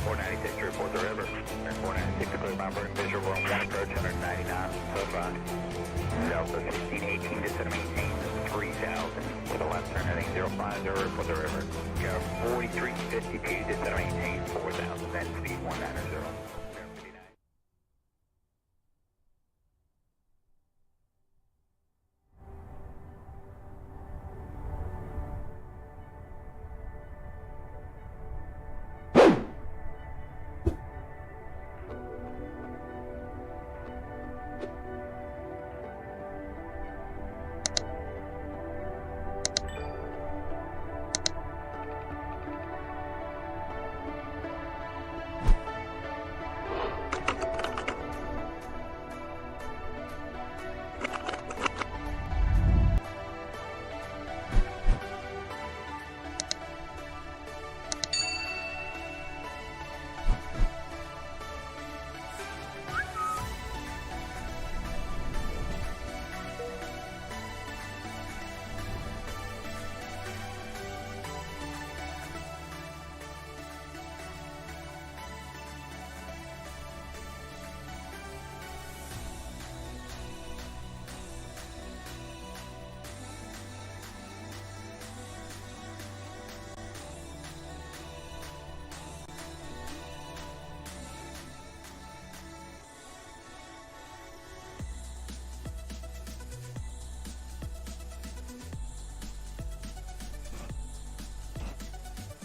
496 to report the river. 496 to clear bomber and visual room 1 approach 199, so far. Delta 1618 to set maintain 3000 with a left turn heading 050 report the river. Go 4352 to set maintain 4000, then speed 190.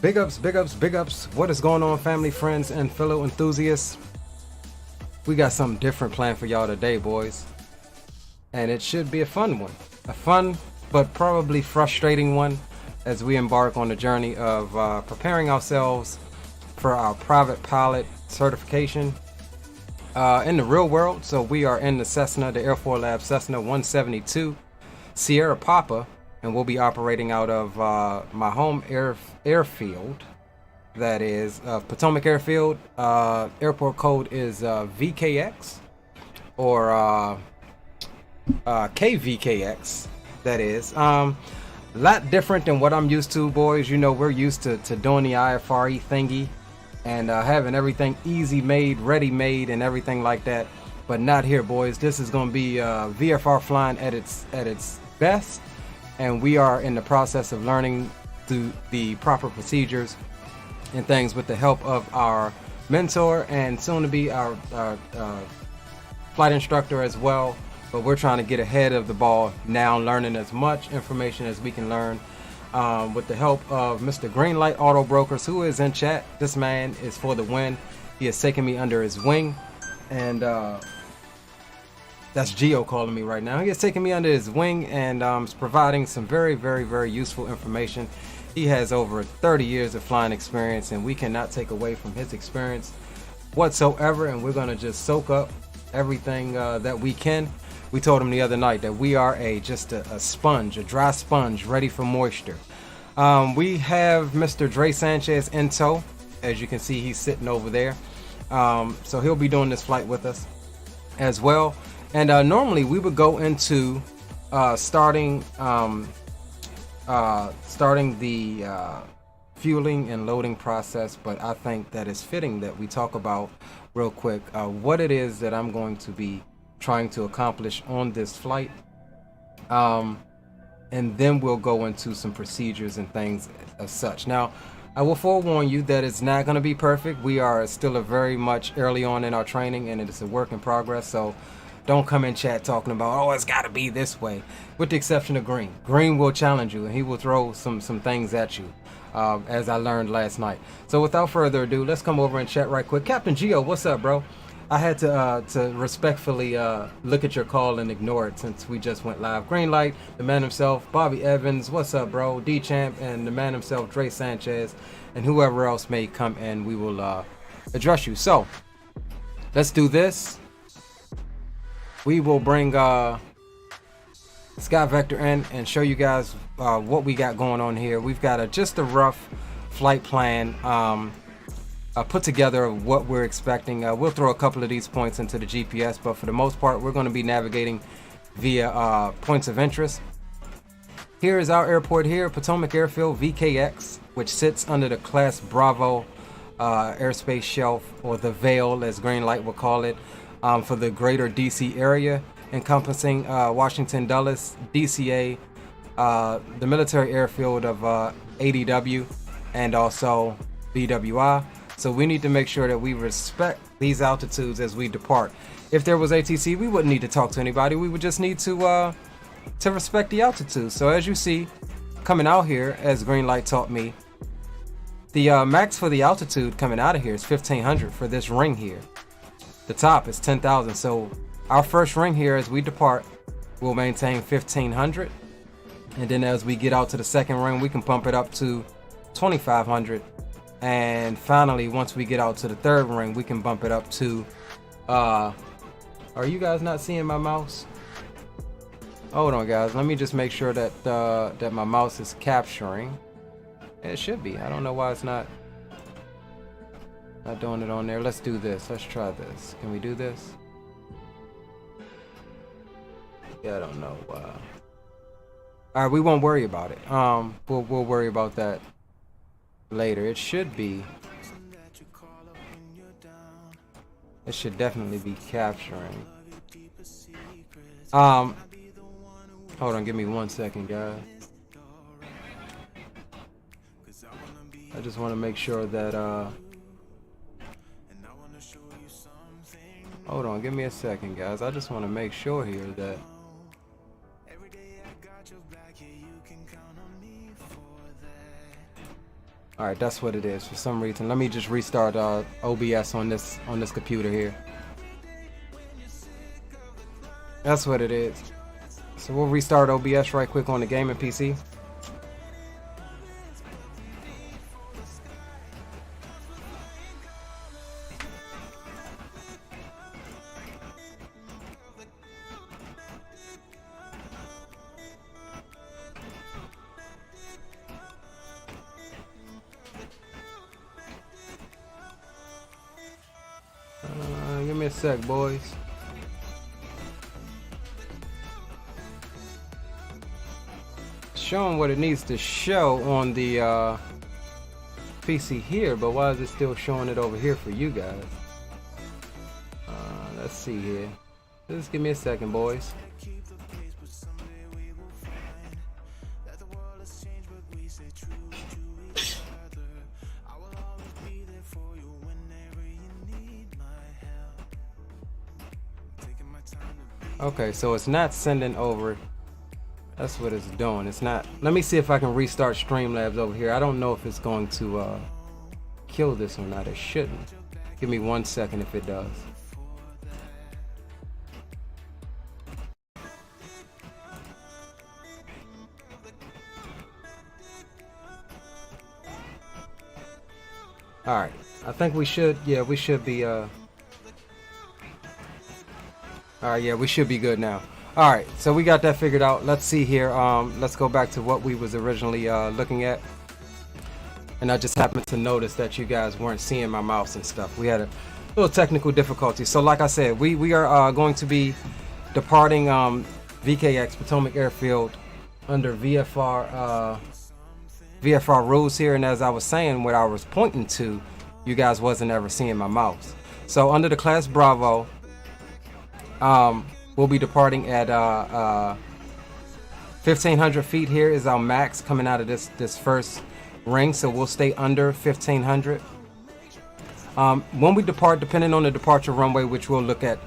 Big ups, big ups, big ups. What is going on, family, friends, and fellow enthusiasts? We got something different planned for y'all today, boys. And it should be a fun one. A fun, but probably frustrating one as we embark on the journey of preparing ourselves for our private pilot certification in the real world. So we are in the Cessna, the Air Force Lab Cessna 172 Sierra Papa, and we'll be operating out of my home airfield, that is Potomac Airfield. Airport code is VKX, or KVKX, that is. Lot different than what I'm used to, boys. You know, we're used to doing the IFRE thingy and having everything easy made, ready made, and everything like that. But not here, boys. This is going to be VFR flying at its best. And we are in the process of learning the proper procedures and things with the help of our mentor and soon to be our flight instructor as well. But we're trying to get ahead of the ball now, learning as much information as we can learn with the help of Mr. Greenlight Auto Brokers, who is in chat. This man is for the win. He has taken me under his wing, and that's Geo calling me right now. He has taken me under his wing and is providing some very, very, very useful information. He has over 30 years of flying experience, and we cannot take away from his experience whatsoever. And we're going to just soak up everything that we can. We told him the other night that we are just a sponge, a dry sponge, ready for moisture. We have Mr. Dre Sanchez in tow. As you can see, he's sitting over there. So he'll be doing this flight with us as well. And normally we would go into starting the fueling and loading process, but I think that it's fitting that we talk about real quick what it is that I'm going to be trying to accomplish on this flight, and then we'll go into some procedures and things as such. Now, I will forewarn you that it's not going to be perfect. We are still very much early on in our training, and it is a work in progress. So don't come in chat talking about, oh, it's got to be this way, with the exception of Green. Green will challenge you, and he will throw some things at you, as I learned last night. So without further ado, let's come over and chat right quick. Captain Geo, what's up, bro? I had to respectfully look at your call and ignore it since we just went live. Greenlight, the man himself, Bobby Evans, what's up, bro? D-Champ, and the man himself, Dre Sanchez, and whoever else may come in, we will address you. So, let's do this. We will bring Sky Vector in and show you guys what we got going on here. We've got just a rough flight plan put together of what we're expecting. We'll throw a couple of these points into the GPS, but for the most part, we're going to be navigating via points of interest. Here is our airport here, Potomac Airfield VKX, which sits under the Class Bravo airspace shelf, or the veil as Greenlight will call it, for the greater DC area, encompassing Washington Dulles, DCA, the military airfield of ADW, and also BWI. So we need to make sure that we respect these altitudes as we depart. If there was ATC, we wouldn't need to talk to anybody. We would just need to respect the altitude. So as you see, coming out here, as Greenlight taught me, the max for the altitude coming out of here is 1500 for this ring here. The top is 10,000. So our first ring here as we depart will maintain 1500. And then as we get out to the second ring, we can pump it up to 2500. And finally, once we get out to the third ring, we can bump it up to, are you guys not seeing my mouse? Hold on, guys. Let me just make sure that that my mouse is capturing. It should be. I don't know why it's not doing it on there. Let's do this. Let's try this. Can we do this? Yeah, I don't know. All right, we won't worry about it. We'll worry about that later. It should be. It should definitely be capturing. Hold on, give me 1 second, guys. I just want to make sure that hold on, give me a second, guys. I just want to make sure here that all right, that's what it is for some reason. Let me just restart OBS on this computer here. That's what it is. So we'll restart OBS right quick on the gaming PC. Give me a sec, boys. Showing what it needs to show on the PC here, but why is it still showing it over here for you guys? Let's see here. Just give me a second, boys. Okay, so it's not sending over. That's what it's doing. It's not. Let me see if I can restart Streamlabs over here. I don't know if it's going to kill this or not. It shouldn't. Give me 1 second if it does. All right. I think we should. Yeah, we should be. All right, yeah, we should be good now. All right, so we got that figured out. Let's see here. Let's go back to what we was originally looking at. And I just happened to notice that you guys weren't seeing my mouse and stuff. We had a little technical difficulty. So like I said, we are going to be departing VKX, Potomac Airfield, under VFR rules here. And as I was saying, what I was pointing to, you guys wasn't ever seeing my mouse. So under the class Bravo, we'll be departing at 1,500 feet. Here is our max coming out of this first ring, so we'll stay under 1,500. When we depart, depending on the departure runway, which we'll look at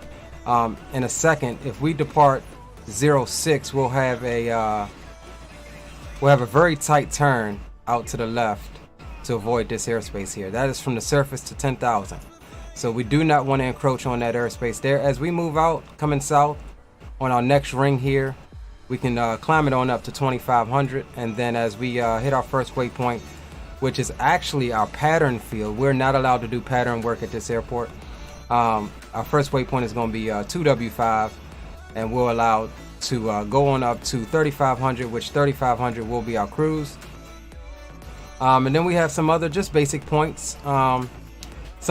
in a second, if we depart 06, we'll have a very tight turn out to the left to avoid this airspace here. That is from the surface to 10,000. So we do not want to encroach on that airspace there. As we move out, coming south on our next ring here, we can climb it on up to 2,500. And then as we hit our first waypoint, which is actually our pattern field, we're not allowed to do pattern work at this airport. Our first waypoint is going to be 2W5, and we're allowed to go on up to 3,500, which 3,500 will be our cruise. And then we have some other just basic points. Some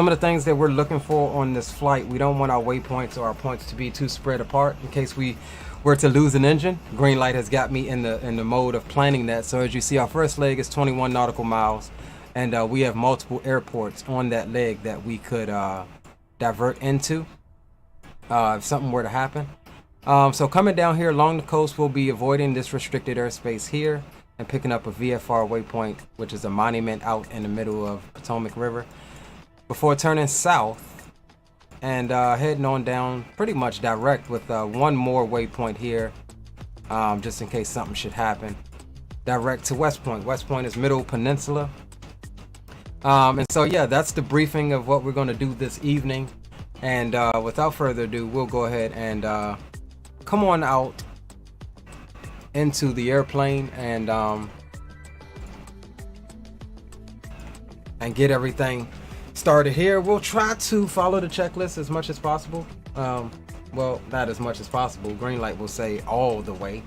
of the things that we're looking for on this flight, we don't want our waypoints or our points to be too spread apart in case we were to lose an engine. Greenlight has got me in the mode of planning that. So as you see, our first leg is 21 nautical miles. and we have multiple airports on that leg that we could divert into if something were to happen. So coming down here along the coast, we'll be avoiding this restricted airspace here and picking up a VFR waypoint, which is a monument out in the middle of Potomac River, before turning south and heading on down pretty much direct with one more waypoint here, just in case something should happen, direct to West Point. West Point is Middle Peninsula. And so yeah, that's the briefing of what we're going to do this evening. And without further ado, we'll go ahead and come on out into the airplane and get everything started here. We'll try to follow the checklist as much as possible. Well, not as much as possible. Greenlight will say all the way,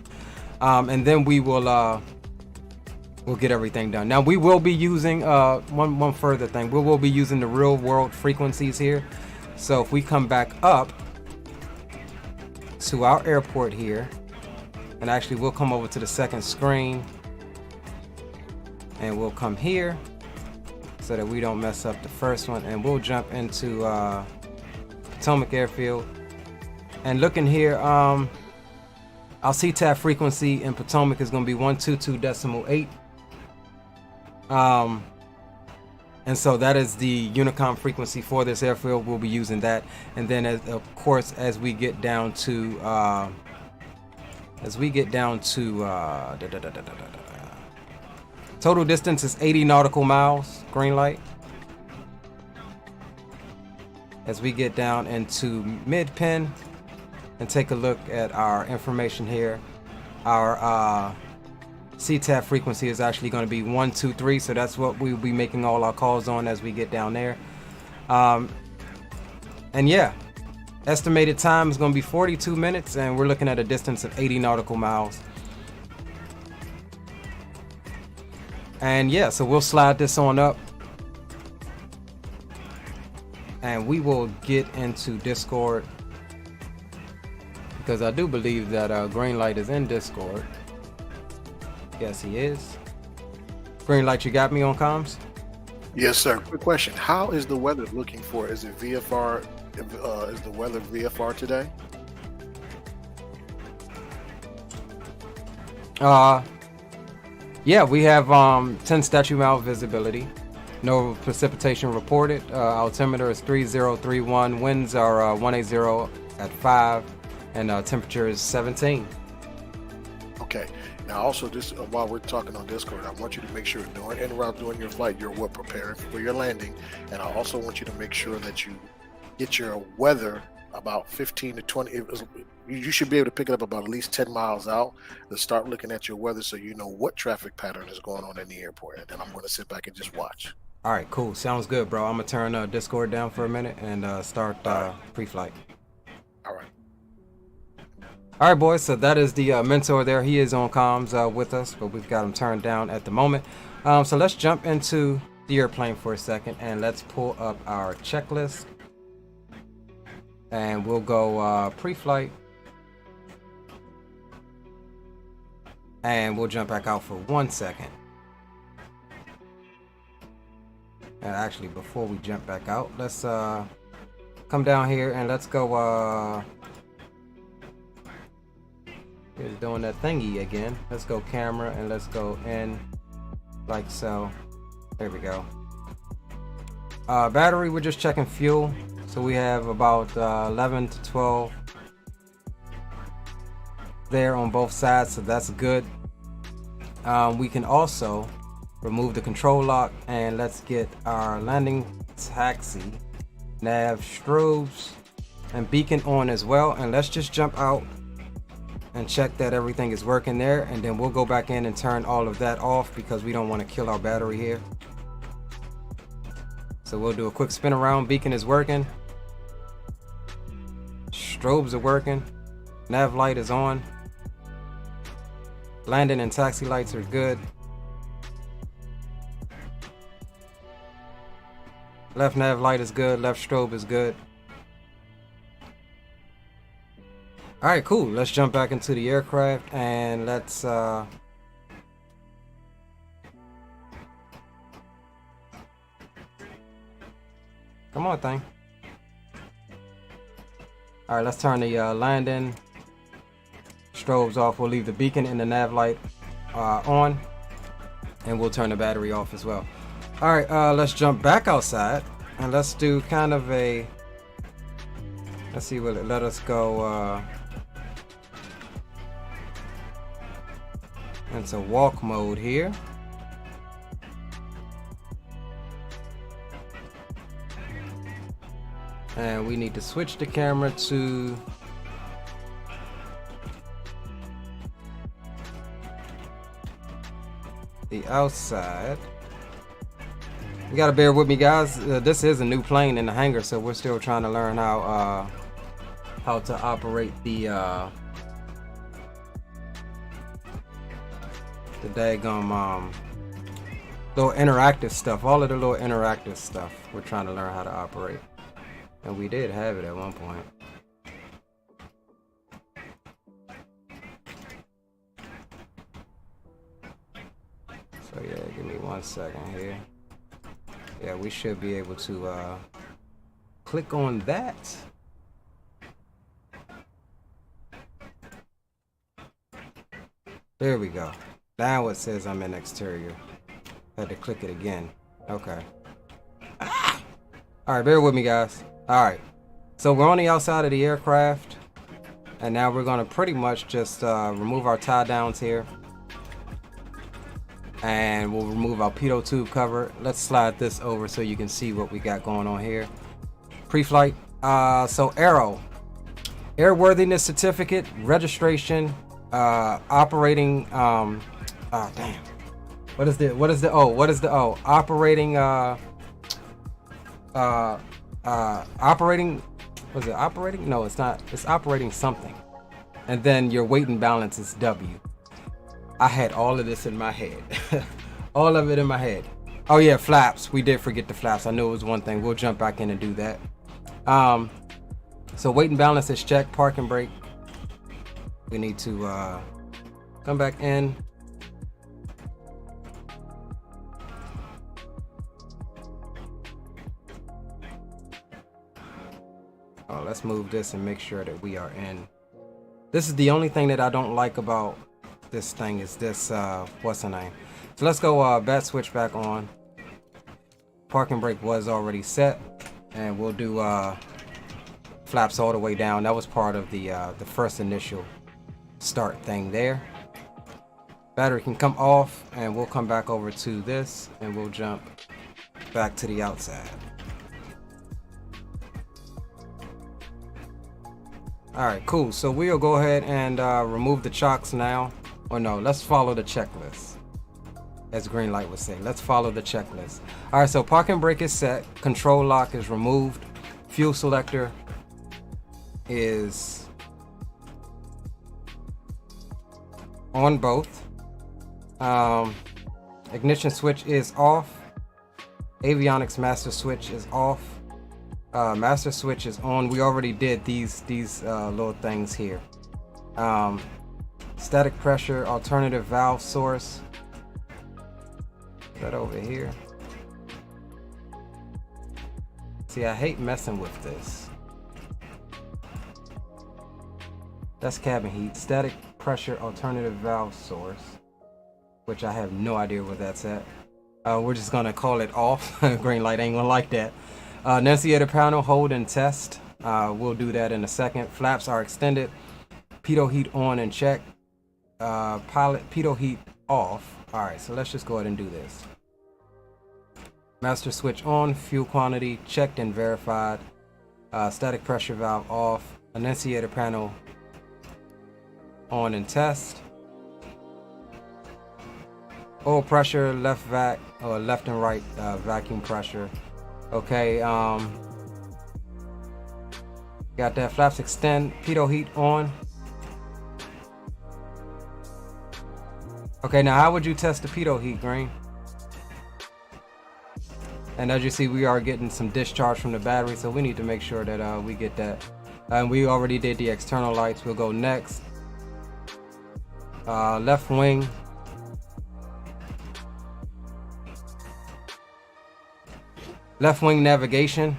and then we will we'll get everything done. Now we will be using one further thing. We will be using the real world frequencies here. So if we come back up to our airport here, and actually we'll come over to the second screen and we'll come here so that we don't mess up the first one, and we'll jump into Potomac Airfield. And looking here, our CTAF frequency in Potomac is going to be 122.8. And so that is the Unicom frequency for this airfield. We'll be using that. And then of course, as we get down to total distance is 80 nautical miles, Greenlight. As we get down into mid-pen and take a look at our information here, our CTAF frequency is actually going to be 123, so that's what we'll be making all our calls on as we get down there. And yeah, estimated time is going to be 42 minutes, and we're looking at a distance of 80 nautical miles. And yeah, so we'll slide this on up, and we will get into Discord, because I do believe that Greenlight is in Discord. Yes, he is. Greenlight, you got me on comms? Yes, sir. Quick question. How is the weather looking for? Is it VFR? Is the weather VFR today? Yeah, we have 10 statute mile visibility. No precipitation reported. Altimeter is 3031. Winds are 180 at 5, and temperature is 17. Okay. Now, also, just while we're talking on Discord, I want you to make sure during en route during your flight, you're preparing for your landing, and I also want you to make sure that you get your weather about 15 to 20. You should be able to pick it up about at least 10 miles out to start looking at your weather, so you know what traffic pattern is going on in the airport. And then I'm going to sit back and just watch. All right, cool. Sounds good, bro. I'm gonna turn Discord down for a minute and start pre-flight. All right. All right, boys, so that is the mentor there. He is on comms with us, but we've got him turned down at the moment. So let's jump into the airplane for a second, and let's pull up our checklist. And we'll go pre-flight. And we'll jump back out for 1 second. And actually, before we jump back out, let's come down here and let's go... Here's doing that thingy again. Let's go camera and let's go in like so. There we go. Battery, we're just checking fuel. So we have about 11 to 12 there on both sides, so that's good. We can also remove the control lock, and let's get our landing taxi, nav, strobes, and beacon on as well. And let's just jump out and check that everything is working there, and then we'll go back in and turn all of that off because we don't want to kill our battery here. So we'll do a quick spin around. Beacon is working, strobes are working, nav light is on, landing and taxi lights are good, left nav light is good, left strobe is good. All right, cool. Let's jump back into the aircraft and let's Come on, thing. All right, let's turn the landing strobes off. We'll leave the beacon and the nav light on, and we'll turn the battery off as well. All right, let's jump back outside and let's do kind of a, let's see, will it let us go into walk mode here. And we need to switch the camera to the outside. You gotta bear with me, guys. This is a new plane in the hangar, so we're still trying to learn how to operate the daggum little interactive stuff. All of the little interactive stuff we're trying to learn how to operate, and we did have it at one point. So yeah, give me 1 second here. Yeah, we should be able to click on that. There we go. Now it says I'm in exterior. Had to click it again. Okay. Ah! All right, bear with me, guys. All right. So we're on the outside of the aircraft, and now we're gonna pretty much just remove our tie downs here. And we'll remove our pitot tube cover. Let's slide this over so you can see what we got going on here. Pre-flight. So Aero, airworthiness certificate, registration, operating. Oh damn. What is the O? What is the O? Operating. Operating. Was it operating? No, it's not. It's operating something. And then your weight and balance is W. I had all of this in my head. All of it in my head. Oh yeah, flaps. We did forget the flaps. I knew it was one thing. We'll jump back in and do that. So weight and balance is checked. Park and brake. We need to come back in. Oh, let's move this and make sure that we are in. This is the only thing that I don't like about this thing is this, what's the name? So let's go bat switch back on. Parking brake was already set, and we'll do flaps all the way down. That was part of the first initial start thing there. Battery can come off, and we'll come back over to this, and we'll jump back to the outside. All right, cool. So we'll go ahead and remove the chocks now. Or no, let's follow the checklist. As Greenlight would say, let's follow the checklist. All right, so parking brake is set. Control lock is removed. Fuel selector is on both. Ignition switch is off. Avionics master switch is off. Master switch is on. We already did these little things here. Static pressure, alternative valve source. Is that over here? See, I hate messing with this. That's cabin heat. Static pressure, alternative valve source, which I have no idea what that's at. We're just gonna call it off. Greenlight ain't gonna like that. Annunciator panel, hold and test. We'll do that in a second. Flaps are extended. Pitot heat on and check. Pilot pitot heat off. All right, so let's just go ahead and do this. Master switch on. Fuel quantity checked and verified. Static pressure valve off. Annunciator panel on and test. Oil pressure, left vac, or left and right vacuum pressure. Okay, got that. Flaps extend. Pitot heat on. Okay, now how would you test the pitot heat, Green? And as you see, we are getting some discharge from the battery, so we need to make sure that we get that. And we already did the external lights. We'll go next. Left wing. Left wing navigation.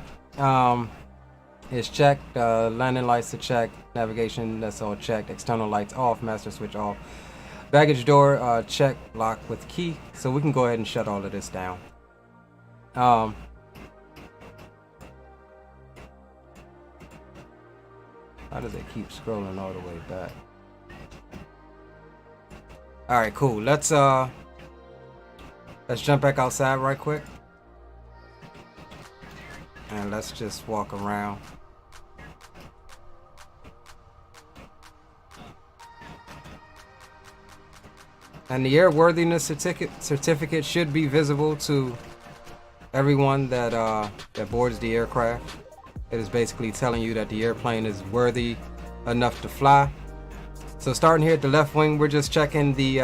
is checked. Landing lights are checked. Navigation, that's all checked. External lights off. Master switch off. Baggage door check. Lock with key. So we can go ahead and shut all of this down. How does it keep scrolling all the way back? All right, cool. Let's jump back outside right quick. And let's just walk around. And the airworthiness certificate should be visible to everyone that that boards the aircraft. It is basically telling you that the airplane is worthy enough to fly. So starting here at the left wing, we're just checking the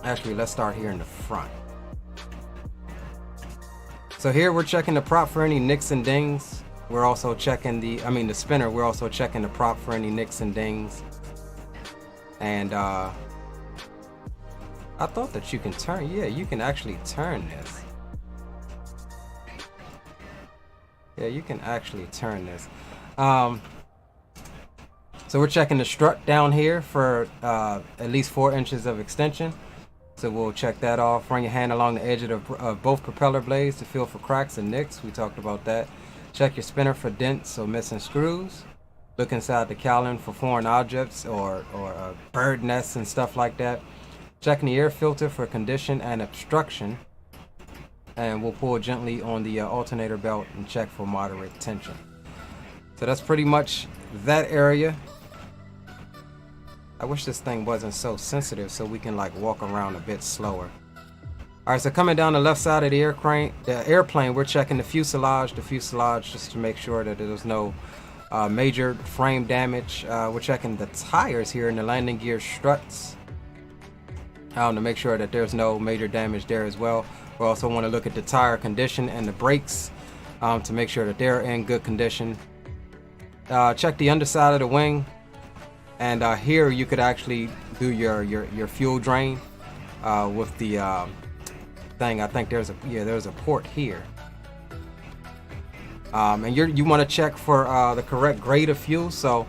actually, let's start here in the front. So here we're checking the prop for any nicks and dings. We're also checking the spinner. We're also checking the prop for any nicks and dings. And I thought that you can turn. Yeah, you can actually turn this. Yeah, you can actually turn this. So we're checking the strut down here for at least 4 inches of extension. So we'll check that off. Run your hand along the edge of both propeller blades to feel for cracks and nicks. We talked about that. Check your spinner for dents or missing screws. Look inside the cowling for foreign objects or bird nests and stuff like that. Checking the air filter for condition and obstruction. And we'll pull gently on the alternator belt and check for moderate tension. So that's pretty much that area. I wish this thing wasn't so sensitive so we can like walk around a bit slower. Alright, so coming down the left side of the airplane, we're checking the fuselage just to make sure that there's no major frame damage. We're checking the tires here in the landing gear struts to make sure that there's no major damage there as well. We also want to look at the tire condition and the brakes to make sure that they're in good condition. Check the underside of the wing, and here you could actually do your fuel drain with the thing. I think there's a port here, and you want to check for the correct grade of fuel. So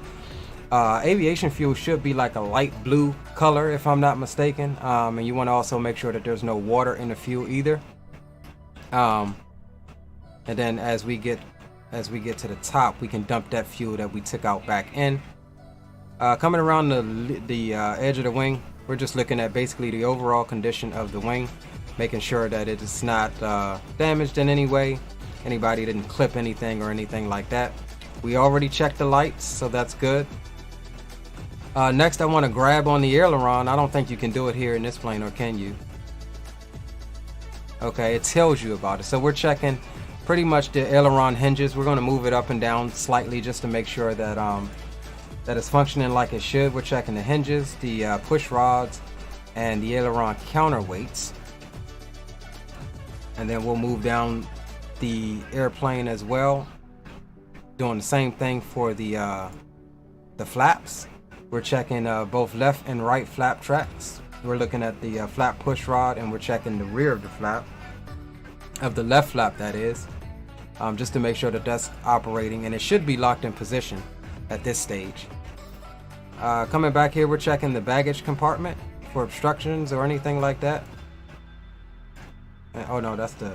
aviation fuel should be like a light blue color if I'm not mistaken, and you want to also make sure that there's no water in the fuel either. And then as we get to the top, we can dump that fuel that we took out back in. Coming around the edge of the wing, we're just looking at basically the overall condition of the wing, making sure that it is not damaged in any way. Anybody didn't clip anything or anything like that. We already checked the lights, so that's good. Next, I want to grab on the aileron. I don't think you can do it here in this plane, or can you? Okay, it tells you about it. So we're checking pretty much the aileron hinges. We're going to move it up and down slightly just to make sure that that it's functioning like it should. We're checking the hinges, the push rods, and the aileron counterweights. And then we'll move down the airplane as well, doing the same thing for the flaps. We're checking both left and right flap tracks. We're looking at the flap push rod, and we're checking the rear of the flap, of the left flap that is, just to make sure that that's operating, and it should be locked in position at this stage. Coming back here, we're checking the baggage compartment for obstructions or anything like that. Oh no, that's the...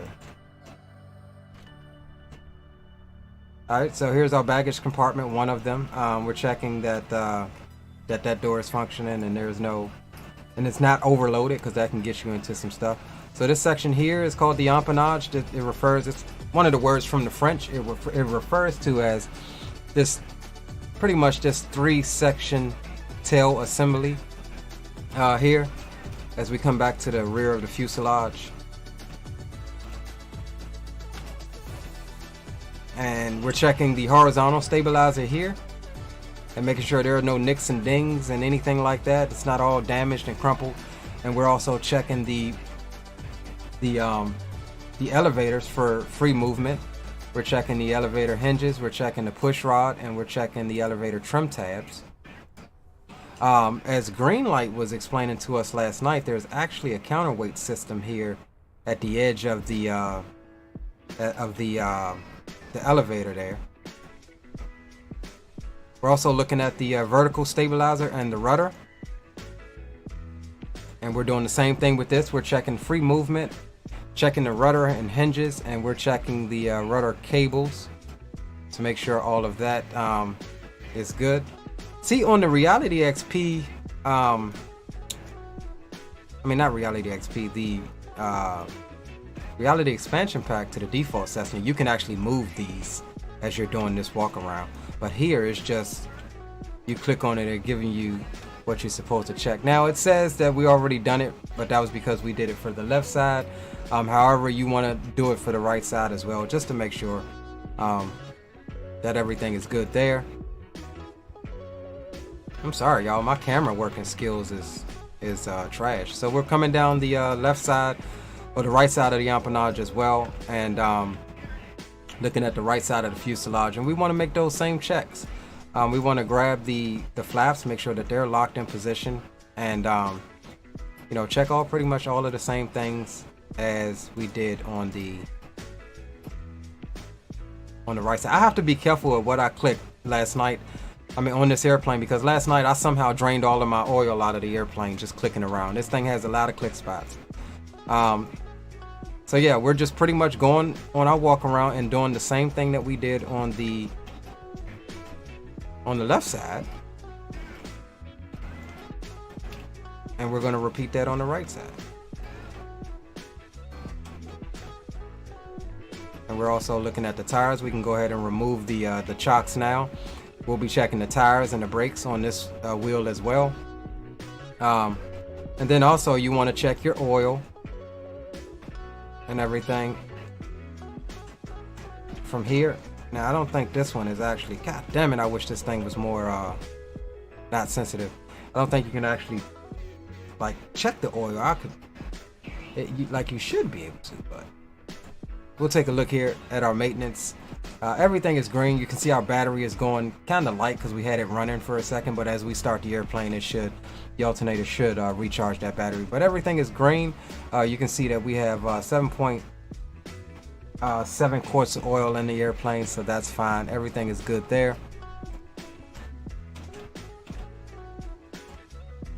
Alright, so here's our baggage compartment, one of them. We're checking that that door is functioning and there's no... and it's not overloaded, because that can get you into some stuff. So this section here is called the empennage. It refers, it's one of the words from the French. It refers to as this, pretty much this 3-section tail assembly here, as we come back to the rear of the fuselage. And we're checking the horizontal stabilizer here and making sure there are no nicks and dings and anything like that. It's not all damaged and crumpled. And we're also checking the elevators for free movement. We're checking the elevator hinges, we're checking the push rod, and we're checking the elevator trim tabs. As Greenlight was explaining to us last night, there's actually a counterweight system here at the edge of the the elevator there. We're also looking at the vertical stabilizer and the rudder. And we're doing the same thing with this. We're checking free movement, checking the rudder and hinges, and we're checking the rudder cables to make sure all of that is good. See, on the Reality XP, I mean, not Reality XP, the Reality Expansion Pack to the default Cessna, you can actually move these as you're doing this walk around. But here it's just, you click on it, it's giving you what you're supposed to check. Now it says that we already done it, but that was because we did it for the left side. However, you want to do it for the right side as well, just to make sure that everything is good there. I'm sorry, y'all, my camera working skills is trash. So we're coming down the left side or the right side of the empennage as well, and looking at the right side of the fuselage, and we want to make those same checks. We want to grab the flaps, make sure that they're locked in position, and you know, check pretty much all of the same things as we did on the right side. I have to be careful with what I clicked last night, I mean on this airplane, because last night I somehow drained all of my oil out of the airplane just clicking around. This thing has a lot of click spots. So yeah, we're just pretty much going on our walk around and doing the same thing that we did on the left side, and we're going to repeat that on the right side. And we're also looking at the tires. We can go ahead and remove the chocks now. We'll be checking the tires and the brakes on this wheel as well. And then also you want to check your oil and everything from here. Now I don't think this one is actually, god damn it, I wish this thing was more not sensitive. I don't think you can actually like check the oil. I could, like you should be able to, but we'll take a look here at our maintenance. Everything is green. You can see our battery is going kind of light because we had it running for a second, but as we start the airplane, the alternator should recharge that battery. But everything is green. You can see that we have 7 quarts of oil in the airplane, so that's fine. Everything is good there.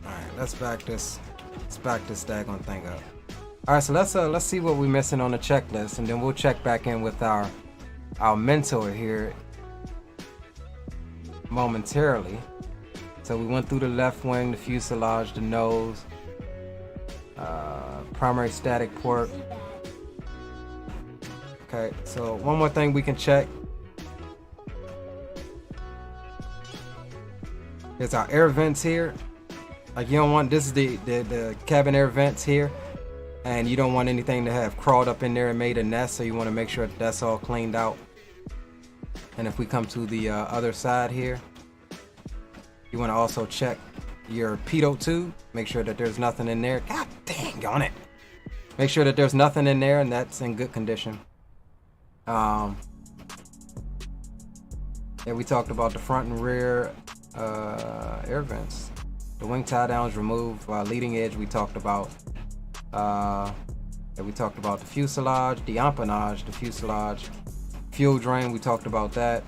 All right, let's back this daggone thing up. All right, so let's see what we're missing on the checklist, and then we'll check back in with our mentor here momentarily. So we went through the left wing, the fuselage, the nose, primary static port. Okay, so one more thing we can check is our air vents here. Like you don't want, this is the cabin air vents here, and you don't want anything to have crawled up in there and made a nest, so you want to make sure that that's all cleaned out. And if we come to the other side here, you want to also check your pitot tube, make sure that there's nothing in there. God dang on it. Make sure that there's nothing in there and that's in good condition. Yeah, we talked about the front and rear air vents. The wing tie downs removed. Leading edge we talked about. Yeah, we talked about the fuselage, the empennage, the fuselage. Fuel drain, we talked about that.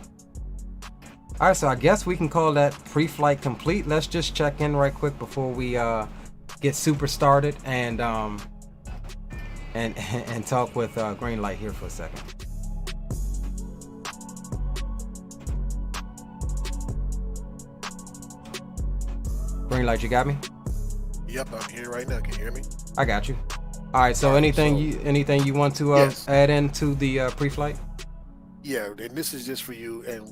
All right, so I guess we can call that pre-flight complete. Let's just check in right quick before we get super started and talk with Greenlight here for a second. Greenlight, you got me? Yep, I'm here right now. Can you hear me? I got you. All right, so anything you want to yes. add into the pre-flight? Yeah, and this is just for you. And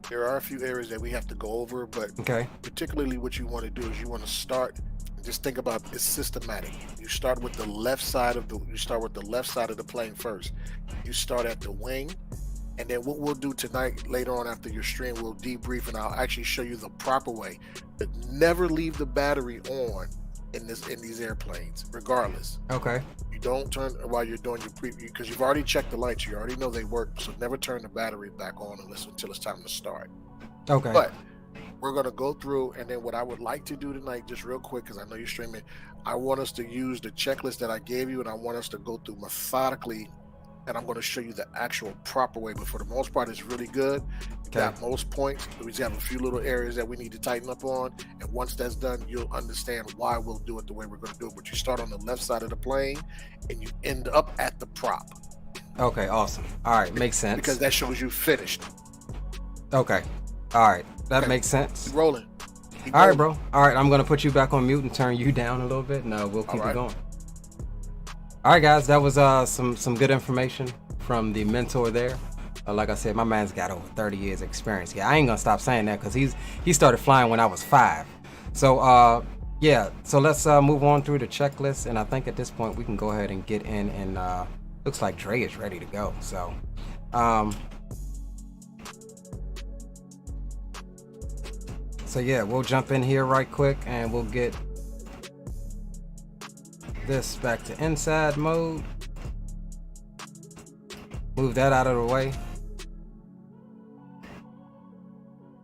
there are a few areas that we have to go over, but okay. Particularly what you want to do is you want to start. Just think about it's systematic. You start with the left side of the plane first. You start at the wing, and then what we'll do tonight, later on after your stream, we'll debrief, and I'll actually show you the proper way. But never leave the battery on in these airplanes, regardless. Okay. You don't turn while you're doing your preview because you've already checked the lights. You already know they work, so never turn the battery back on until it's time to start. Okay. But we're gonna go through, and then what I would like to do tonight, just real quick, because I know you're streaming, I want us to use the checklist that I gave you, and I want us to go through methodically and I'm going to show you the actual proper way. But for the most part, it's really good. You got most points. We just have a few little areas that we need to tighten up on, and once that's done, you'll understand why we'll do it the way we're going to do it. But you start on the left side of the plane, and you end up at the prop. Okay, awesome. All right, makes sense. Because that shows you finished. Okay. All right, that makes sense. Keep rolling. All right, bro. All right, I'm going to put you back on mute and turn you down a little bit, and we'll keep it going. All right, guys, that was some good information from the mentor there. Like I said, my man's got over 30 years experience. Yeah, I ain't gonna stop saying that because he started flying when I was 5. So yeah, so let's move on through the checklist, and I think at this point we can go ahead and get in, and looks like Dre is ready to go. So yeah, we'll jump in here right quick and we'll get this back to inside mode. Move that out of the way.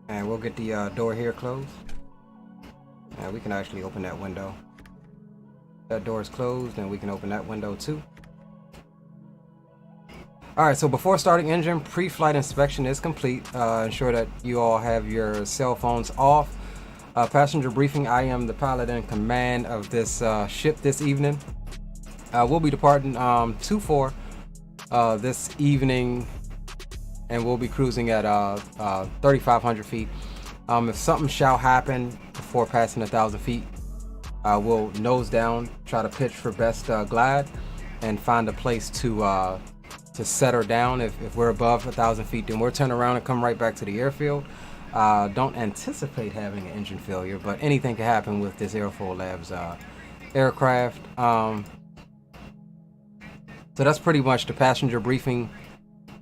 And we'll get the door here closed. And we can actually open that window. That door is closed, and we can open that window too. Alright, so before starting engine, pre-flight inspection is complete. Ensure that you all have your cell phones off. Passenger briefing, I am the pilot in command of this ship this evening. We'll be departing 2-4 this evening, and we'll be cruising at 3,500 feet. If something shall happen before passing 1,000 feet, we'll nose down, try to pitch for best glide, and find a place to set her down. If we're above 1,000 feet, then we'll turn around and come right back to the airfield. Don't anticipate having an engine failure, but anything can happen with this Airflow Labs aircraft. So that's pretty much the passenger briefing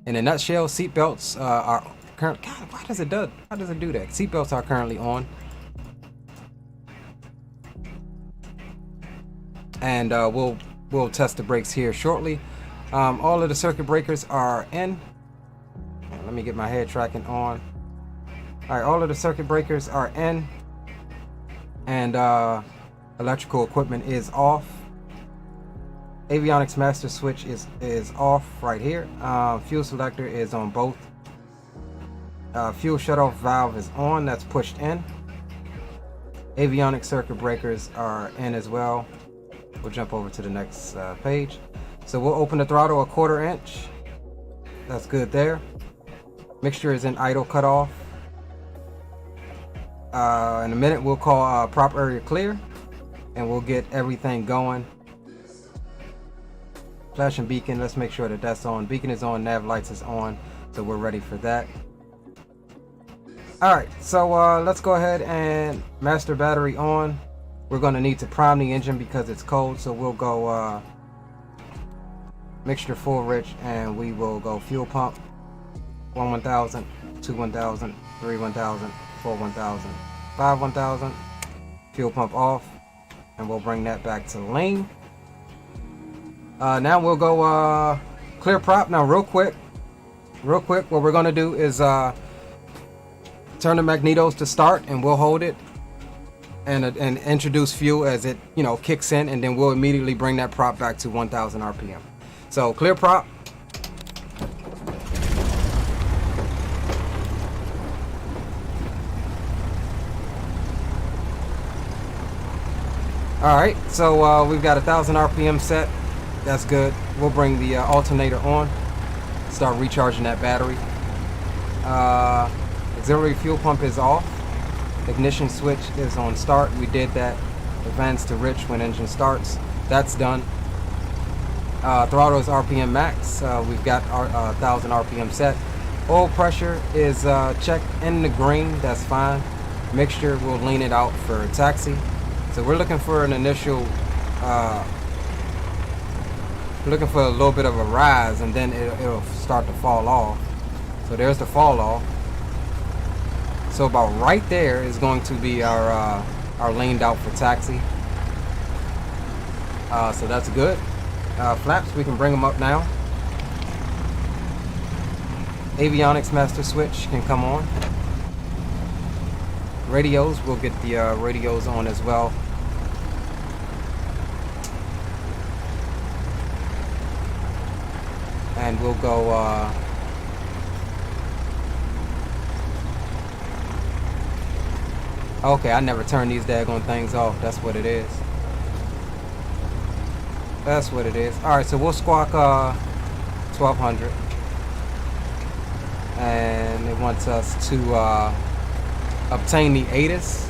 in a nutshell. Seatbelts are current. God, why does it do that? Seatbelts are currently on, and we'll test the brakes here shortly. All of the circuit breakers are in. Let me get my head tracking on. All right, all of the circuit breakers are in, and electrical equipment is off. Avionics master switch is off right here. Fuel selector is on both. Fuel shutoff valve is on, that's pushed in. Avionics circuit breakers are in as well. We'll jump over to the next page. So we'll open the throttle 1/4 inch. That's good there. Mixture is in idle cutoff. In a minute we'll call prop area clear, and we'll get everything going. Flashing beacon, let's make sure that that's on. Beacon is on, nav lights is on, so we're ready for that. Alright, so let's go ahead and master battery on. We're going to need to prime the engine because it's cold, so we'll go mixture full rich, and we will go fuel pump 1,1000, 2,1000, 3,1000, 4,1000, 5,1000. Fuel pump off, and we'll bring that back to lean. Now we'll go clear prop. Now real quick, what we're gonna do is turn the magnetos to start, and we'll hold it and introduce fuel as it kicks in, and then we'll immediately bring that prop back to 1,000 RPM. So clear prop. All right, so we've got 1,000 RPM set. That's good. We'll bring the alternator on, start recharging that battery. Auxiliary fuel pump is off. Ignition switch is on start. We did that. Advance to rich when engine starts. That's done. Throttle is RPM max. We've got our 1,000 RPM set. Oil pressure is checked in the green. That's fine. Mixture, we'll lean it out for taxi. So we're looking for an initial looking for a little bit of a rise, and then it'll start to fall off. So there's the fall off. So about right there is going to be our leaned out for taxi. So that's good. Flaps, we can bring them up now. Avionics master switch can come on. Radios, we'll get the radios on as well. and we'll go okay, I never turn these daggone things off. That's what it is. That's what it is. Alright, so we'll squawk 1200. And it wants us to obtain the ATIS,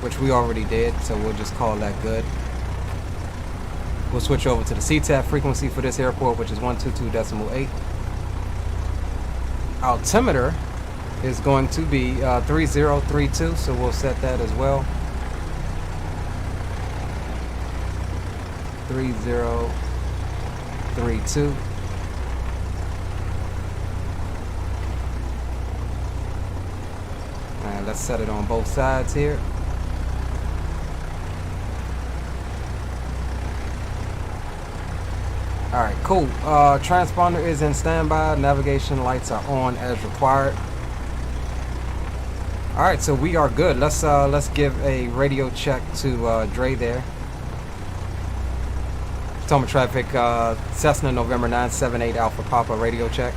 which we already did, so we'll just call that good. We'll switch over to the CTAP frequency for this airport, which is 122.8. Altimeter is going to be 3032, so we'll set that as well. 3032. And let's set it on both sides here. Alright, cool. Transponder is in standby. Navigation lights are on as required. Alright, so we are good. Let's give a radio check to Dre there. Potomac traffic, Cessna November 978 Alpha Papa radio check.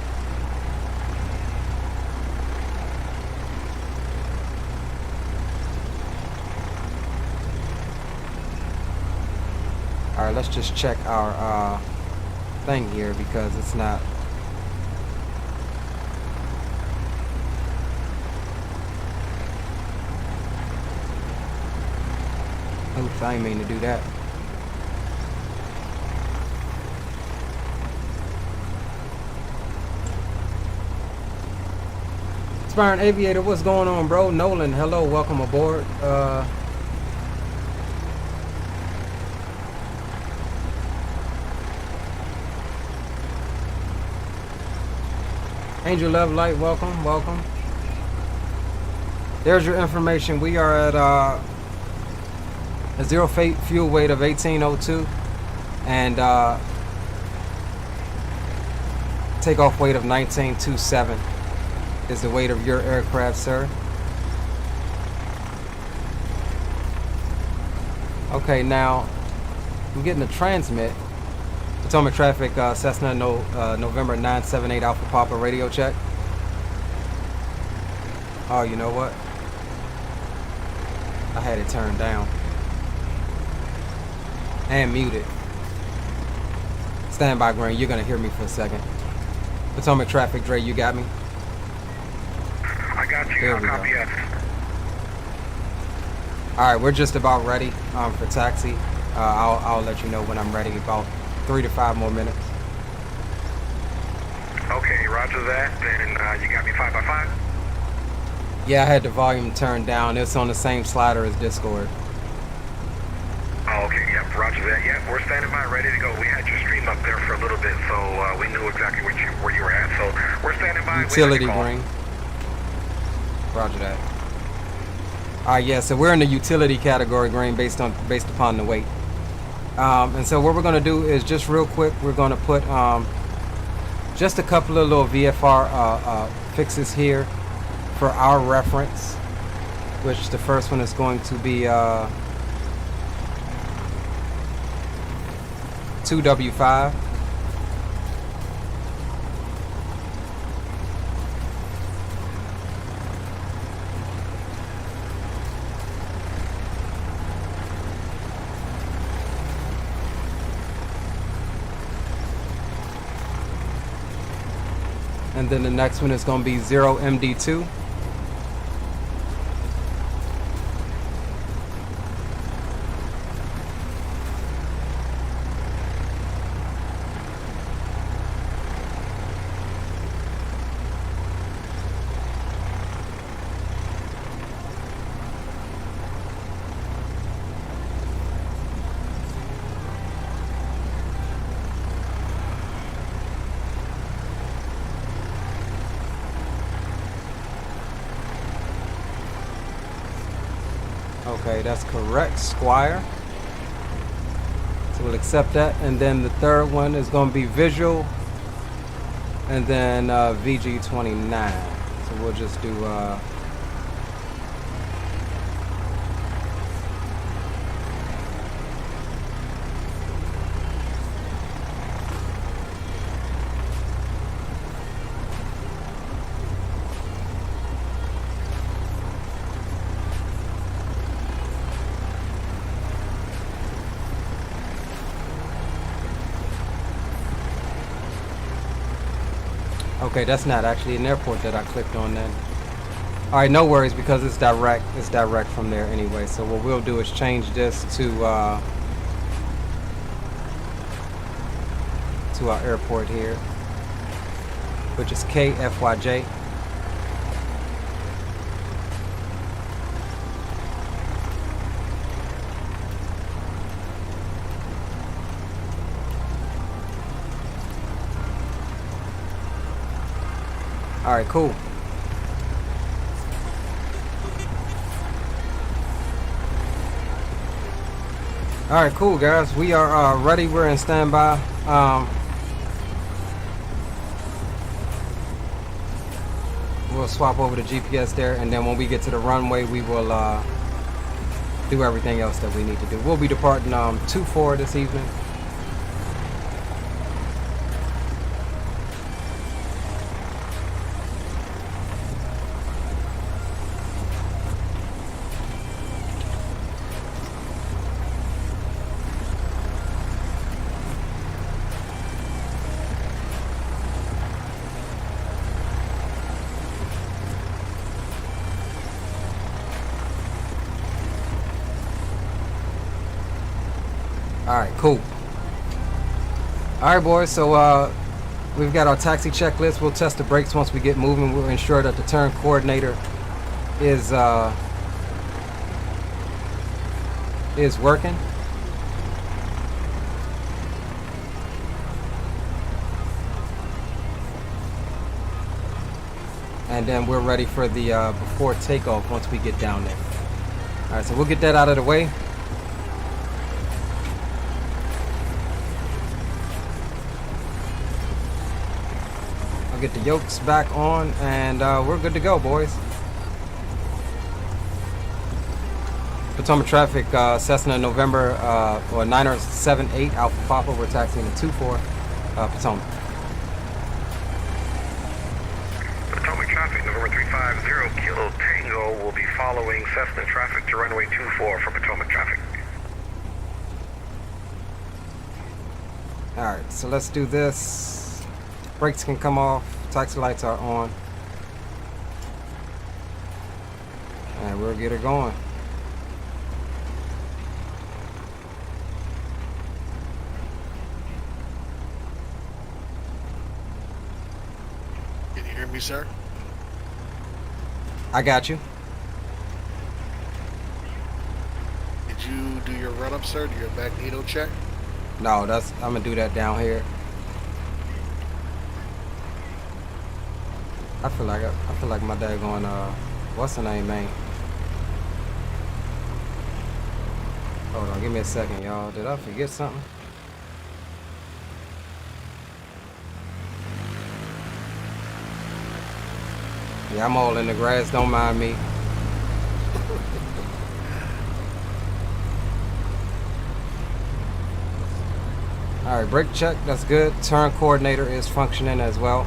Alright, let's just check our thing here because it's not. Oops, I didn't mean to do that. Aspiring Aviator, what's going on, bro? Nolan, hello, welcome aboard. Angel Love Light, welcome, welcome. There's your information. We are at a zero fuel weight of 1802 and takeoff weight of 1927 is the weight of your aircraft, sir. Okay, now I'm getting a transmit. Potomac traffic, Cessna November 978 Alpha Papa radio check. Oh, you know what? I had it turned down and muted. Stand by, Green. You're gonna hear me for a second. Potomac traffic, Dre, you got me? I got you. There I'll we copy go. it. All right, we're just about ready for taxi. I'll let you know when I'm ready. About 3 to 5 more minutes. Okay, roger that. Then you got me 5x5? Yeah, I had the volume turned down. It's on the same slider as Discord. Oh, okay, yep, roger that. Yep, we're standing by, ready to go. We had your stream up there for a little bit, so we knew exactly where you were at. So we're standing by. Utility, Green. Roger that. All right, yeah, so we're in the utility category, Green, based upon the weight. And so what we're going to do is just real quick, we're going to put just a couple of little VFR fixes here for our reference, which the first one is going to be 2W5. And then the next one is going to be 0MD2. Okay, that's correct, Squire. So we'll accept that. And then the third one is going to be visual. And then VG29. So we'll just do... Okay, that's not actually an airport that I clicked on then. All right, no worries because it's direct. It's direct from there anyway. So what we'll do is change this to our airport here, which is KFYJ. All right, cool. All right, cool, guys. We are ready. We're in standby. We'll swap over to GPS there, and then when we get to the runway, we will do everything else that we need to do. We'll be departing 2-4 this evening. Alright, cool. Alright, boys, so we've got our taxi checklist. We'll test the brakes once we get moving. We'll ensure that the turn coordinator is working. And then we're ready for the before takeoff once we get down there. Alright, so we'll get that out of the way. Get the yokes back on, and we're good to go, boys. Potomac traffic, Cessna November or 978 Alpha Papa. We're taxiing to 24 Potomac. Potomac traffic, November 350 Kilo Tango will be following Cessna traffic to runway 24 for Potomac traffic. All right, so let's do this. Brakes can come off, taxi lights are on, and we'll get her going. Can you hear me, sir? I got you. Did you do your run-up, sir? Do your magneto check? No, I'm gonna do that down here. I feel like my dad going what's the name, man? Hold on, give me a second, y'all. Did I forget something? Yeah, I'm all in the grass, don't mind me. Alright, brake check, that's good. Turn coordinator is functioning as well.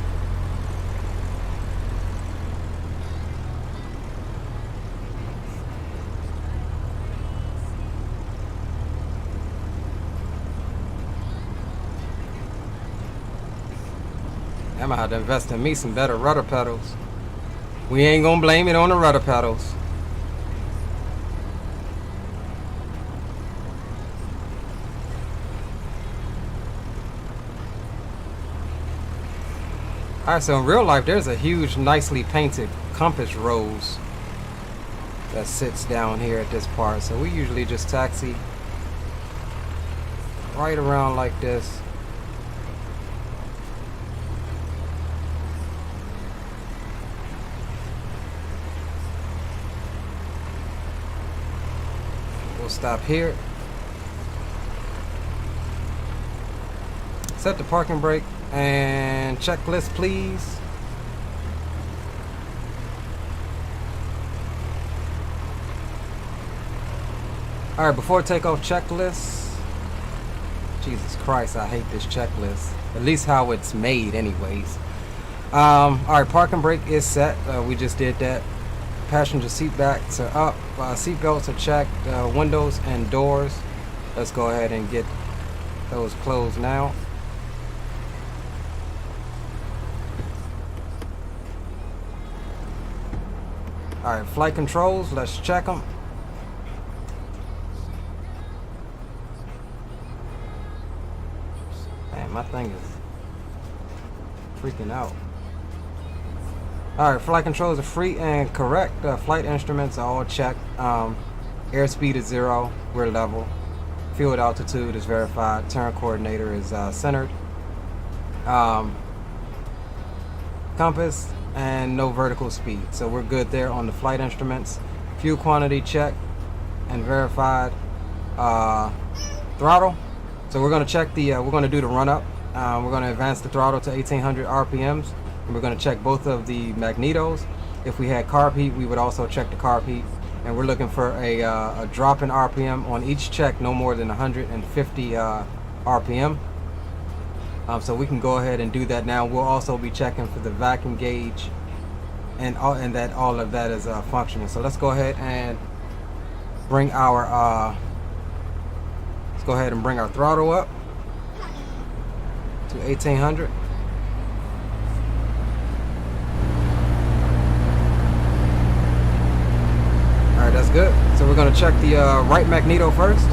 I'm gonna have to invest in me some better rudder pedals. We ain't gonna blame it on the rudder pedals. Alright, so in real life there's a huge nicely painted compass rose that sits down here at this part. So we usually just taxi right around like this. We'll stop here. Set the parking brake and checklist, please. All right, before takeoff checklist. Jesus Christ, I hate this checklist. At least how it's made, anyways. All right, parking brake is set. We just did that. Passenger seat backs are up. Seat belts are checked. Windows and doors. Let's go ahead and get those closed now. All right, flight controls, let's check them. Man, my thing is freaking out. All right, flight controls are free and correct. Flight instruments are all checked. Airspeed is 0, we're level. Field altitude is verified. Turn coordinator is centered. Compass and no vertical speed. So we're good there on the flight instruments. Fuel quantity check and verified. Throttle. So we're going to check the, we're going to do the run up. We're going to advance the throttle to 1800 RPMs. And we're going to check both of the magnetos. If we had carb heat, we would also check the carb heat. And we're looking for a drop in RPM on each check, no more than 150 RPM. So we can go ahead and do that now. We'll also be checking for the vacuum gauge, and that all of that is functioning. So let's go ahead and bring our throttle up to 1800. Alright, that's good. So we're going to check the right magneto first.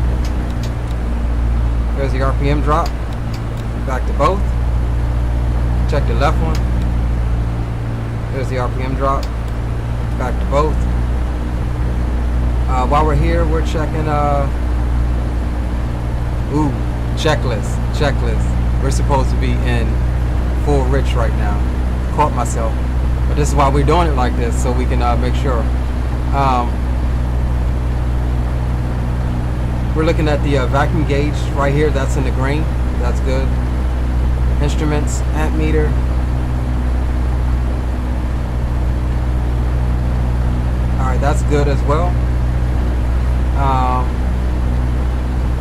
There's the RPM drop. Back to both. Check the left one. There's the RPM drop. Back to both. While we're here, we're checking checklist. We're supposed to be in full rich right now. Caught myself. But this is why we're doing it like this, so we can make sure. We're looking at the vacuum gauge right here. That's in the green. That's good. Instruments, amp meter. Alright, that's good as well.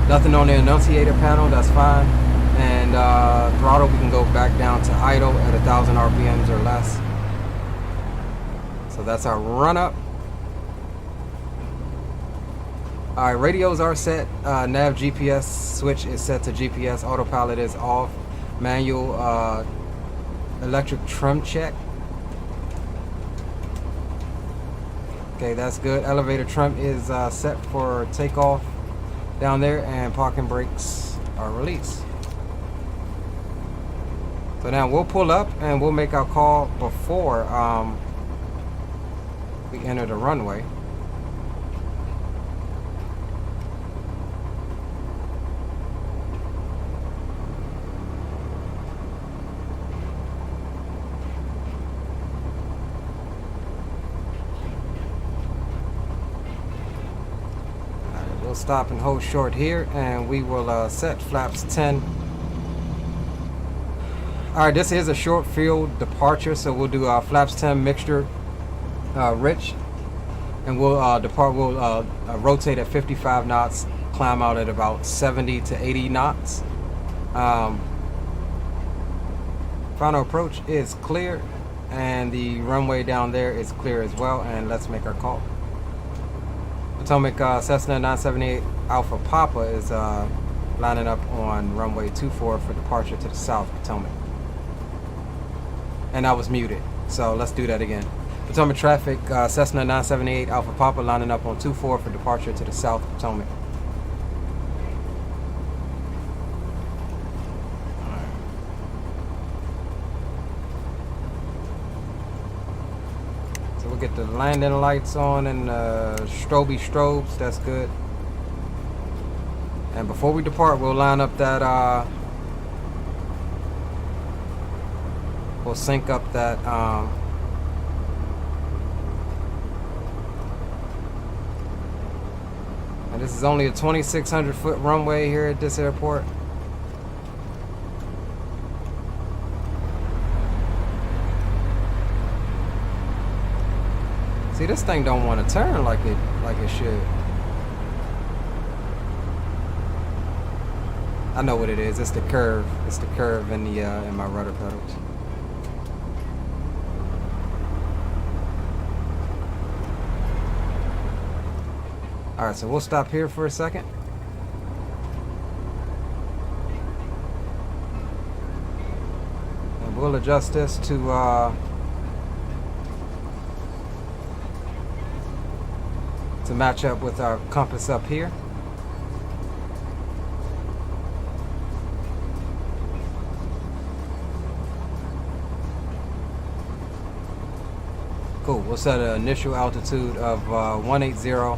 Nothing on the annunciator panel, that's fine. And throttle, we can go back down to idle at 1000 RPMs or less. So that's our run up. Alright, radios are set. Nav GPS switch is set to GPS. Autopilot is off. Manual electric trim check. Okay, that's good. Elevator trim is set for takeoff down there, and parking brakes are released. So now we'll pull up and we'll make our call before we enter the runway. We'll stop and hold short here, and we will set flaps 10. Alright, this is a short field departure, so we'll do flaps 10 mixture rich, and we'll depart. We'll rotate at 55 knots, climb out at about 70 to 80 knots. Final approach is clear, and the runway down there is clear as well, and let's make our call. Potomac Cessna 978 Alpha Papa is lining up on runway 24 for departure to the south Potomac. And I was muted, so let's do that again. Potomac traffic, Cessna 978 Alpha Papa lining up on 24 for departure to the south Potomac. Get the landing lights on and strobes, that's good. And before we depart, we'll line up that we'll sync up that and this is only a 2,600 foot runway here at this airport. See, this thing don't want to turn like it should. I know what it is. It's the curve. It's the curve in the in my rudder pedals. All right, so we'll stop here for a second. And we'll adjust this to to match up with our compass up here. Cool, we'll set an initial altitude of 180.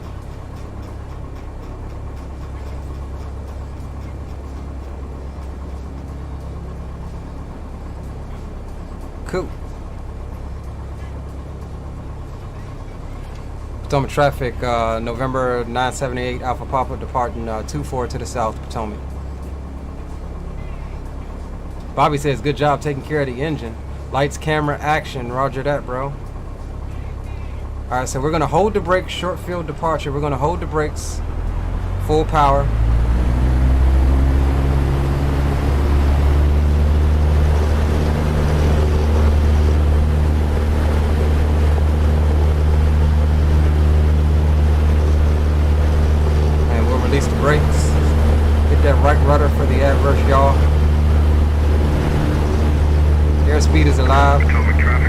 Cool. Potomac traffic, November 978 Alpha Papa departing 24 to the south, Potomac. Bobby says, good job taking care of the engine. Lights, camera, action. Roger that, bro. Alright, so we're going to hold the brakes, short field departure. We're going to hold the brakes, full power. And we'll release the brakes. Hit that right rudder for the adverse yaw. Airspeed is alive.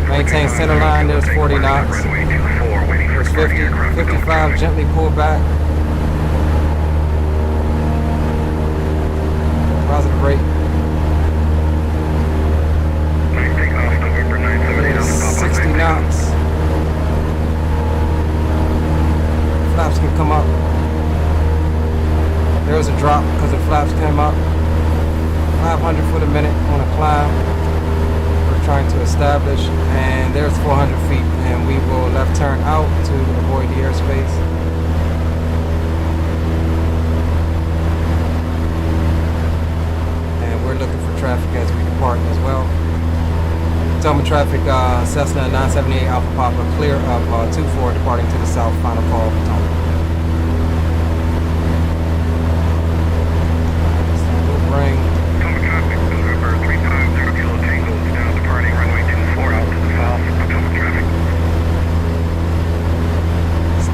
Maintain center line, there's 40 knots. There's 50, 55, gently pull back. Positive brake. 60 knots. Flaps can come up. There was a drop because the flaps came up. 500 foot a minute on a climb. Trying to establish, and there's 400 feet, and we will left turn out to avoid the airspace. And we're looking for traffic as we depart as well. Potomac traffic, Cessna 978 Alpha Papa, clear of 24 departing to the south, final call, Potomac. So we'll bring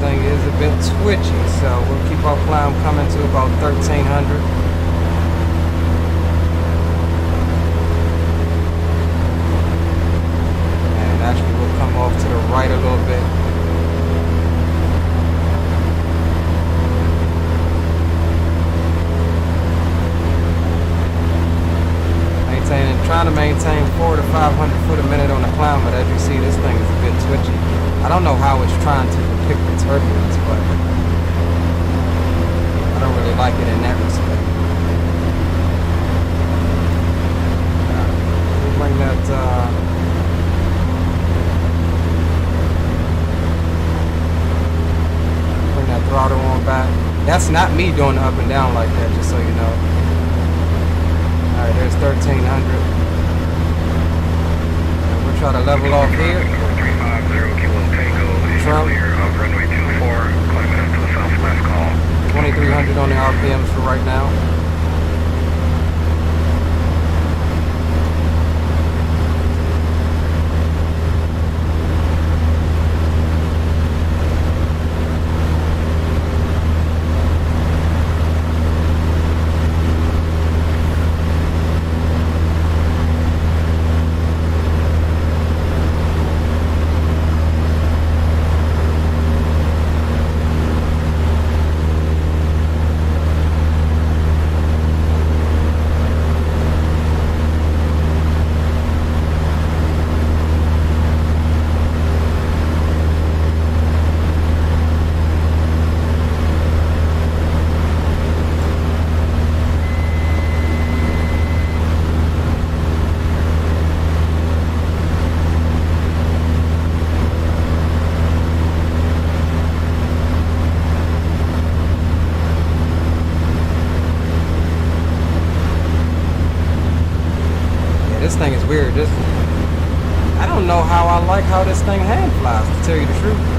thing is a bit twitchy, so we'll keep our climb coming to about 1300. And actually we'll come off to the right a little bit. Trying to maintain 400 to 500 foot a minute on the climb, but as you see, this thing is a bit twitchy. I don't know how it's trying to depict the turbulence, but I don't really like it in that respect. We'll bring that throttle on back. That's not me doing the up and down like that, just so you know. Alright, there's 1300. And we'll try to level off here. 350 Kilo Tango, Trump. clear of runway 24, climbing up to the south, last call. 2300 on the RPMs for right now. This thing is weird. I don't know how I like how this thing hand flies, to tell you the truth.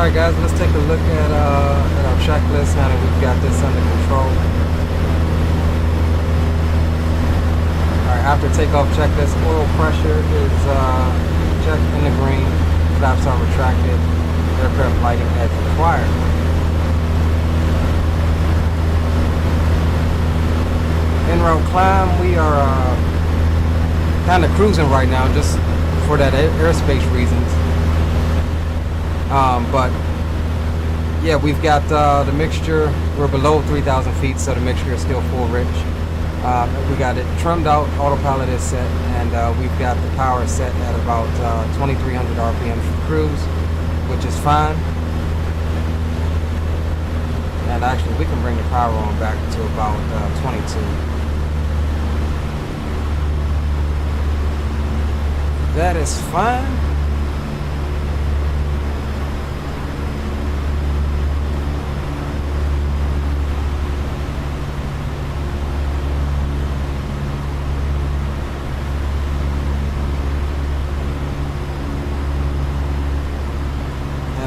Alright guys, let's take a look at our checklist now that we've got this under control. Alright, after takeoff checklist, oil pressure is checked in the green, flaps are retracted, aircraft lighting as required. En route climb, we are kind of cruising right now just for that airspace reasons. But yeah, we've got the mixture, we're below 3,000 feet, so the mixture is still full rich. We got it trimmed out, autopilot is set, and we've got the power set at about 2,300 RPMs for cruise, which is fine. And actually, we can bring the power on back to about 22. That is fine.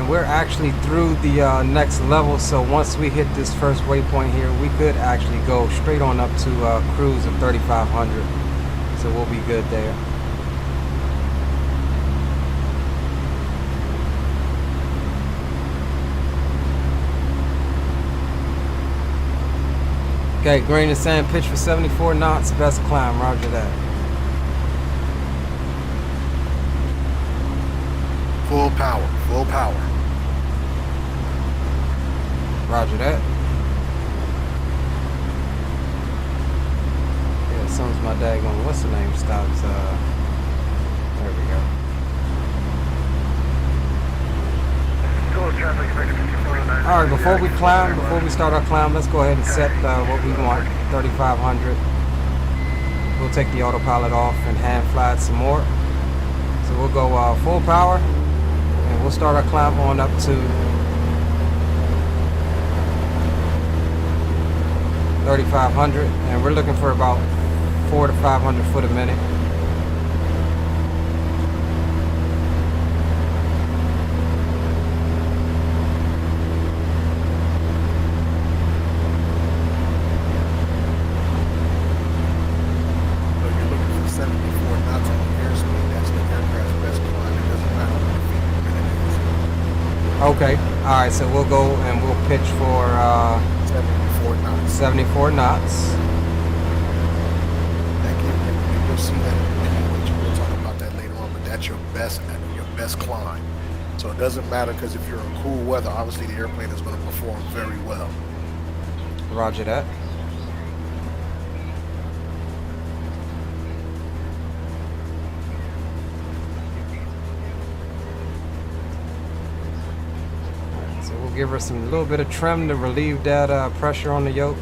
We're actually through the next level, so once we hit this first waypoint here, we could actually go straight on up to cruise of 3,500, so we'll be good there. Okay, grain and sand pitch for 74 knots, best climb, roger that. Full power, full power. Roger that. Yeah, as soon as my daggone, what's the name, stops, there we go. Alright, before we climb, before we start our climb, let's go ahead and set what we want, 3,500. We'll take the autopilot off and hand fly it some more. So we'll go full power, and we'll start our climb on up to 3,500, and we're looking for about 400 to 500 foot a minute. So you're looking for 74 knots on the airspeed. That's the aircraft's best climb. It doesn't matter what the feet per minute is. Okay, all right, so we'll go and we'll pitch for 74 knots. 74 knots. You'll see that we'll talk about that later on, but that's your best climb. So it doesn't matter, because if you're in cool weather, obviously the airplane is going to perform very well. Roger that. So we'll give her some little bit of trim to relieve that pressure on the yoke.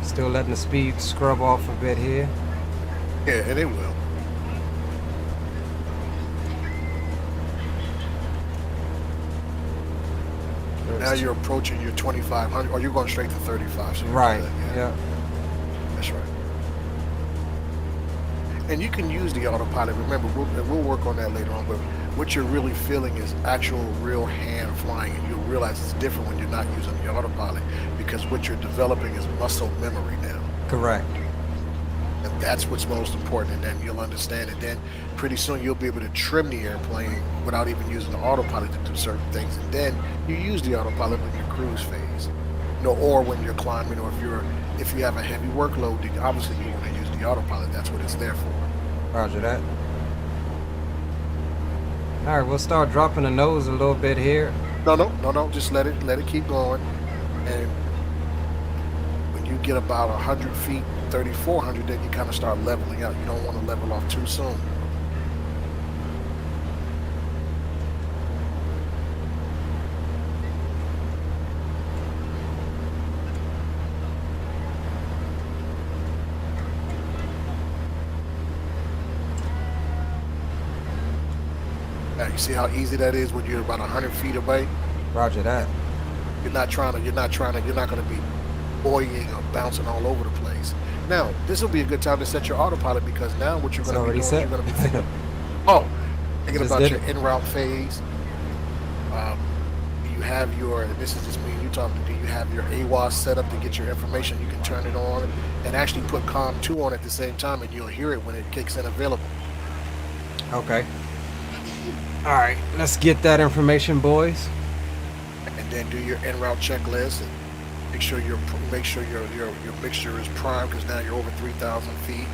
Still letting the speed scrub off a bit here. Yeah, and it will. Now you're approaching your 2,500, or you're going straight to 35. So right, good, yeah. That's right. And you can use the autopilot. Remember, we'll work on that later on, but what you're really feeling is actual real hand flying, and you'll realize it's different when you're not using the autopilot, because what you're developing is muscle memory now. Correct. And that's what's most important, and then you'll understand it. Then pretty soon you'll be able to trim the airplane without even using the autopilot to do certain things. And then you use the autopilot when you're cruise phase, or when you're climbing, or if you have a heavy workload, then obviously you want to use the autopilot. That's what it's there for. Roger that. All right, we'll start dropping the nose a little bit here. No. Just let it keep going. And when you get about 100 feet, 3,400, then you kind of start leveling out. You don't want to level off too soon. Now, you see how easy that is when you're about 100 feet away? Roger that. You're not going to be buoying or bouncing all over the place. Now, this will be a good time to set your autopilot, because now what you're going to be doing is you're going to be thinking, oh, Thinking Just about did your it. en route phase. Do you have your, and this is just me and you talking, do you have your AWAS set up to get your information? You can turn it on and actually put COM 2 on at the same time, and you'll hear it when it kicks in available. Okay. All right, let's get that information, boys. And then do your en route checklist and make sure your mixture is primed, because now you're over 3,000 feet.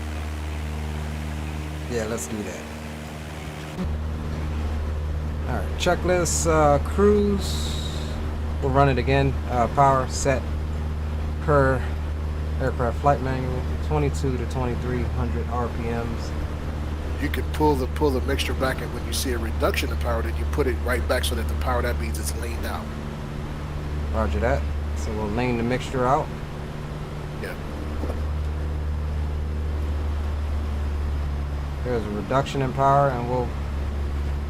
Yeah, let's do that. All right, checklist, cruise. We'll run it again. Power set per aircraft flight manual, 22 to 2300 RPMs. You can pull the mixture back, and when you see a reduction in power, then you put it right back so that the power, that means it's leaned out. Roger that. So we'll lean the mixture out. Yeah. There's a reduction in power, and we'll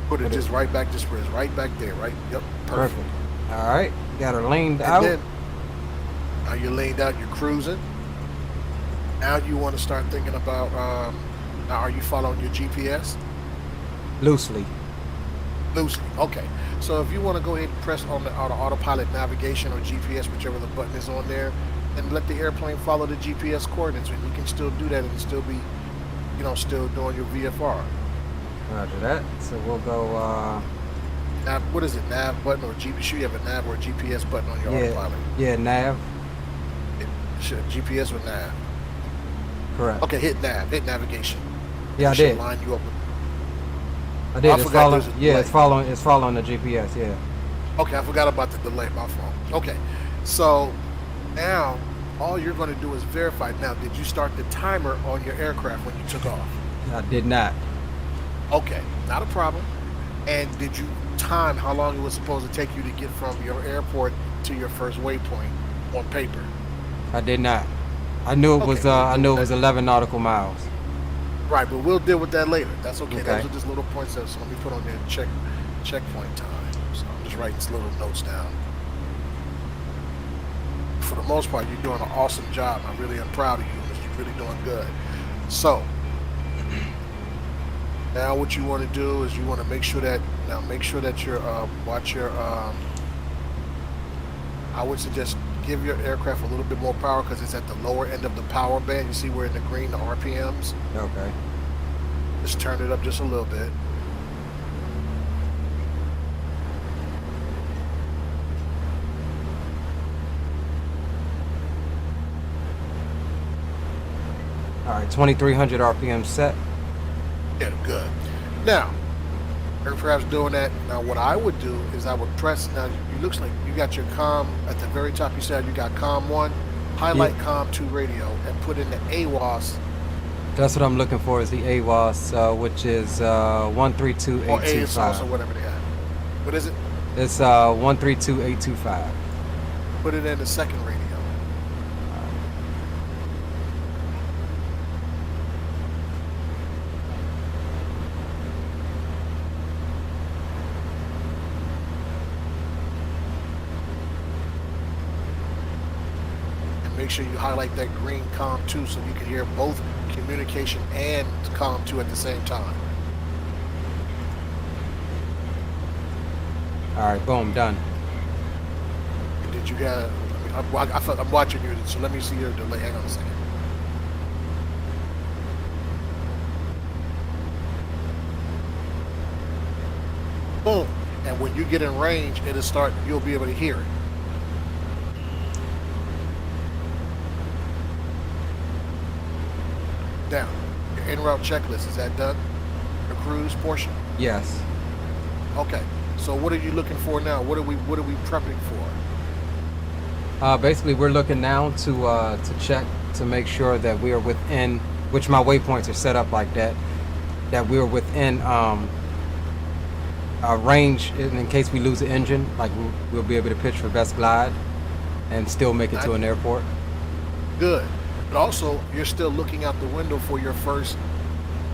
Put it just right back, just where it's right back there, right? Yep. perfect. All right, got her leaned And out. then, now you're leaned out, you're cruising. Now you want to start thinking about, now are you following your GPS? Loosely. Loosely, okay. So if you want to go ahead and press on the autopilot navigation or GPS, whichever the button is on there, and let the airplane follow the GPS coordinates, and you can still do that and still be, still doing your VFR. Roger that. So we'll go. Nav, what is it? Nav button or GPS? You have a nav or a GPS button on your autopilot. Yeah, nav. GPS or nav? Correct. Okay, hit nav. Hit navigation. Yeah, I It should did. line you up. I did. I It's forgot following. there's a Yeah, delay. it's following the GPS. Yeah. Okay, I forgot about the delay. My fault. Okay, so now all you're going to do is verify. Now, did you start the timer on your aircraft when you took off? I did not. Okay, not a problem. And did you time how long it was supposed to take you to get from your airport to your first waypoint on paper? I did not. I knew it was. Okay. I knew it was 11 nautical miles. Right, but we'll deal with that later. That's okay. Okay. Those are just little points. So let me put on there checkpoint time. So I'm just writing these little notes down. For the most part, you're doing an awesome job. I really am proud of you. You're really doing good. So now what you want to do is you want to make sure that you're watch your I would suggest give your aircraft a little bit more power, because it's at the lower end of the power band. You see where in the green, the RPMs? Okay. Just turn it up just a little bit. All right, 2300 RPM set. Yeah, good. Now, aircraft's doing that. Now, what I would do is I would press. Now, it looks like you got your COM at the very top. You said you got COM 1. Highlight Yeah. COM 2 radio and put in the AWAS That's what I'm looking for. Is the AWAS, which is or 132825. ASOS or whatever they have. What is it? It's 132825. Put it in the second radio. Make sure you highlight that green COM 2 so you can hear both communication and COM 2 at the same time. All right, boom, done. Did you get? I'm watching you, so let me see your delay. Hang on a second. Boom, and when you get in range, it'll start. You'll be able to hear it. Now, your en route checklist, is that done? The cruise portion? Yes. Okay. So what are you looking for now? What are we prepping for? Basically, we're looking now to check to make sure that we are within, which my waypoints are set up like that we're within our range in case we lose the engine. Like we'll be able to pitch for best glide and still make it to an airport. Good. But also, you're still looking out the window for your first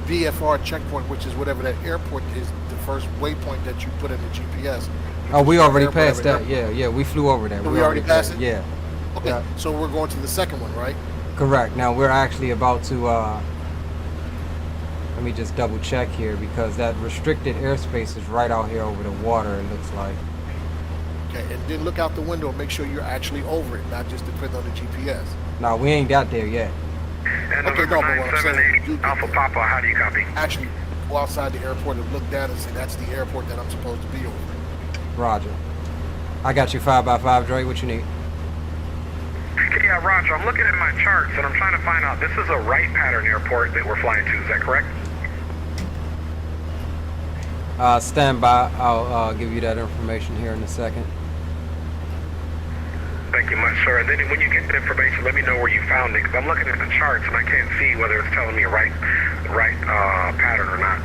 VFR checkpoint, which is whatever that airport is, the first waypoint that you put in the GPS. Oh, we already passed that. Yeah, we flew over that. So we already passed it? Yeah. Okay, Yeah. so we're going to the second one, right? Correct. Now we're actually about to. Let me just double check here because that restricted airspace is right out here over the water, it looks like. Okay, and then look out the window and make sure you're actually over it, not just depend on the GPS. No, we ain't got there yet. And Okay, November no, but what I'm saying, 978, you get Alpha there. Papa, how do you copy? Actually, go outside the airport and look down and say that's the airport that I'm supposed to be over. Roger. I got you 5x5, Dre. What you need? Yeah, Roger, I'm looking at my charts and I'm trying to find out, this is a right pattern airport that we're flying to, is that correct? Stand by. I'll give you that information here in a second. Thank you much, sir. And then when you get that information, let me know where you found it, because I'm looking at the charts and I can't see whether it's telling me a right pattern or not.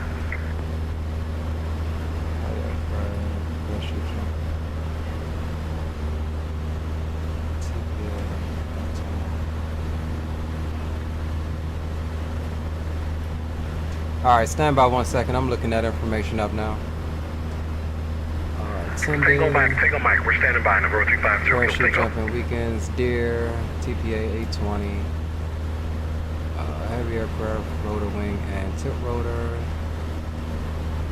Alright, stand by 1 second. I'm looking that information up now. Alright, Take on Mike. We're standing by, November 350. parachute jumping weekends, Deer, TPA 820, heavy aircraft, rotor wing and tip rotor,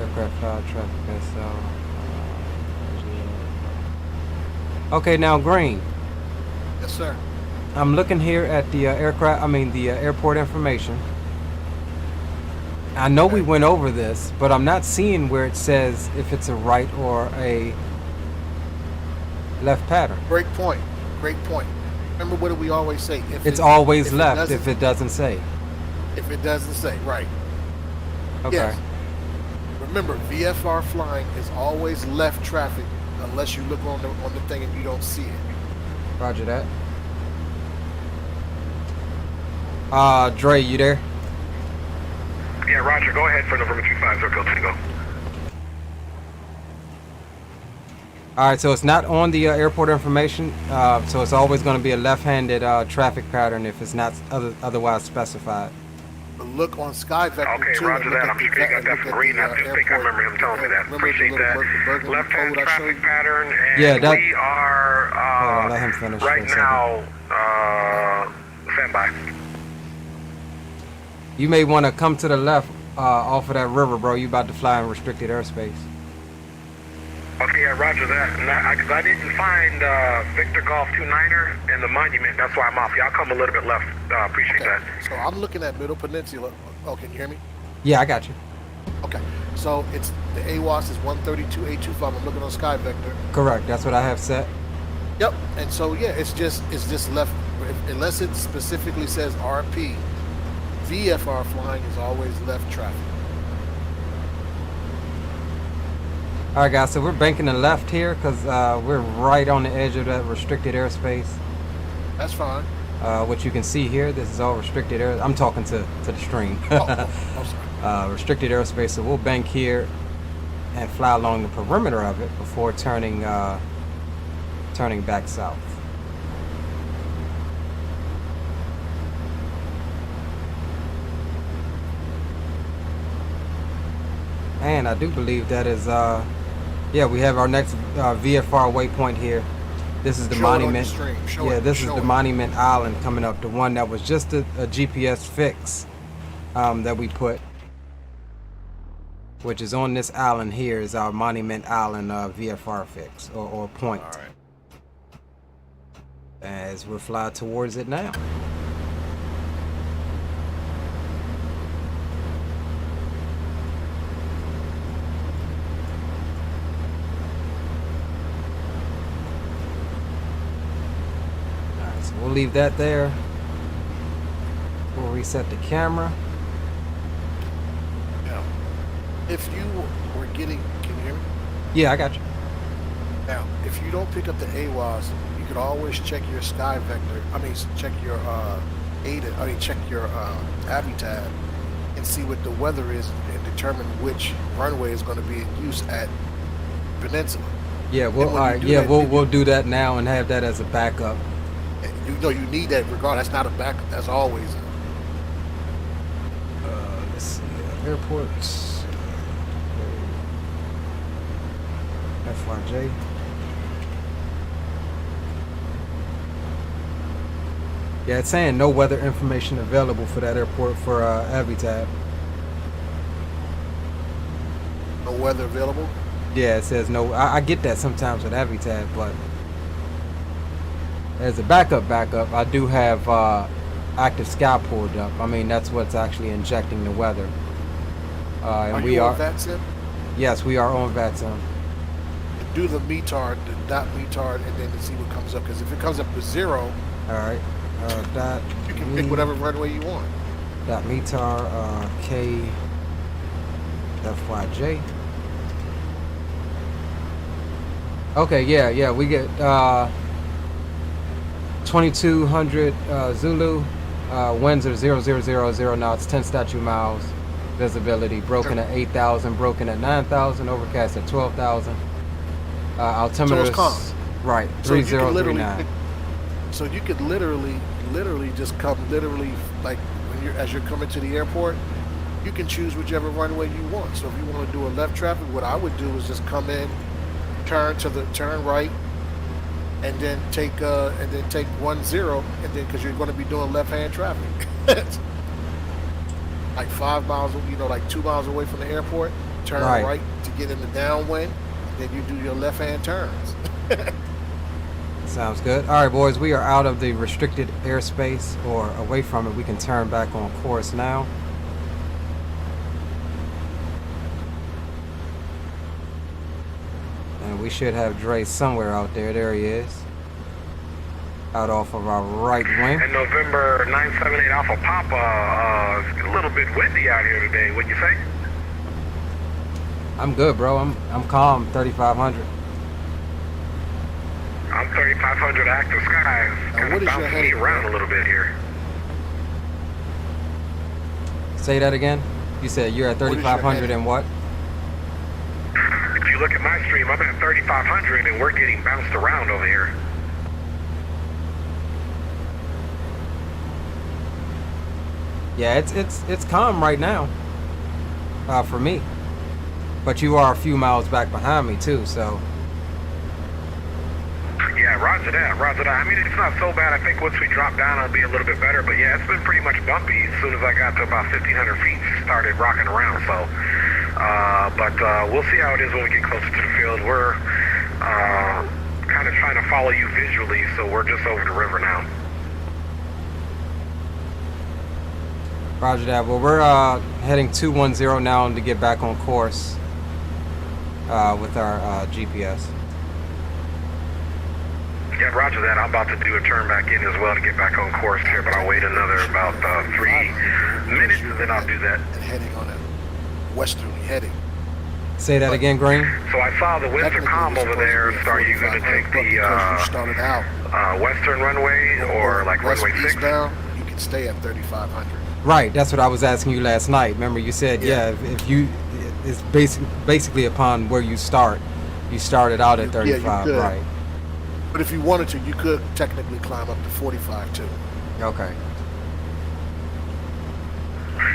aircraft traffic SL. Okay, now Green. Yes, sir. I'm looking here at the airport information. I know we went over this, but I'm not seeing where it says if it's a right or a left pattern. Great point. Great point. Remember what do we always say? It's always left if it doesn't say. If it doesn't say, right. Okay. Yes. Remember, VFR flying is always left traffic unless you look on the thing and you don't see it. Roger that. Dre, you there? Yeah, Roger, go ahead for November 350, Tango. Alright, so it's not on the airport information, so it's always going to be a left-handed traffic pattern if it's not otherwise specified. But look on Sky Vector Okay, too, Roger that. I'm sure you got that from Green. I do think I remember him telling me that. Appreciate that. Left-hand traffic pattern, and Yeah, that- we are Hold on, let him finish for right a second. now stand by. You may want to come to the left off of that river, bro. You about to fly in restricted airspace. Okay, yeah, Roger that. Because I didn't find Victor Golf 29er and the monument. That's why I'm off. Y'all come a little bit left. Appreciate that. So I'm looking at Middle Peninsula. Oh, can you hear me? Yeah, I got you. Okay. So it's the AWAS is 132.825. I'm looking on Sky Vector. Correct. That's what I have set. Yep. And so yeah, it's just left unless it specifically says RP. VFR flying is always left traffic. All right, guys. So we're banking the left here because we're right on the edge of that restricted airspace. That's fine. What you can see here, this is all restricted air. I'm talking to the stream. I'm sorry. Restricted airspace. So we'll bank here and fly along the perimeter of it before turning back south. And I do believe that is, yeah, we have our next VFR waypoint here. This is the Show it on your monument. stream. Show Yeah, it. this is Show the it. Monument Island coming up. The one that was just a GPS fix that we put, which is on this island here, is our Monument Island VFR fix or point. All right. As we're flying towards it now. Alright, so we'll leave that there. We'll reset the camera. Now, if you were getting, can you hear me? Yeah, I got you. Now, if you don't pick up the AWAS, you could always check your Sky Vector. Check your check your Avy tab and see what the weather is and determine which runway is going to be in use at Peninsula. Yeah, well, And when all you right. do Yeah, that, we'll do that now and have that as a backup. And you know you need that regardless. That's not a backup. That's always. Let's see. Airports. KFYJ. Yeah, it's saying no weather information available for that airport for Avy tab. No weather available? Yeah, it says no. I get that sometimes with AVTAB, but as a backup, I do have active sky pulled up. I mean, that's what's actually injecting the weather. And Are you on VATSIM? Yes, we are on VATSIM. Do the METAR, the dot METAR, and then to see what comes up. Because if it comes up to 0, all right. Dot you can pick whatever runway you want. Dot METAR KFYJ. Okay, yeah, we get 2200 Zulu, winds are 0,000 knots, 10 statute miles, visibility broken at 8,000, broken at 9,000, overcast at 12,000. Altimeter, so it's calm. Right, So 3039. So you could literally just come like when as you're coming to the airport, you can choose whichever runway you want. So if you want to do a left traffic, what I would do is just come in, turn right, and then take 10, and then because you're going to be doing left-hand traffic. Like 5 miles, like 2 miles away from the airport, turn right to get in the downwind, then you do your left-hand turns. Sounds good. All right, boys, we are out of the restricted airspace, or away from it. We can turn back on course now. And we should have Dre somewhere out there. There he is. Out off of our right wing. And November 978 Alpha Papa, it's a little bit windy out here today. What'd you say? I'm good, bro. I'm calm. 3,500. I'm 3,500 active skies. Kind of bouncing me around a little bit here. Say that again. You said you're at 3,500 and what? If you look at my stream, I'm at 3,500 and we're getting bounced around over here. Yeah, it's calm right now. For me. But you are a few miles back behind me too, so. Yeah, roger that. I mean, it's not so bad. I think once we drop down, it'll be a little bit better. But yeah, it's been pretty much bumpy. As soon as I got to about 1,500 feet, started rocking around. So, but we'll see how it is when we get closer to the field. We're kind of trying to follow you visually, so we're just over the river now. Roger that. Well, we're heading 210 now to get back on course with our GPS. Yeah, roger that. I'm about to do a turn back in as well to get back on course here, but I'll wait another about 3 minutes and then I'll do that. And heading on a westerly heading. Say that again, Green. So I saw the winds are calm over there. So are you going to take the started out western runway or like runway 6? Eastbound, you can stay at 3,500. Right, that's what I was asking you last night. Remember, you said, if you, it's basically upon where you start. You started out at 35, right? But if you wanted to, you could technically climb up to 45 too. Okay.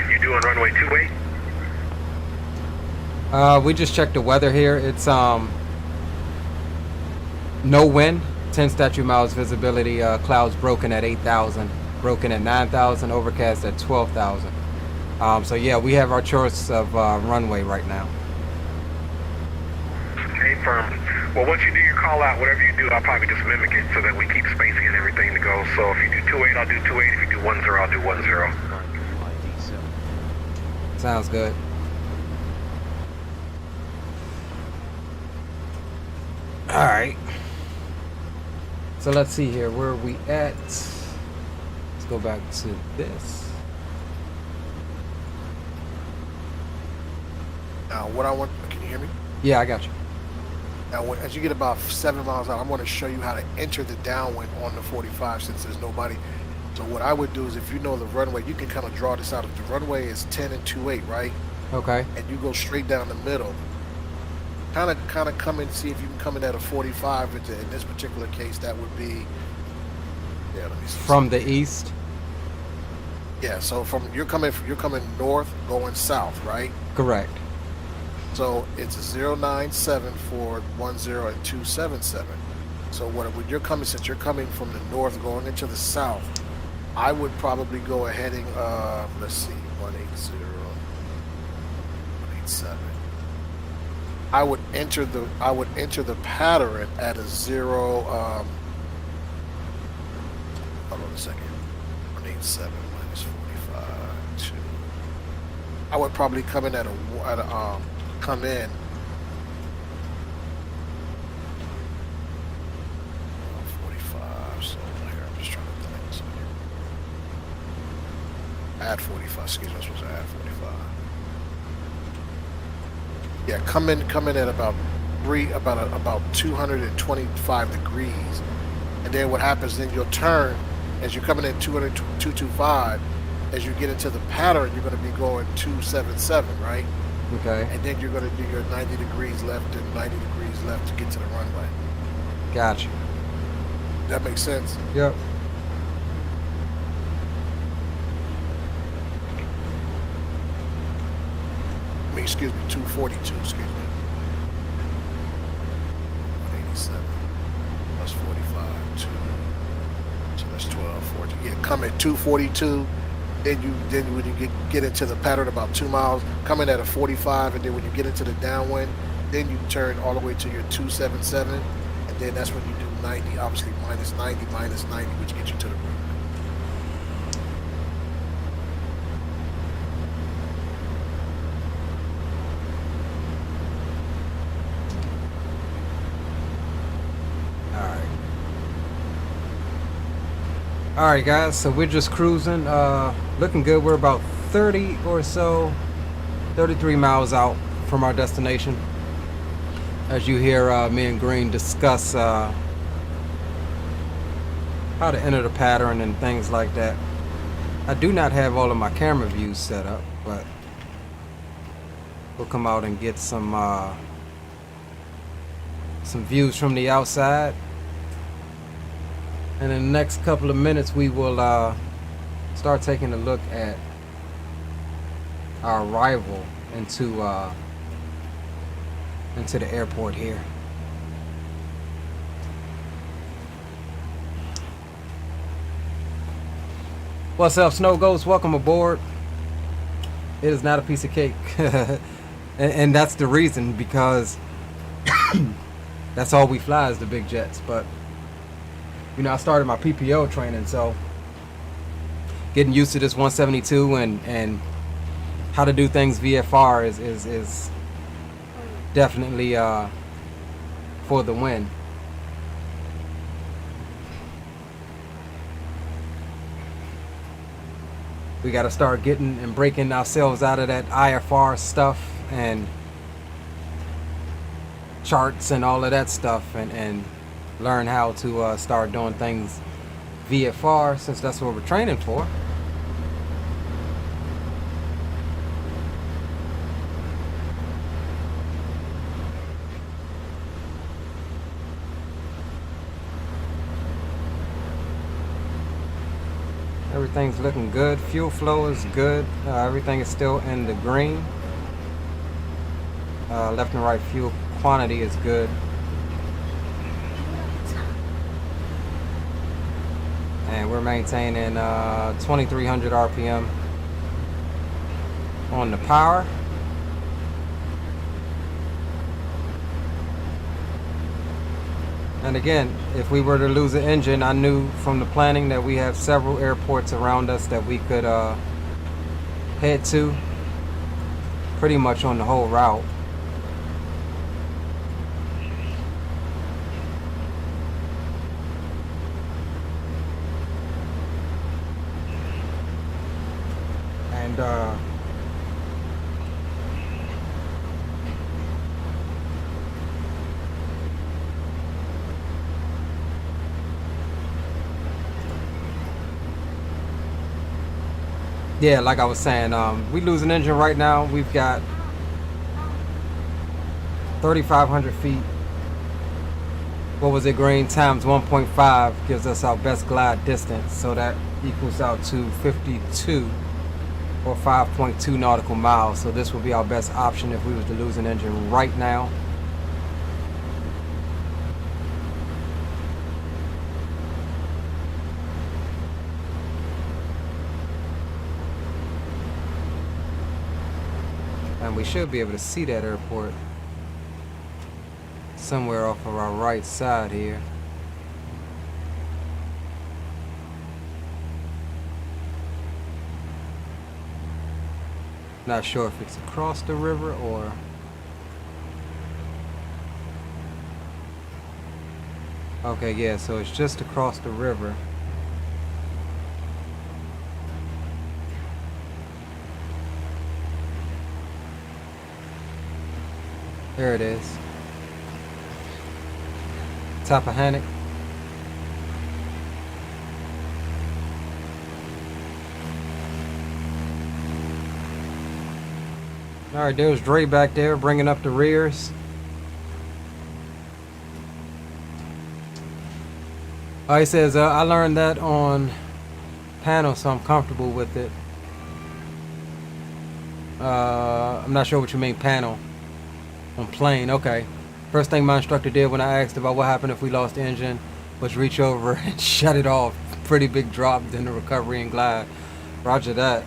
You doing runway 28? We just checked the weather here. It's no wind, 10 statute miles visibility, clouds broken at 8,000, broken at 9,000, overcast at 12,000. So yeah, we have our choice of runway right now. Okay, firm. Well, once you do your call out, whatever you do, I'll probably just mimic it so that we keep spacing and everything to go. So if you do 28, I'll do 28. If you do 10, I'll do 10. Sounds good. All right. So let's see here. Where are we at? Let's go back to this. Now, what I want, can you hear me? Yeah, I got you. Now, as you get about 7 miles out, I'm going to show you how to enter the downwind on the 45 since there's nobody. So what I would do is, if you know the runway, you can kind of draw this out. If the runway is 10 and 28, right? Okay. And you go straight down the middle. Kind of come and see if you can come in at a 45. In this particular case, that would be. Yeah, let me see. From the east. Yeah. So you're coming north, going south, right? Correct. So it's 097 and 277. So when you're coming, since you're coming from the north going into the south, I would probably go heading, let's see, 180, 187. I would enter the pattern at a 0. Hold on a second. 187 minus 45. 2. I would probably come in come in. 45. So here I'm just trying to think. So add 45. Excuse me, I'm supposed to add 45. Yeah, come in at about 225 degrees, and then what happens? Then you'll turn as you're coming in 225. As you get into the pattern, you're going to be going 277, right? Okay. And then you're going to do your 90 degrees left and 90 degrees left to get to the runway. Gotcha. That makes sense. Yep. I mean, excuse me, 242. Excuse me. 187 plus 45. 2. So that's 12, 14. Yeah, come at 242. Then when you get into the pattern about 2 miles, come in at a 45, and then when you get into the downwind, then you turn all the way to your 277, and then that's when you do 90, obviously minus 90, which gets you to the runway. All right, guys. So we're just cruising, looking good. We're about 30 or so, 33 miles out from our destination. As you hear me and Green discuss how to enter the pattern and things like that. I do not have all of my camera views set up, but we'll come out and get some views from the outside. And in the next couple of minutes, we will start taking a look at our arrival into the airport here. What's up, Snow Ghost? Welcome aboard. It is not a piece of cake. and that's the reason, because that's all we fly is the big jets. But you know, I started my PPO training, so getting used to this 172 and how to do things VFR is definitely for the win. We got to start getting and breaking ourselves out of that IFR stuff and charts and all of that stuff, and learn how to start doing things VFR, since that's what we're training for. Everything's looking good. Fuel flow is good. Everything is still in the green. Left and right fuel quantity is good. And we're maintaining 2300 RPM on the power. And again, if we were to lose an engine, I knew from the planning that we have several airports around us that we could head to pretty much on the whole route. And yeah, like I was saying, we lose an engine right now. We've got 3,500 feet. What was it, Green? Times 1.5 gives us our best glide distance. So that equals out to 52 or 5.2 nautical miles. So this would be our best option if we was to lose an engine right now. And we should be able to see that airport somewhere off of our right side here. Not sure if it's across the river or... Okay, yeah, so it's just across the river. There it is. Tappahannock. Alright, there's Dre back there bringing up the rears. He says, I learned that on panel, so I'm comfortable with it. I'm not sure what you mean, panel. On plane, okay. First thing my instructor did when I asked about what happened if we lost the engine was reach over and shut it off. Pretty big drop, then the recovery and glide. Roger that.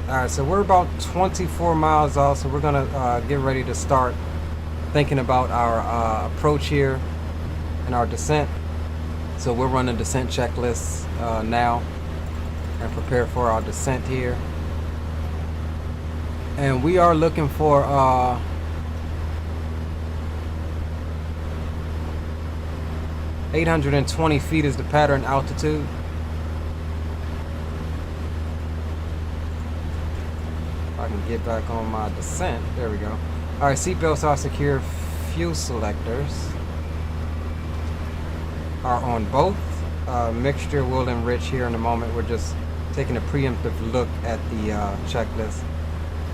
Alright, so we're about 24 miles out, so we're gonna get ready to start thinking about our approach here and our descent. So we're running descent checklists now and prepare for our descent here. And we are looking for 820 feet is the pattern altitude. If I can get back on my descent, there we go. Alright, seatbelts are secure, fuel selectors are on both. Mixture will enrich here in a moment. We're just taking a preemptive look at the checklist.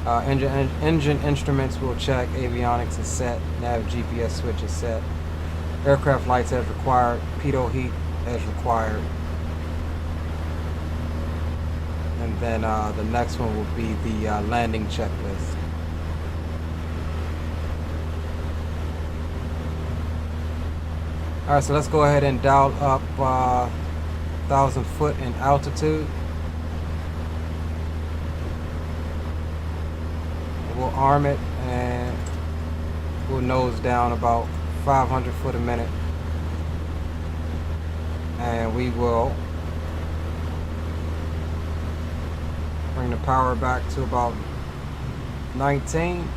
Engine instruments will check. Avionics is set. Nav GPS switch is set. Aircraft lights as required. Pitot heat as required. And then the next one will be the landing checklist. Alright, so let's go ahead and dial up 1,000 foot in altitude. We'll arm it and we'll nose down about 500 foot a minute. And we will bring the power back to about 19.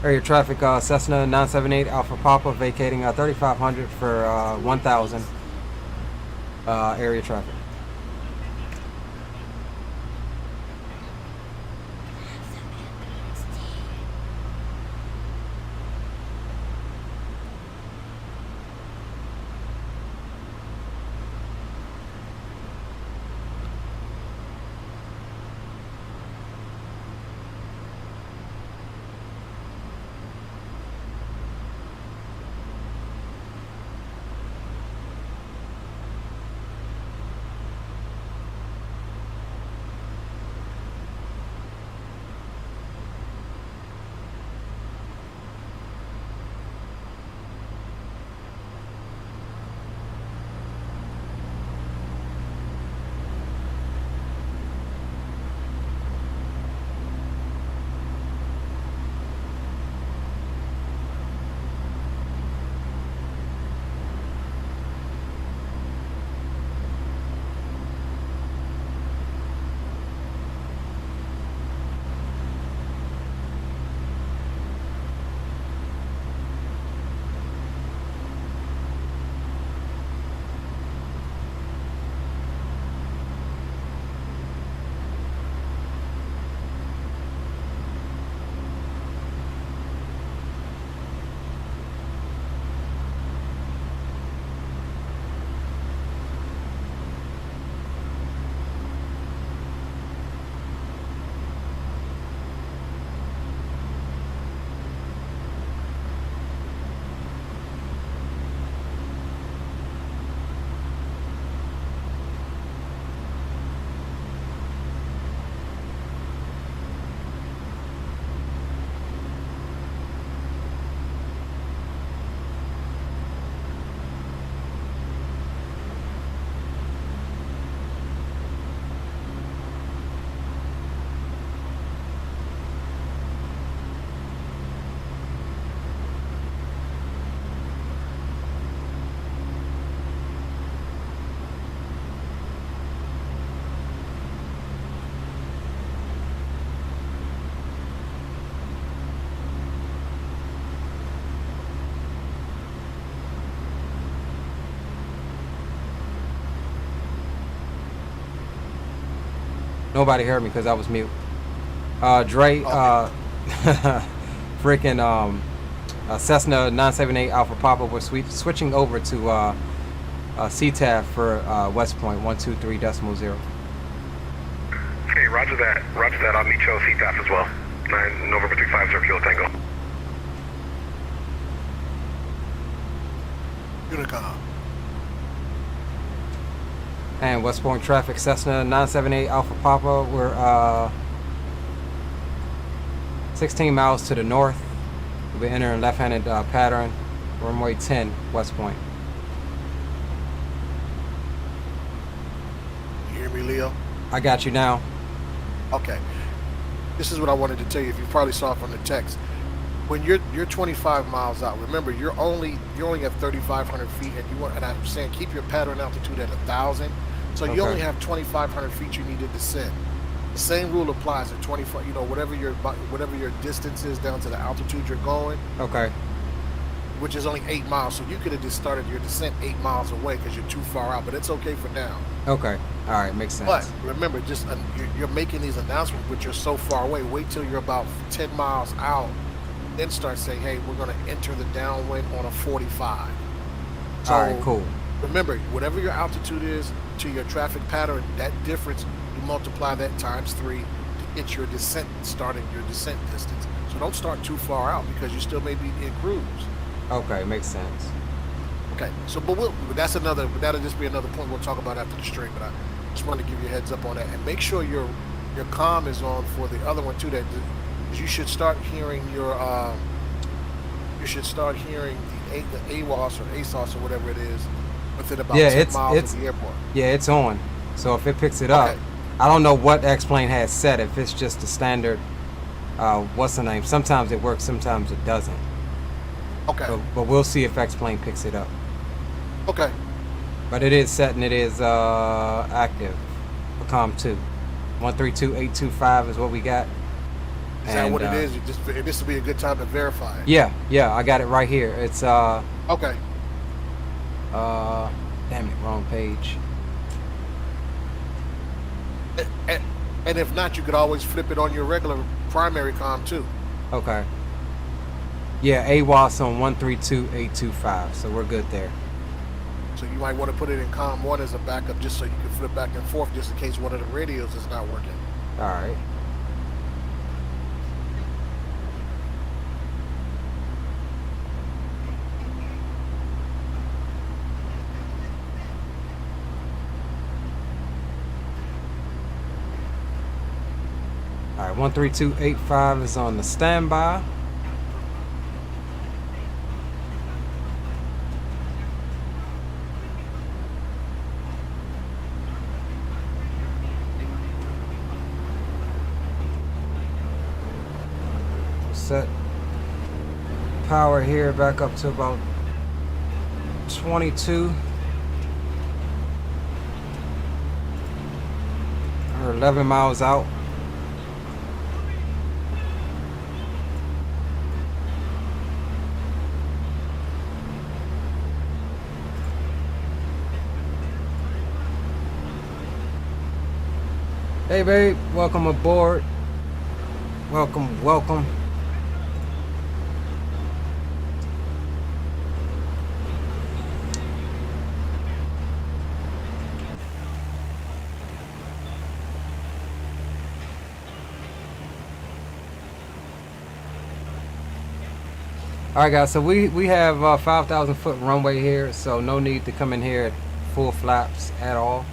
Area traffic, Cessna 978 Alpha Papa vacating 3,500 for 1,000 area traffic. Nobody heard me because I was mute. Dre, freaking Cessna 978 Alpha Papa, we're switching over to CTAF for West Point 123.0. Okay, roger that. Roger that. I'll meet you on CTAF as well. 9 November 350 Kilo Tango. Unicom. And West Point traffic, Cessna 978 Alpha Papa. We're 16 miles to the north. We'll be entering left-handed pattern. Runway 10, West Point. You hear me, Leo? I got you now. Okay. This is what I wanted to tell you. If you probably saw from the text, when you're 25 miles out, remember you're only at 3,500 feet, and I'm saying keep your pattern altitude at 1,000. So you only have 2,500 feet you need to descend. The same rule applies at 25. You know, whatever your distance is down to the altitude you're going. Okay. Which is only 8 miles. So you could have just started your descent 8 miles away because you're too far out. But it's okay for now. Okay. All right. Makes sense. But remember, just you're making these announcements, but you're so far away. Wait till you're about 10 miles out, then start saying, "Hey, we're going to enter the downwind on a 45." So, all right. Cool. Remember, whatever your altitude is to your traffic pattern, that difference you multiply that times 3 to get your descent starting your descent distance. So don't start too far out because you still may be in cruise. Okay. Makes sense. Okay. So, that'll just be another point we'll talk about after the stream. But I just wanted to give you a heads up on that, and make sure your comm is on for the other one too. That you should start hearing the AWAS or ASOS or whatever it is within about 10 miles of the airport. Yeah, it's on. So if it picks it up, I don't know what X-Plane has set. If it's just the standard, what's the name? Sometimes it works, sometimes it doesn't. Okay. But we'll see if X-Plane picks it up. Okay. But it is set and it is active for COM 2. 132.825 is what we got. Is that what it is? This will be a good time to verify it. Yeah, I got it right here. It's okay. Damn it, wrong page. And if not, you could always flip it on your regular primary comm too. Okay. Yeah, AWAS on 132.825, so we're good there. So you might want to put it in comm 1 as a backup, just so you can flip back and forth, just in case one of the radios is not working. All right. All right, 132.85 is on the standby. Set power here back up to about 22 or 11 miles out. Hey babe, welcome aboard. Welcome. All right, guys. So we have 5,000 foot runway here, so no need to come in here at full flaps at all.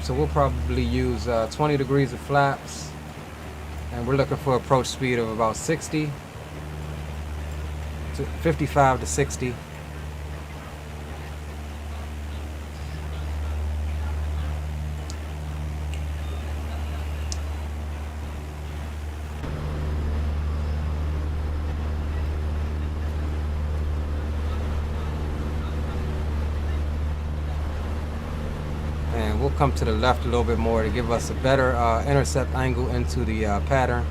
So we'll probably use 20 degrees of flaps, and we're looking for approach speed of about 60 to 55 to 60. We'll come to the left a little bit more to give us a better intercept angle into the pattern.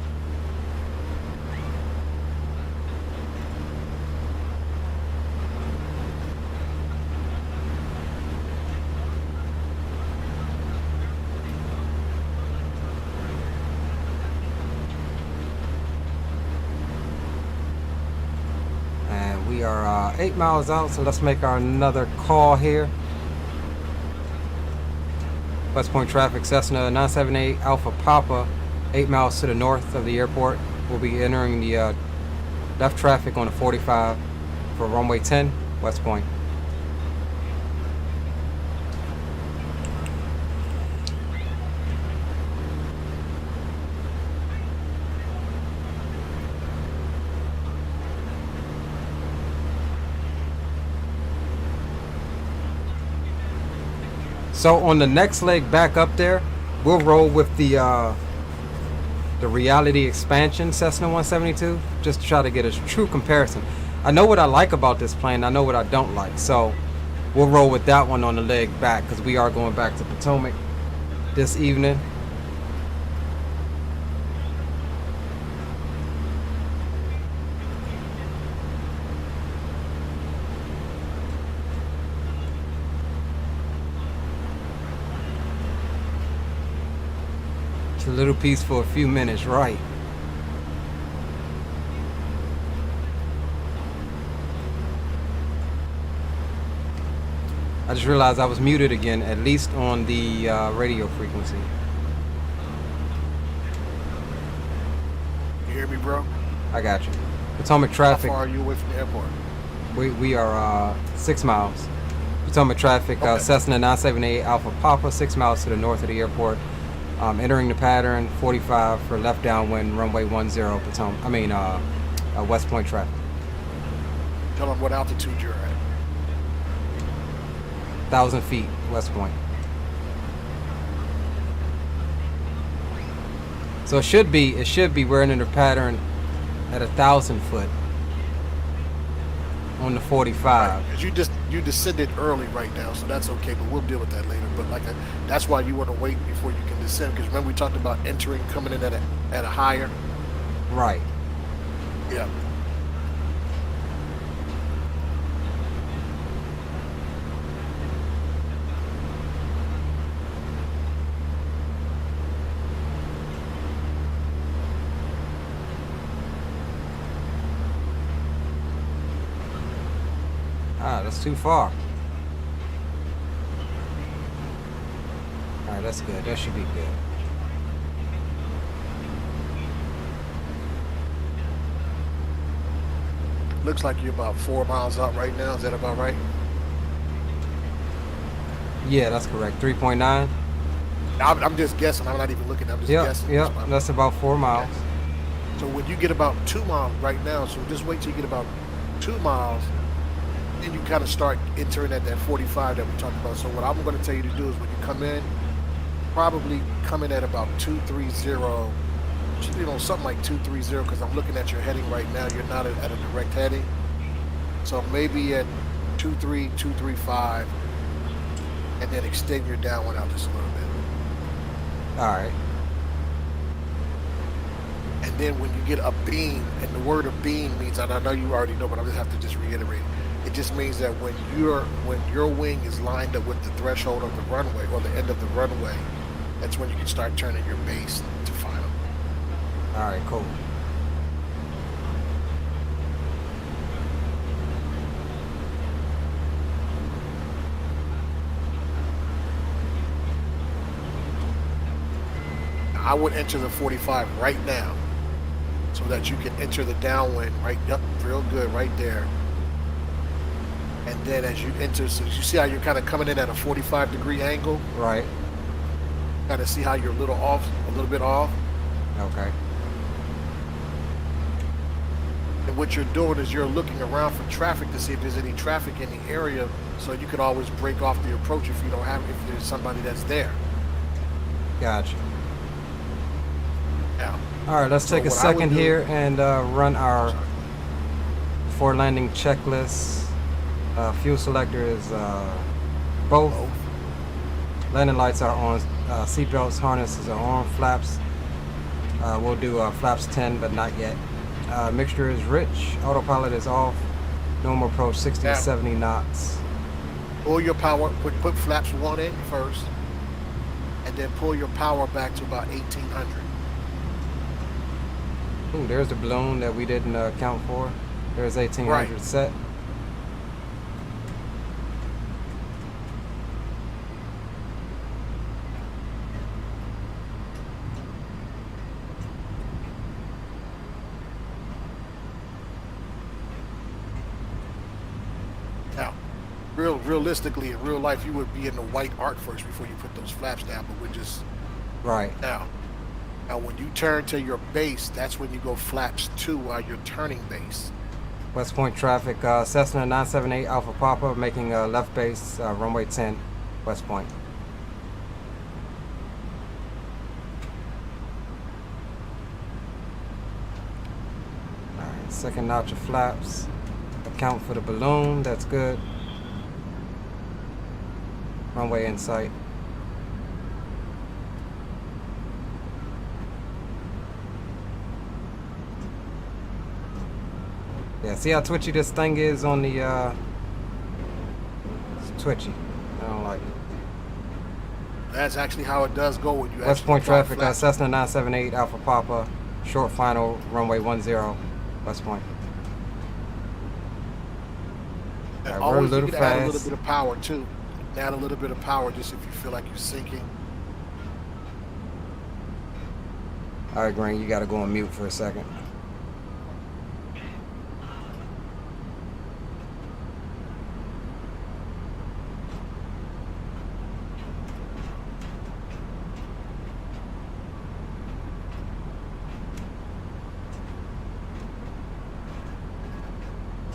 are 8 miles out, so let's make another call here. West Point traffic, Cessna 978 Alpha Papa, 8 miles to the north of the airport. We'll be entering the left traffic on the 45 for runway 10, West Point. So on the next leg back up there, we'll roll with the reality expansion Cessna 172, just to try to get a true comparison. I know what I like about this plane, I know what I don't like, so we'll roll with that one on the leg back, because we are going back to Potomac this evening. A little piece for a few minutes, right? I just realized I was muted again, at least on the radio frequency. You hear me, bro? I got you. Potomac traffic. How far are you away from the airport? We are 6 miles. Potomac traffic, Okay. Cessna 978 Alpha Papa, 6 miles to the north of the airport. Entering the pattern 45 for left downwind runway 10 Potomac. West Point traffic. Tell them what altitude you're at. 1,000 feet West Point. So it should be we're in the pattern at 1,000 foot on the 45. Because you descended early right now, so that's okay. But we'll deal with that later. But that's why you want to wait before you can descend. Because remember we talked about coming in at a higher. Right. Yeah. That's too far. Alright, that's good. That should be good. Looks like you're about 4 miles out right now. Is that about right? Yeah, that's correct. 3.9. I'm just guessing. I'm not even looking. I'm just guessing. Yep, that's about 4 miles. Okay. So when you get about 2 miles right now, so just wait till you get about 2 miles, then you kind of start entering at that 45 that we talked about. So what I'm going to tell you to do is when you come in, probably come in at about 230, something like 230, because I'm looking at your heading right now. You're not at a direct heading. So maybe at 23, 235, and then extend your downwind out just a little bit. All right. And then when you get a beam, and the word of beam means, and I know you already know, but I just have to just reiterate. It just means that when your wing is lined up with the threshold of the runway or the end of the runway, that's when you can start turning your base to final. All right, cool. I would enter the 45 right now so that you can enter the downwind right up real good right there. And then as you enter, so you see how you're kind of coming in at a 45-degree angle? Right. Kind of see how you're a little bit off. Okay. And what you're doing is you're looking around for traffic to see if there's any traffic in the area, so you can always break off the approach if there's somebody that's there. Gotcha. Yeah. All right, let's take a second here and run our before landing checklist. Fuel selector is both. Landing lights are on. Seatbelts, harnesses are on. Flaps. We'll do flaps 10, but not yet. Mixture is rich. Autopilot is off. Normal approach 60 to 70 knots. Pull your power. Put flaps 1 in first, and then pull your power back to about 1800. Ooh, there's the balloon that we didn't account for. There's 1800 set. realistically, in real life, you would be in the white arc first before you put those flaps down, but we're just Right. now. Now, when you turn to your base, that's when you go flaps 2 while you're turning base. West Point traffic, Cessna 978 Alpha Papa making left base, runway 10, West Point. Alright, second notch of flaps. Account for the balloon, that's good. Runway in sight. Yeah, see how twitchy this thing is on the, it's twitchy. I don't like it. That's actually how it does go when you West Point drop traffic, flaps. Cessna 978 Alpha Papa, short final, runway 10, West Point. And Alright, we're a always little you can add a fast. little bit of power too. Add a little bit of power just if you feel like you're sinking. Alright, Green, you gotta go on mute for a second.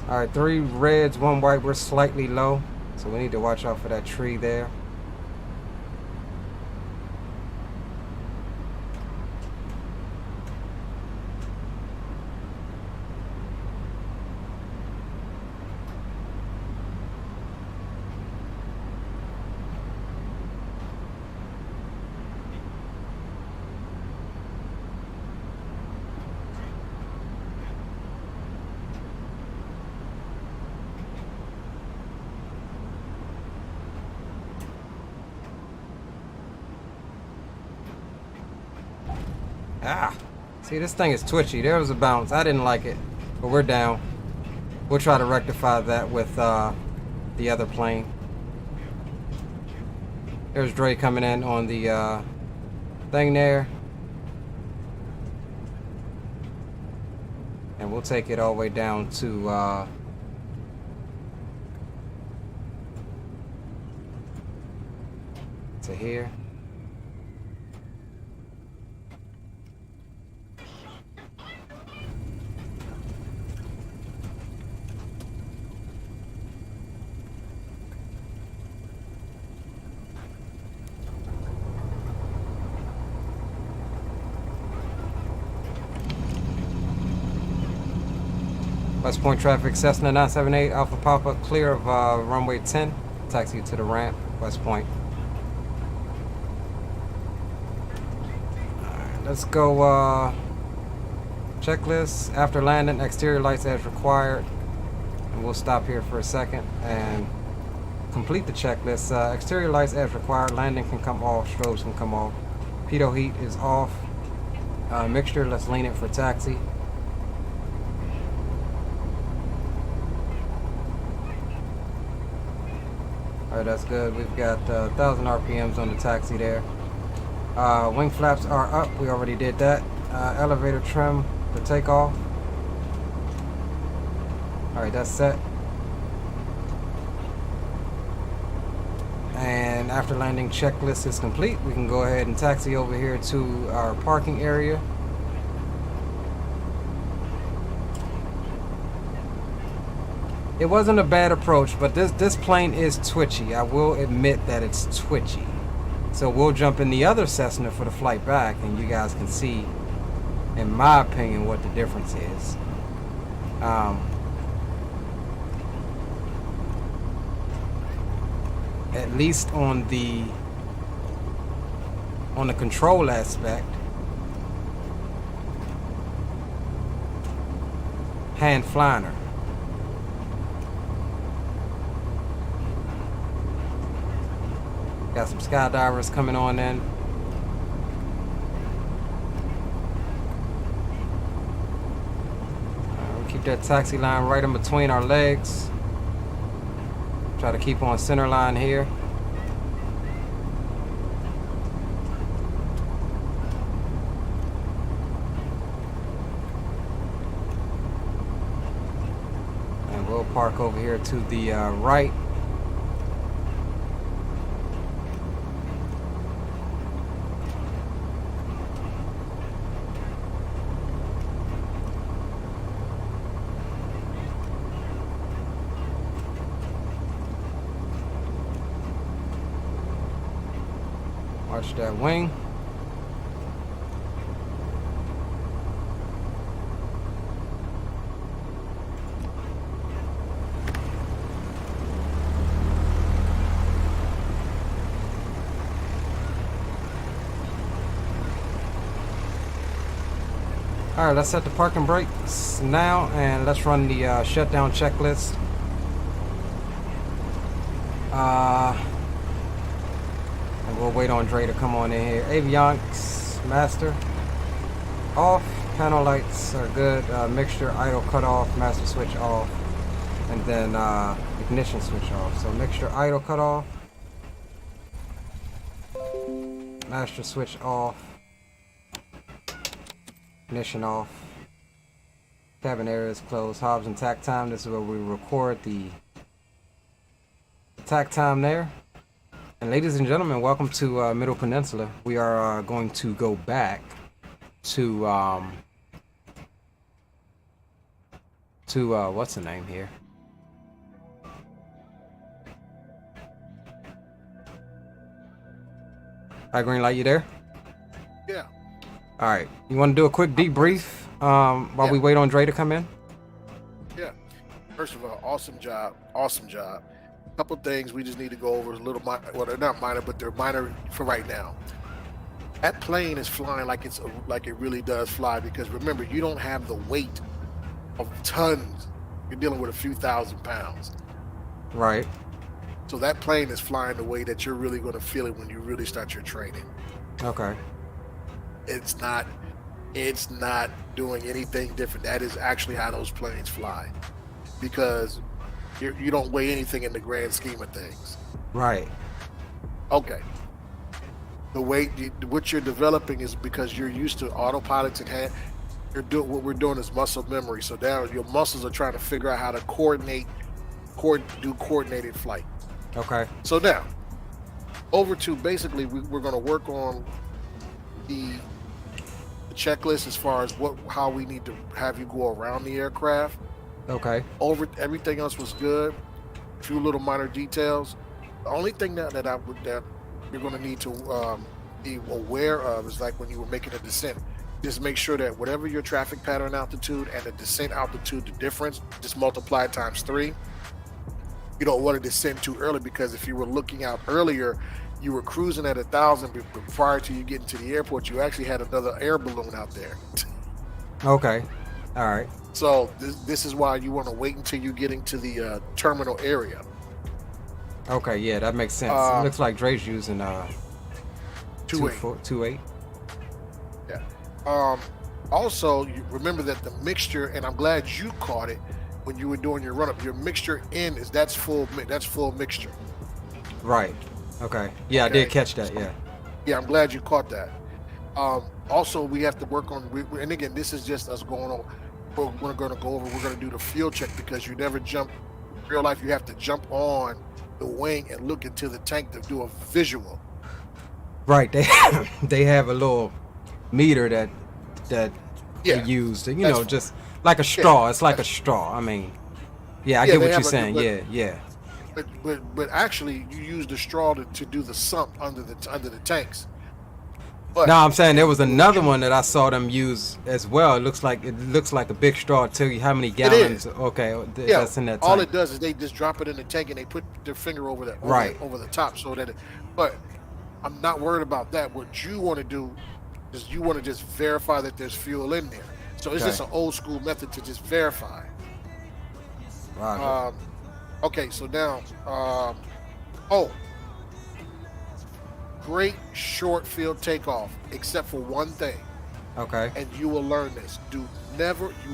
Alright, 3 reds, 1 white. We're slightly low, so we need to watch out for that tree there. Ah, see, this thing is twitchy. There was a bounce. I didn't like it, but we're down. We'll try to rectify that with the other plane. There's Dre coming in on the thing there. And we'll take it all the way down to here. West Point traffic, Cessna 978 Alpha Papa, clear of runway 10. Taxi to the ramp, West Point. Alright, let's go checklist. After landing, exterior lights as required. And we'll stop here for a second and complete the checklist. Exterior lights as required. Landing can come off, strobes can come off. Pitot heat is off. Mixture, let's lean it for taxi. Alright, that's good. We've got 1,000 RPMs on the taxi there. Wing flaps are up. We already did that. Elevator trim for takeoff. Alright, that's set. And after landing checklist is complete, we can go ahead and taxi over here to our parking area. It wasn't a bad approach, but this plane is twitchy. I will admit that it's twitchy. So we'll jump in the other Cessna for the flight back, and you guys can see, in my opinion, what the difference is. At least on the control aspect, hand flying. Got some skydivers coming on in. We'll keep that taxi line right in between our legs. Try to keep on center line here. And we'll park over here to the right. Arch that wing. All right, let's set the parking brakes now, and let's run the shutdown checklist. And we'll wait on Dre to come on in here. Avionics master off. Panel lights are good. Mixture idle cut off. Master switch off. And then ignition switch off. So mixture idle cut off. Master switch off. Ignition off. Cabin area is closed. Hobs and tack time. This is where we record the tack time there. And ladies and gentlemen, welcome to Middle Peninsula. We are going to go back to what's the name here? Hi, Greenlight, you there? Yeah. All right. You want to do a quick debrief while we wait on Dre to come in? Yeah. First of all, awesome job. Awesome job. A couple things we just need to go over a little minor. Well, they're not minor, but they're minor for right now. That plane is flying like it really does fly, because remember, you don't have the weight of tons. You're dealing with a few thousand pounds. Right. So that plane is flying the way that you're really going to feel it when you really start your training. Okay. It's not doing anything different. That is actually how those planes fly, because you don't weigh anything in the grand scheme of things. Right. Okay. The way what you're developing is because you're used to autopilots and what we're doing is muscle memory. So now your muscles are trying to figure out how to do coordinated flight. Okay. So now, over to basically we're going to work on the checklist as far as how we need to have you go around the aircraft. Okay. Everything else was good. A few little minor details. The only thing that you're going to need to be aware of is like when you were making a descent. Just make sure that whatever your traffic pattern altitude and the descent altitude, the difference, just multiply times 3. You don't want to descend too early, because if you were looking out earlier, you were cruising at 1,000, but prior to you getting to the airport, you actually had another air balloon out there. Okay. All right. So this is why you want to wait until you're getting to the terminal area. Okay. Yeah, that makes sense. It looks like Dre's using 2.8. Yeah. Also, you remember that the mixture, and I'm glad you caught it when you were doing your run up. Your mixture that's full mixture. Right. Okay. Yeah, okay. I did catch that. Yeah. Yeah, I'm glad you caught that. Also, we have to work on, and again, this is just us going on. We're going to go over. We're going to do the field check, because you never jump. In real life, you have to jump on the wing and look into the tank to do a visual. Right. They have a little meter that they use to, just like a straw. Yeah. It's like a straw. I mean, yeah, I get what you're saying. Yeah. But actually, you use the straw to do the sump under the tanks. But no, I'm saying there was another one that I saw them use as well. It looks like a big straw to tell you how many gallons. Okay, that's in that tank. All it does is they just drop it in the tank and they put their finger over the top, so that. But I'm not worried about that. What you want to do is you want to just verify that there's fuel in there. So it's just an old school method to just verify. Right. Okay, so now, great short field takeoff, except for one thing. Okay. And you will learn this. You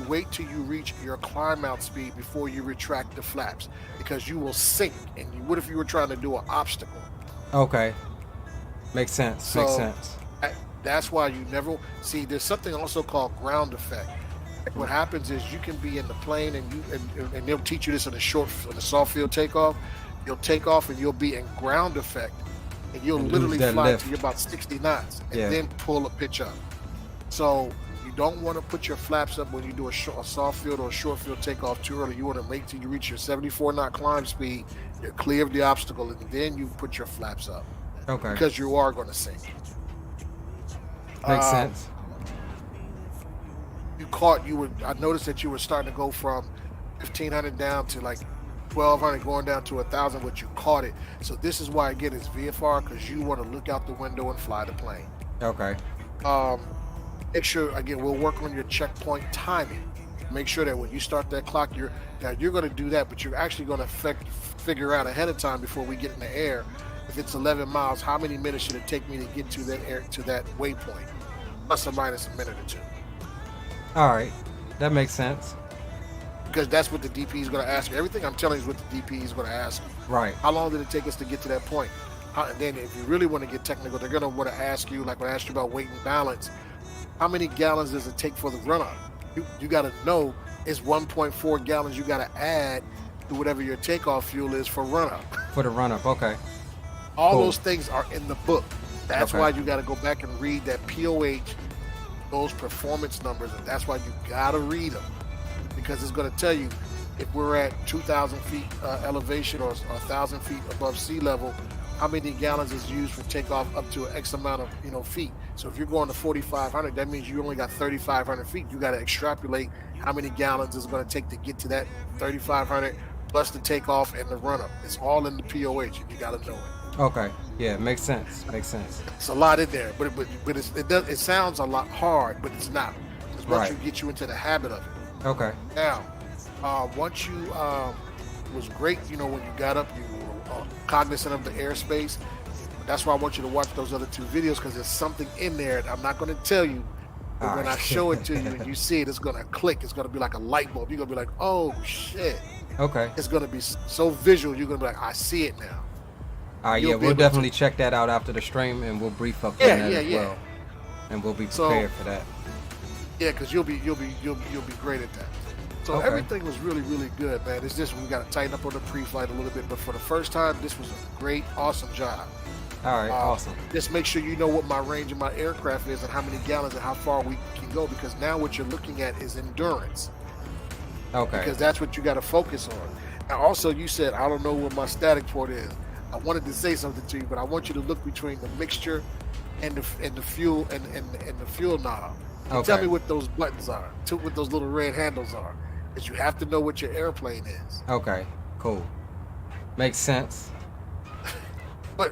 wait till you reach your climb out speed before you retract the flaps, because you will sink. And what if you were trying to do an obstacle? Okay. Makes sense. That's why you never see. There's something also called ground effect. Like what happens is you can be in the plane and they'll teach you this in a soft field takeoff. You'll take off and you'll be in ground effect, and you'll literally fly to about 60 knots and then pull a pitch up. So you don't want to put your flaps up when you do a soft field or a short field takeoff too early. You want to wait till you reach your 74 knot climb speed. You're clear of the obstacle, and then you put your flaps up. Okay. Because you are going to sink. Makes sense. I noticed that you were starting to go from 1,500 down to like 1,200, going down to 1,000, but you caught it. So this is why, again, it's VFR, because you want to look out the window and fly the plane. Okay. Make sure, again, we'll work on your checkpoint timing. Make sure that when you start that clock, you're going to do that, but you're actually going to figure out ahead of time before we get in the air, if it's 11 miles, how many minutes should it take me to get to that waypoint, plus or minus a minute or two. All right, that makes sense. Because that's what the DP is going to ask you. Everything I'm telling you is what the DP is going to ask you. Right. How long did it take us to get to that point? And then if you really want to get technical, they're going to want to ask you, like when I asked you about weight and balance, how many gallons does it take for the run-up? You got to know it's 1.4 gallons you got to add to whatever your takeoff fuel is for run-up. For the run-up, okay. All Cool. those things are in the book. That's Okay. why you got to go back and read that POH, those performance numbers, and that's why you got to read them, because it's going to tell you if we're at 2,000 feet elevation or 1,000 feet above sea level, how many gallons is used for takeoff up to an X amount of feet. So if you're going to 4,500, that means you only got 3,500 feet. You got to extrapolate how many gallons it's going to take to get to that 3,500 plus the takeoff and the run-up. It's all in the POH, and you got to know it. Okay. Yeah, makes sense. Makes sense. It's a lot in there, but it sounds a lot hard, but it's not. Because once Right. you get you into the habit of it. Okay. Now, once you it was great, when you got up, you were cognizant of the airspace. That's why I want you to watch those other 2 videos, because there's something in there that I'm not going to tell you. But All when right. I show it to you and you see it, it's going to click. It's going to be like a light bulb. You're going to be like, oh, shit. Okay. It's going to be so visual. You're going to be like, I see it now. All right, You'll yeah, be we'll able to- definitely check that out after the stream, and we'll brief up Yeah, on that yeah, as yeah. well, and we'll be So- prepared for that. Yeah, because you'll be great at that. So Okay. everything was really, really good, man. It's just we got to tighten up on the pre-flight a little bit, but for the first time, this was a great, awesome job. All right, awesome. Just make sure you know what my range of my aircraft is and how many gallons and how far we can go, because now what you're looking at is endurance, Okay. because that's what you got to focus on. Now, also, you said I don't know what my static port is. I wanted to say something to you, but I want you to look between the mixture and the fuel and the fuel knob. And Okay. tell me what those buttons are, what those little red handles are, because you have to know what your airplane is. Okay. Cool. Makes sense. But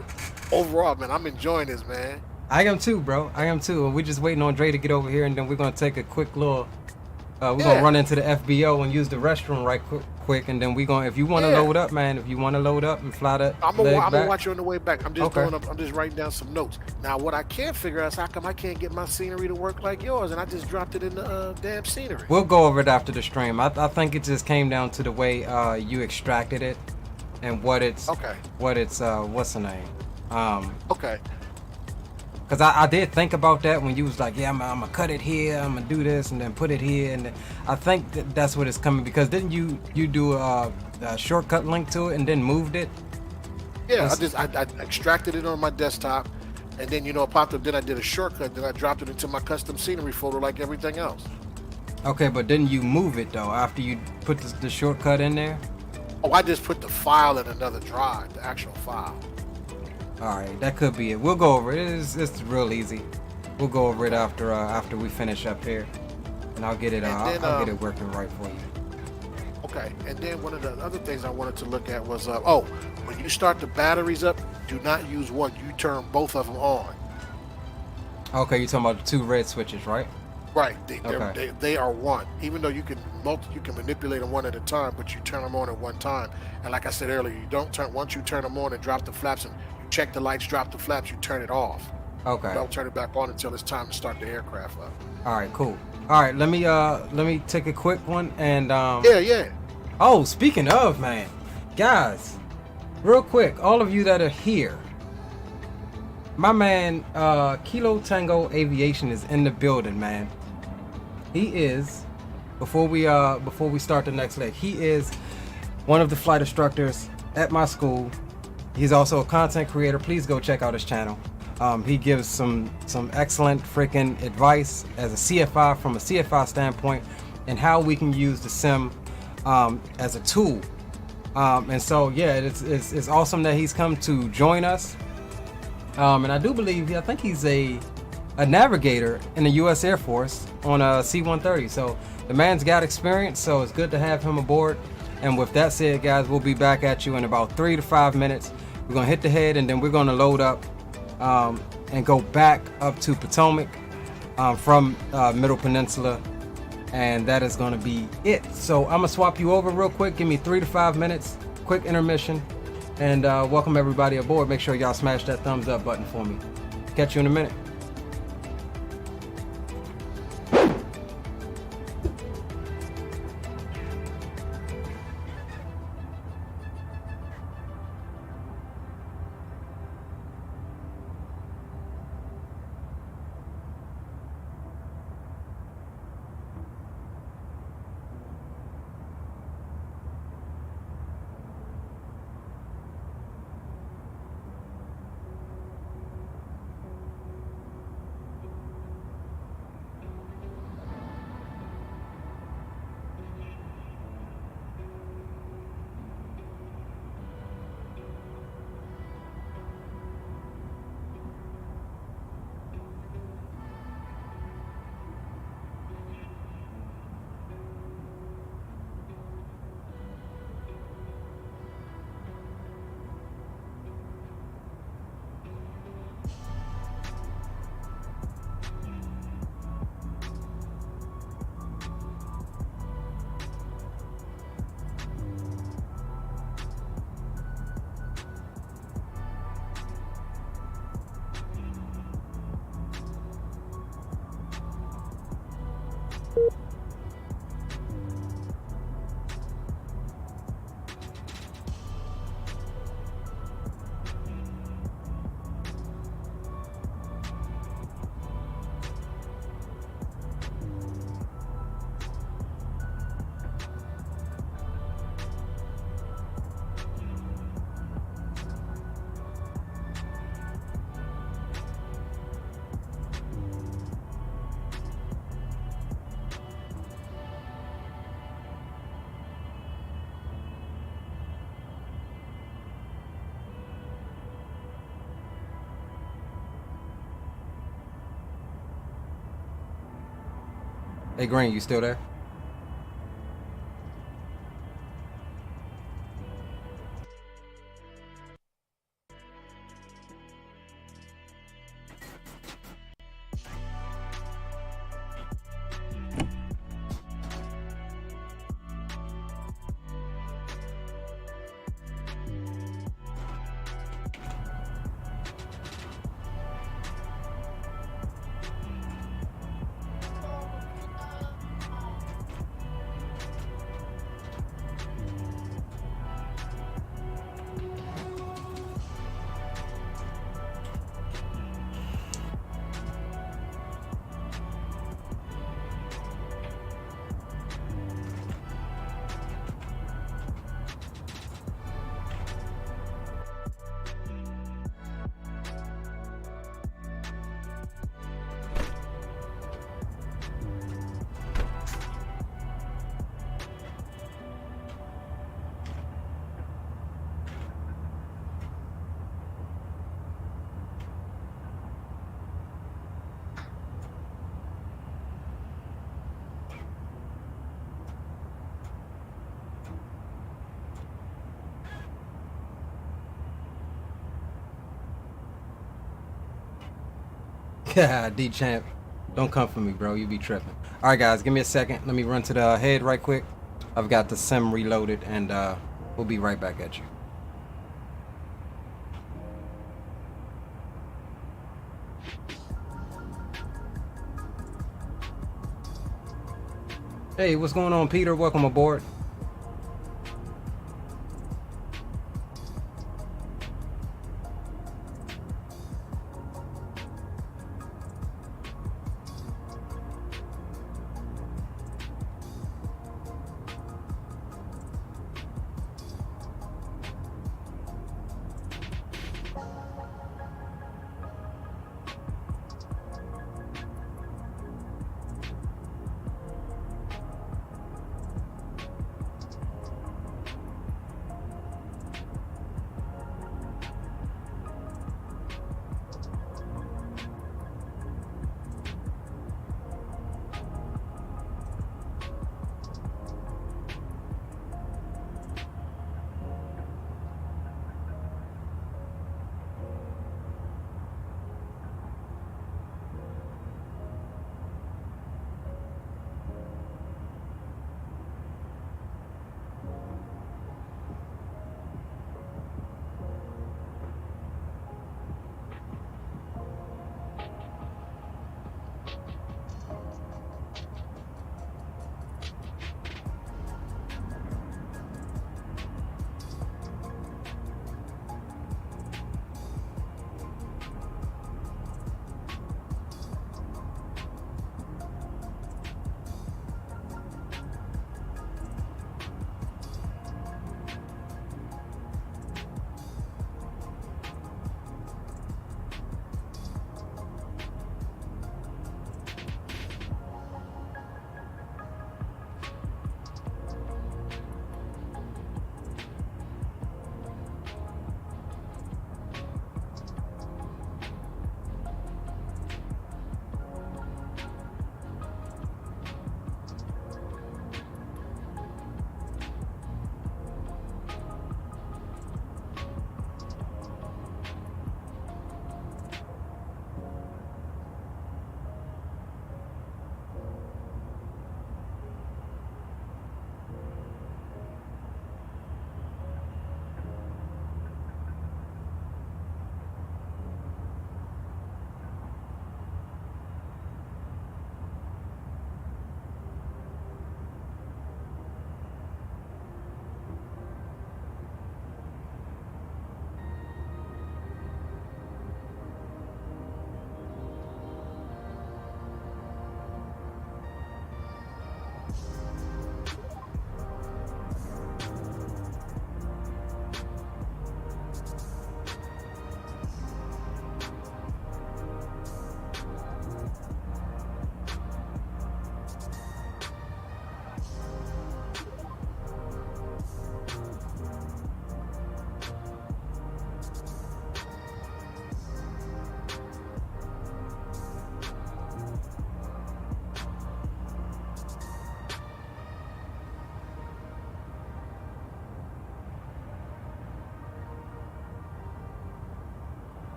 overall, man, I'm enjoying this, man. I am too, bro. I am too. And we're just waiting on Dre to get over here, and then we're gonna take a quick little. We're Yeah. gonna run into the FBO and use the restroom right quick, and then we gonna. If you want to Yeah. load up, man. If you want to load up and fly that I'm leg gonna back. watch you on the way back. I'm just Okay. I'm just writing down some notes. Now, what I can't figure out is how come I can't get my scenery to work like yours, and I just dropped it in the damn scenery. We'll go over it after the stream. I think it just came down to the way you extracted it, and what it's. Okay. What's the name? Okay. Cause I did think about that when you was like, yeah, I'm gonna cut it here, I'm gonna do this, and then put it here, and then I think that's what it's coming. Because didn't you do a shortcut link to it and then moved it? Yeah, I extracted it on my desktop, and then it popped up. Then I did a shortcut. Then I dropped it into my custom scenery folder like everything else. Okay, but didn't you move it though after you put the shortcut in there? Oh, I just put the file in another drive, the actual file. All right, that could be it. We'll go over it. It's real easy. We'll go over it after we finish up here, and I'll get it. I'll get it working right for you. Okay, and then one of the other things I wanted to look at was, when you start the batteries up, do not use one. You turn both of them on. Okay, you're talking about the 2 red switches, right? Right, Okay. they are one. Even though you can manipulate them one at a time, but you turn them on at one time. And like I said earlier, you don't turn once you turn them on and drop the flaps and you check the lights, drop the flaps, you turn it off. Okay. Don't turn it back on until it's time to start the aircraft up. All right, cool. All right, let me take a quick one and Yeah. Oh, speaking of, man, guys, real quick, all of you that are here, my man Kilo Tango Aviation is in the building, man. He is before we start the next leg. He is one of the flight instructors at my school. He's also a content creator. Please go check out his channel. He gives some excellent freaking advice as a CFI, from a CFI standpoint, and how we can use the sim as a tool. And so yeah, it's awesome that he's come to join us. And I do believe, I think he's a navigator in the U.S. Air Force on a C-130. So the man's got experience, so it's good to have him aboard. And with that said, guys, we'll be back at you in about 3 to 5 minutes. We're going to hit the head, and then we're going to load up and go back up to Potomac from Middle Peninsula. And that is going to be it. So I'm going to swap you over real quick. Give me 3 to 5 minutes, quick intermission. And welcome everybody aboard. Make sure y'all smash that thumbs up button for me. Catch you in a minute. Hey Green, you still there? God, D-Champ, don't come for me, bro. You be tripping. All right, guys, give me a second. Let me run to the head right quick. I've got the sim reloaded, and we'll be right back at you. Hey, what's going on, Peter? Welcome aboard.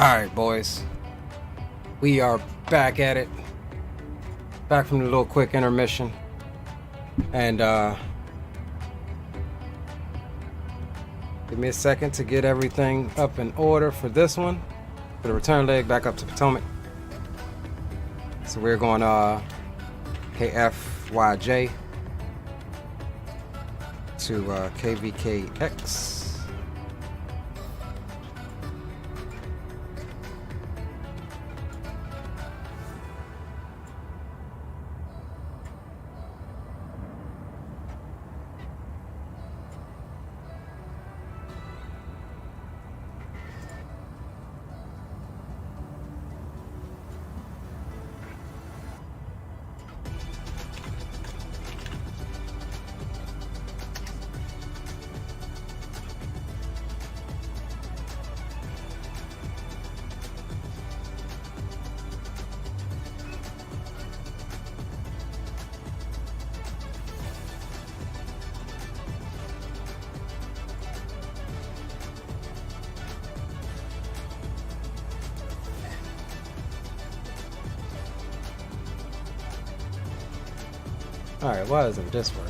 Alright, boys. We are back at it. Back from the little quick intermission. And, give me a second to get everything up in order for this one. For the return leg back up to Potomac. So we're going, KFYJ to, KVKX. Alright, why doesn't this work?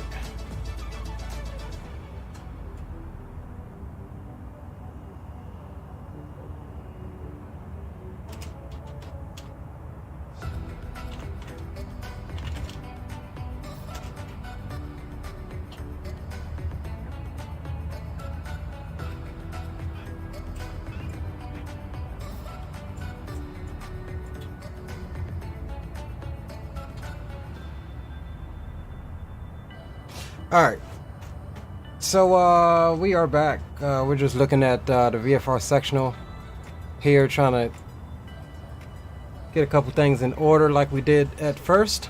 Alright, so we are back. We're just looking at the VFR sectional here, trying to get a couple things in order like we did at first.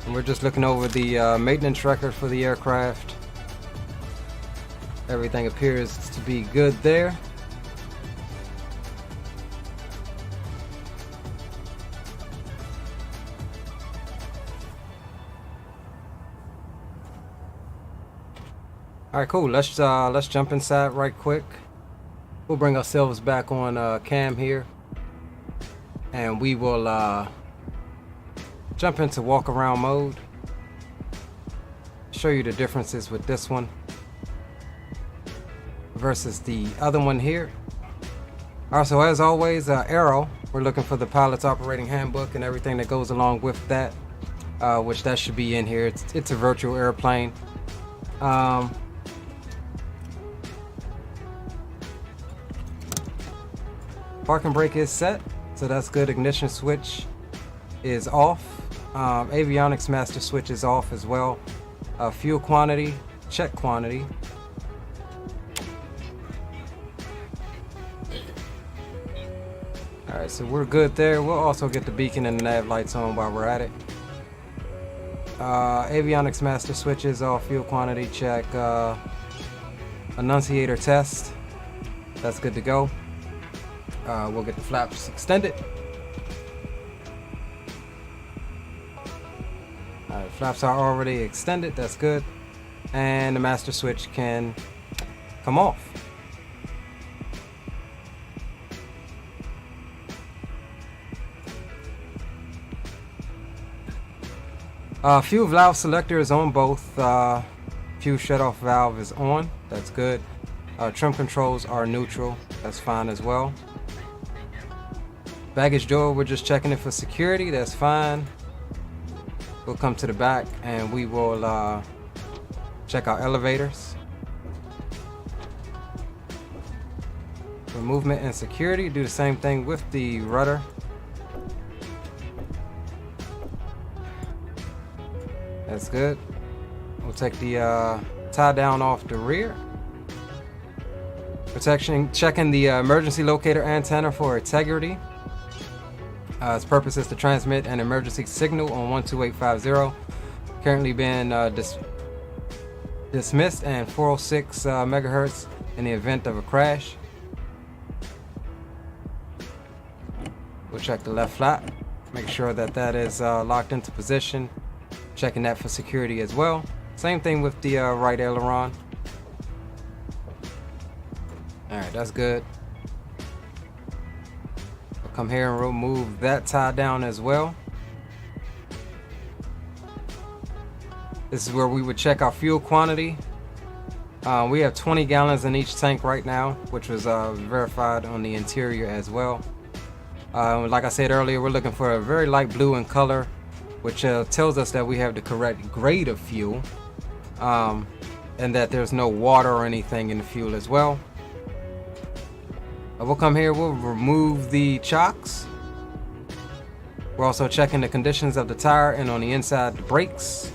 We're just looking over the maintenance record for the aircraft. Everything appears to be good there. All right, cool. Let's jump inside right quick. We'll bring ourselves back on cam here, and we will jump into walk around mode. Show you the differences with this one versus the other one here. Also, as always, Aero, we're looking for the pilot's operating handbook and everything that goes along with that, which that should be in here. It's a virtual airplane. Park and brake is set, so that's good. Ignition switch is off. Avionics master switch is off as well. Fuel quantity, check quantity. Alright, so we're good there. We'll also get the beacon and the nav lights on while we're at it. Avionics master switch is off, fuel quantity check. Annunciator test, that's good to go. We'll get the flaps extended. Alright, flaps are already extended, that's good. And the master switch can come off. Fuel valve selector is on both. Fuel shutoff valve is on, that's good. Trim controls are neutral, that's fine as well. Baggage door, we're just checking it for security, that's fine. We'll come to the back and we will check our elevators. For movement and security, do the same thing with the rudder. That's good. We'll take the tie down off the rear. Protection, checking the emergency locator antenna for integrity. Its purpose is to transmit an emergency signal on 12850. Currently being dismissed, and 406 megahertz in the event of a crash. We'll check the left flap, make sure that that is locked into position, checking that for security as well. Same thing with the right aileron. Alright, that's good. I'll come here and remove that tie down as well. This is where we would check our fuel quantity. We have 20 gallons in each tank right now, which was verified on the interior as well. Like I said earlier, we're looking for a very light blue in color, which tells us that we have the correct grade of fuel, and that there's no water or anything in the fuel as well. We'll come here, we'll remove the chocks. We're also checking the conditions of the tire and on the inside the brakes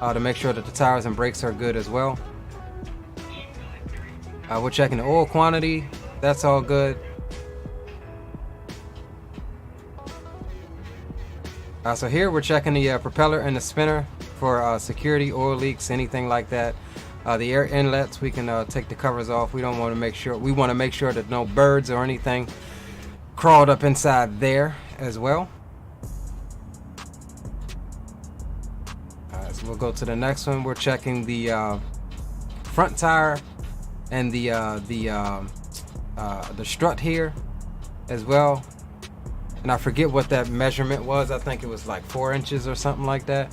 to make sure that the tires and brakes are good as well. We're checking the oil quantity, that's all good. So here we're checking the propeller and the spinner for security, oil leaks, anything like that. The air inlets, we can take the covers off. We want to make sure that no birds or anything crawled up inside there as well. So we'll go to the next one. We're checking the front tire and the strut here as well. And I forget what that measurement was. I think it was like 4 inches or something like that.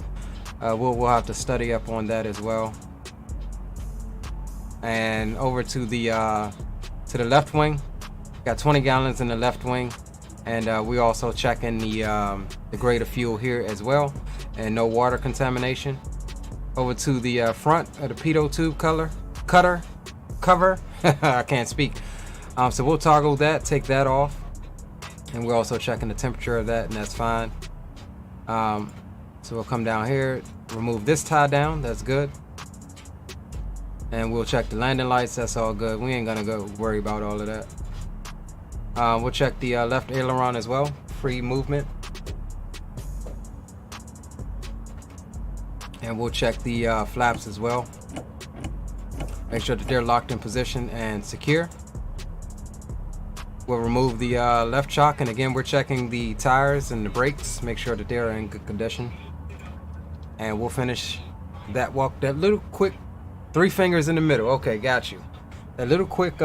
We'll have to study up on that as well. And over to the left wing, got 20 gallons in the left wing, and we also checking the grade of fuel here as well, and no water contamination. Over to the front of the pitot tube cover. I can't speak. So we'll toggle that, take that off, and we're also checking the temperature of that, and that's fine. So we'll come down here, remove this tie down, that's good. And we'll check the landing lights, that's all good. We ain't gonna go worry about all of that. We'll check the left aileron as well, free movement. And we'll check the flaps as well. Make sure that they're locked in position and secure. We'll remove the left chock, and again we're checking the tires and the brakes, make sure that they're in good condition. And we'll finish that walk, that little quick 3 fingers in the middle. Okay, got you. That little quick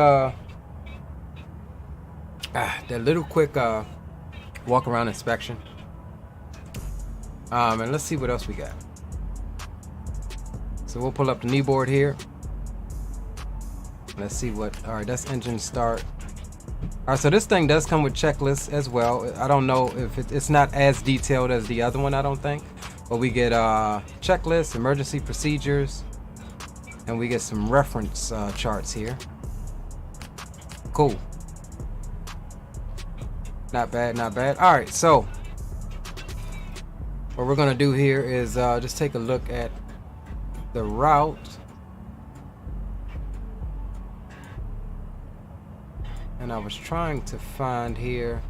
walk around inspection. And let's see what else we got. So we'll pull up the knee board here. Let's see what. All right, that's engine start. All right, so this thing does come with checklists as well. I don't know if it's not as detailed as the other one, I don't think. But we get checklists, emergency procedures, and we get some reference charts here. Cool. Not bad, not bad. All right, so what we're gonna do here is just take a look at the route. And I was trying to find here.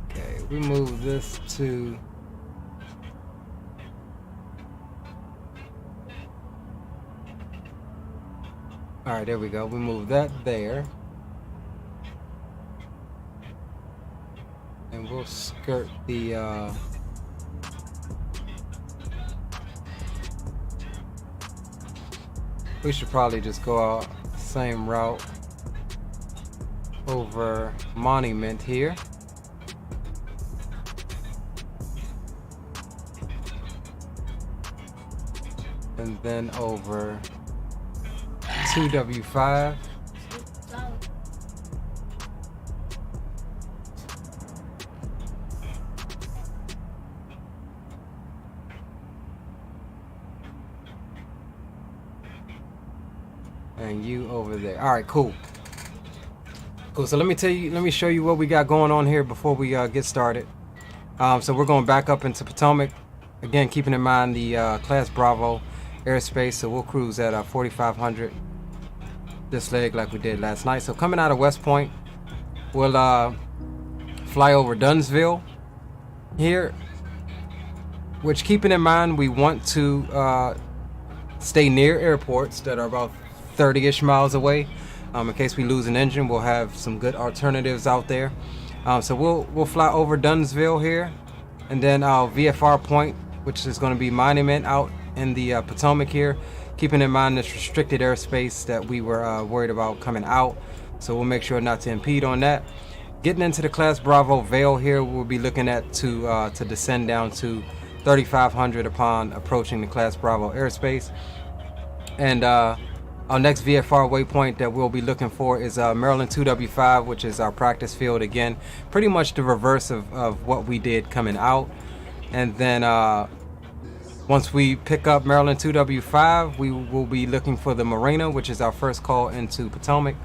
Okay, we move this to all right, there we go. We move that there. And we'll skirt the we should probably just go out same route over Monument here. And then over 2W5. And you over there. All right, cool. Cool. So let me show you what we got going on here before we get started. So we're going back up into Potomac. Again, keeping in mind the Class Bravo airspace, so we'll cruise at 4,500 this leg like we did last night. So coming out of West Point, we'll fly over Dunsville here, which, keeping in mind, we want to stay near airports that are about 30-ish miles away. In case we lose an engine, we'll have some good alternatives out there. So we'll fly over Dunsville here, and then our VFR point, which is going to be Monument out in the Potomac here, keeping in mind this restricted airspace that we were worried about coming out. So we'll make sure not to impede on that. Getting into the Class Bravo Vale here, we'll be looking at to descend down to 3,500 upon approaching the Class Bravo airspace. And our next VFR waypoint that we'll be looking for is Maryland 2W5, which is our practice field again. Pretty much the reverse of what we did coming out. And then once we pick up Maryland 2W5, we will be looking for the Marina, which is our first call into Potomac.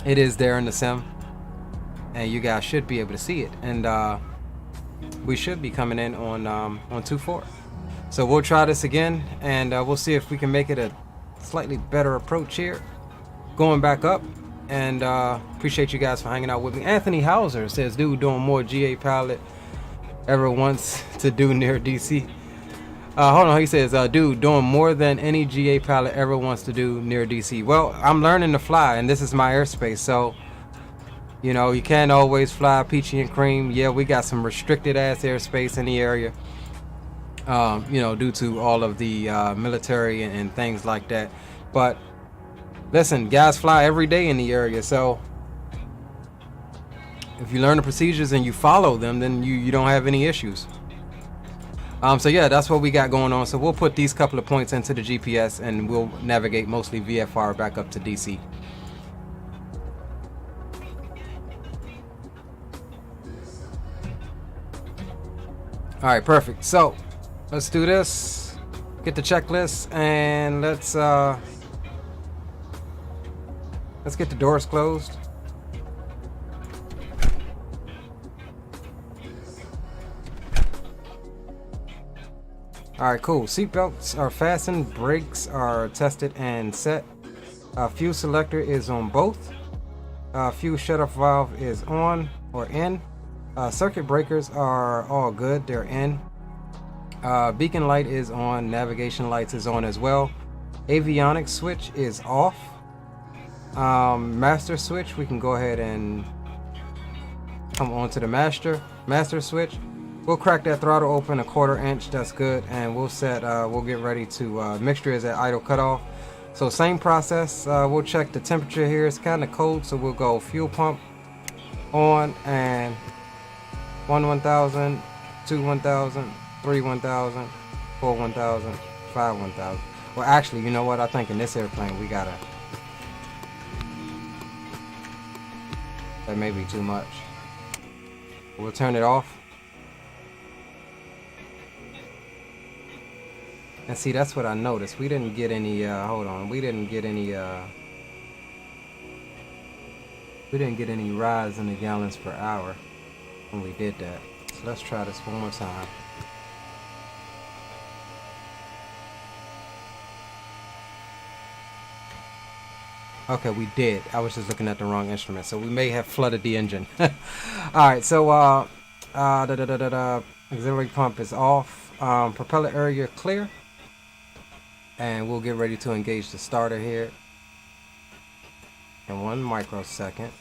It is there in the sim, and you guys should be able to see it. And we should be coming in on 2-4. So we'll try this again, and we'll see if we can make it a slightly better approach here. Going back up, and appreciate you guys for hanging out with me. Anthony Hauser says, dude doing more GA pilot ever wants to do near DC. Hold on, he says, dude doing more than any GA pilot ever wants to do near DC. Well, I'm learning to fly, and this is my airspace, so you know, you can't always fly peachy and cream. Yeah, we got some restricted ass airspace in the area. You know, due to all of the military and things like that. But listen, guys fly every day in the area, so if you learn the procedures and you follow them, then you don't have any issues. So yeah, that's what we got going on. So we'll put these couple of points into the GPS, and we'll navigate mostly VFR back up to DC. All right, perfect. So let's do this. Get the checklist, and let's get the doors closed. All right, cool. Seatbelts are fastened, brakes are tested and set. Fuel selector is on both. Fuel shutoff valve is on or in. Circuit breakers are all good, they're in. Beacon light is on, navigation lights is on as well. Avionics switch is off. Master switch, we can go ahead and come on to the master switch. We'll crack that throttle open 1/4 inch, that's good, and we'll get ready to, mixture is at idle cutoff. So same process, we'll check the temperature here. It's kind of cold, so we'll go fuel pump on, and 1,000, 2,000, 3,000, 4,000, 5,000. Well, actually, you know what? I think in this airplane we gotta. That may be too much. We'll turn it off. And see, that's what I noticed. We didn't get any. Hold on. We didn't get any. We didn't get any rise in the gallons per hour when we did that. So let's try this one more time. Okay, we did. I was just looking at the wrong instrument, so we may have flooded the engine. All right, so auxiliary pump is off. Propeller area clear, and we'll get ready to engage the starter here in 1 microsecond.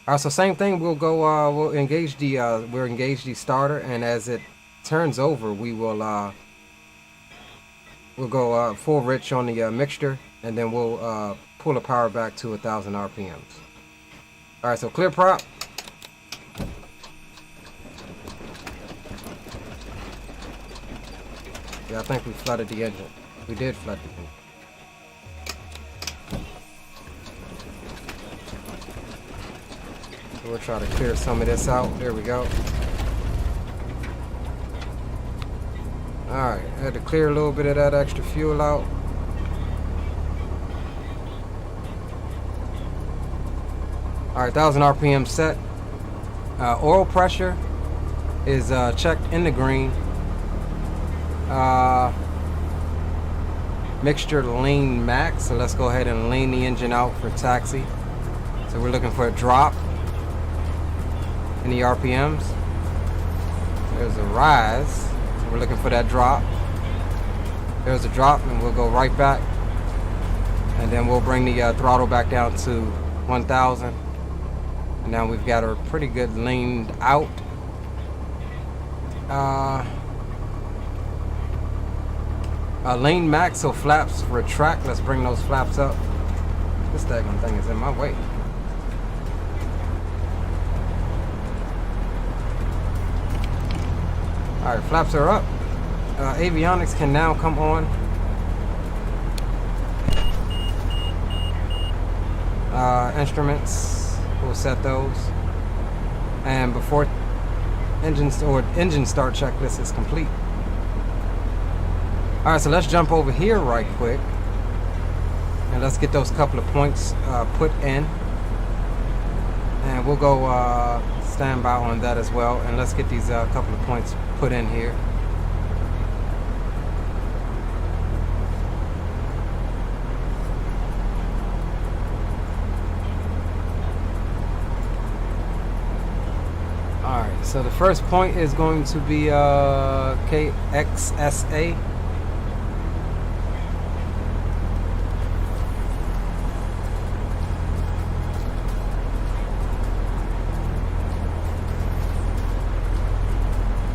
All right, so same thing. We'll go. We'll engage the starter, and as it turns over, we will. We'll go full rich on the mixture, and then we'll pull the power back to 1,000 RPMs. All right, so clear prop. Yeah, I think we flooded the engine. We did flood the engine. So we'll try to clear some of this out. There we go. Alright, I had to clear a little bit of that extra fuel out. Alright, 1,000 RPM set. Oil pressure is checked in the green. Mixture lean max. So let's go ahead and lean the engine out for taxi. So we're looking for a drop. Any RPMs? There's a rise. So we're looking for that drop. There's a drop, and we'll go right back. And then we'll bring the throttle back down to 1,000. And now we've got her pretty good leaned out. Lean max, so flaps retract. Let's bring those flaps up. This daggone thing is in my way. Alright, flaps are up. Avionics can now come on. Instruments, we'll set those. And before engine start checklist is complete. Alright, so let's jump over here right quick. And let's get those couple of points put in. And we'll go stand by on that as well. And let's get these couple of points put in here. Alright, so the first point is going to be KXSA.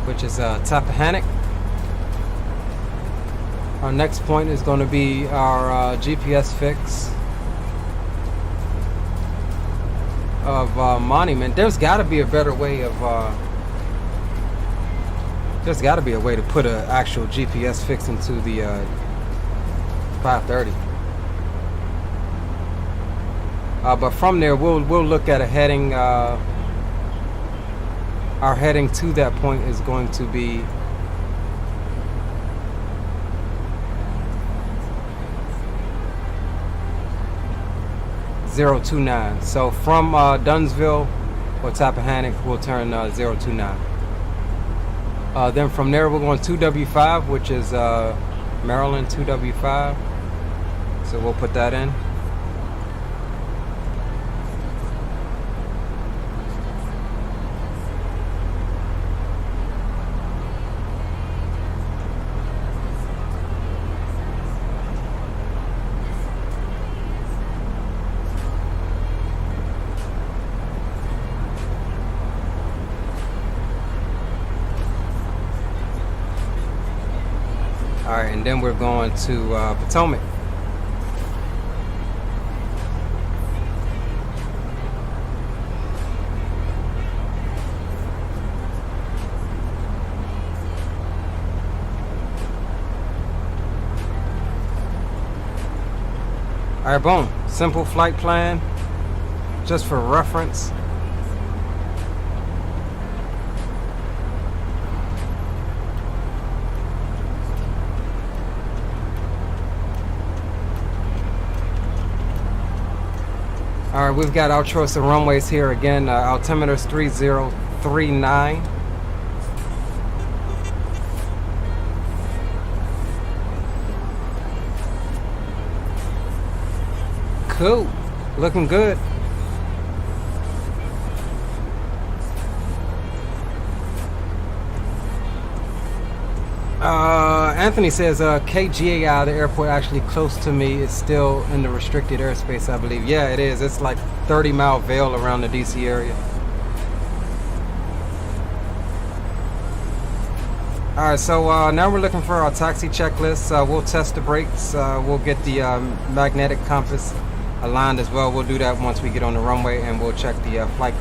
Which is Tappahannock. Our next point is going to be our GPS fix of Monument. There's got to be a better way of there's got to be a way to put an actual GPS fix into the 530. But from there we'll look at a heading. Our heading to that point is going to be .029. So from Dunsville or Tappahannock, we'll turn 029. Then from there, we're going 2W5, which is Maryland 2W5. So we'll put that in. Alright, and then we're going to Potomac. Alright, boom. Simple flight plan, just for reference. Alright, we've got our choice of runways here again. Altimeter's 3039. Cool. Looking good. Anthony says KGA out of the airport actually close to me is still in the restricted airspace, I believe. Yeah, it is. It's like 30-mile veil around the DC area. Alright, so now we're looking for our taxi checklist. We'll test the brakes. We'll get the magnetic compass aligned as well. We'll do that once we get on the runway, and we'll check the flight.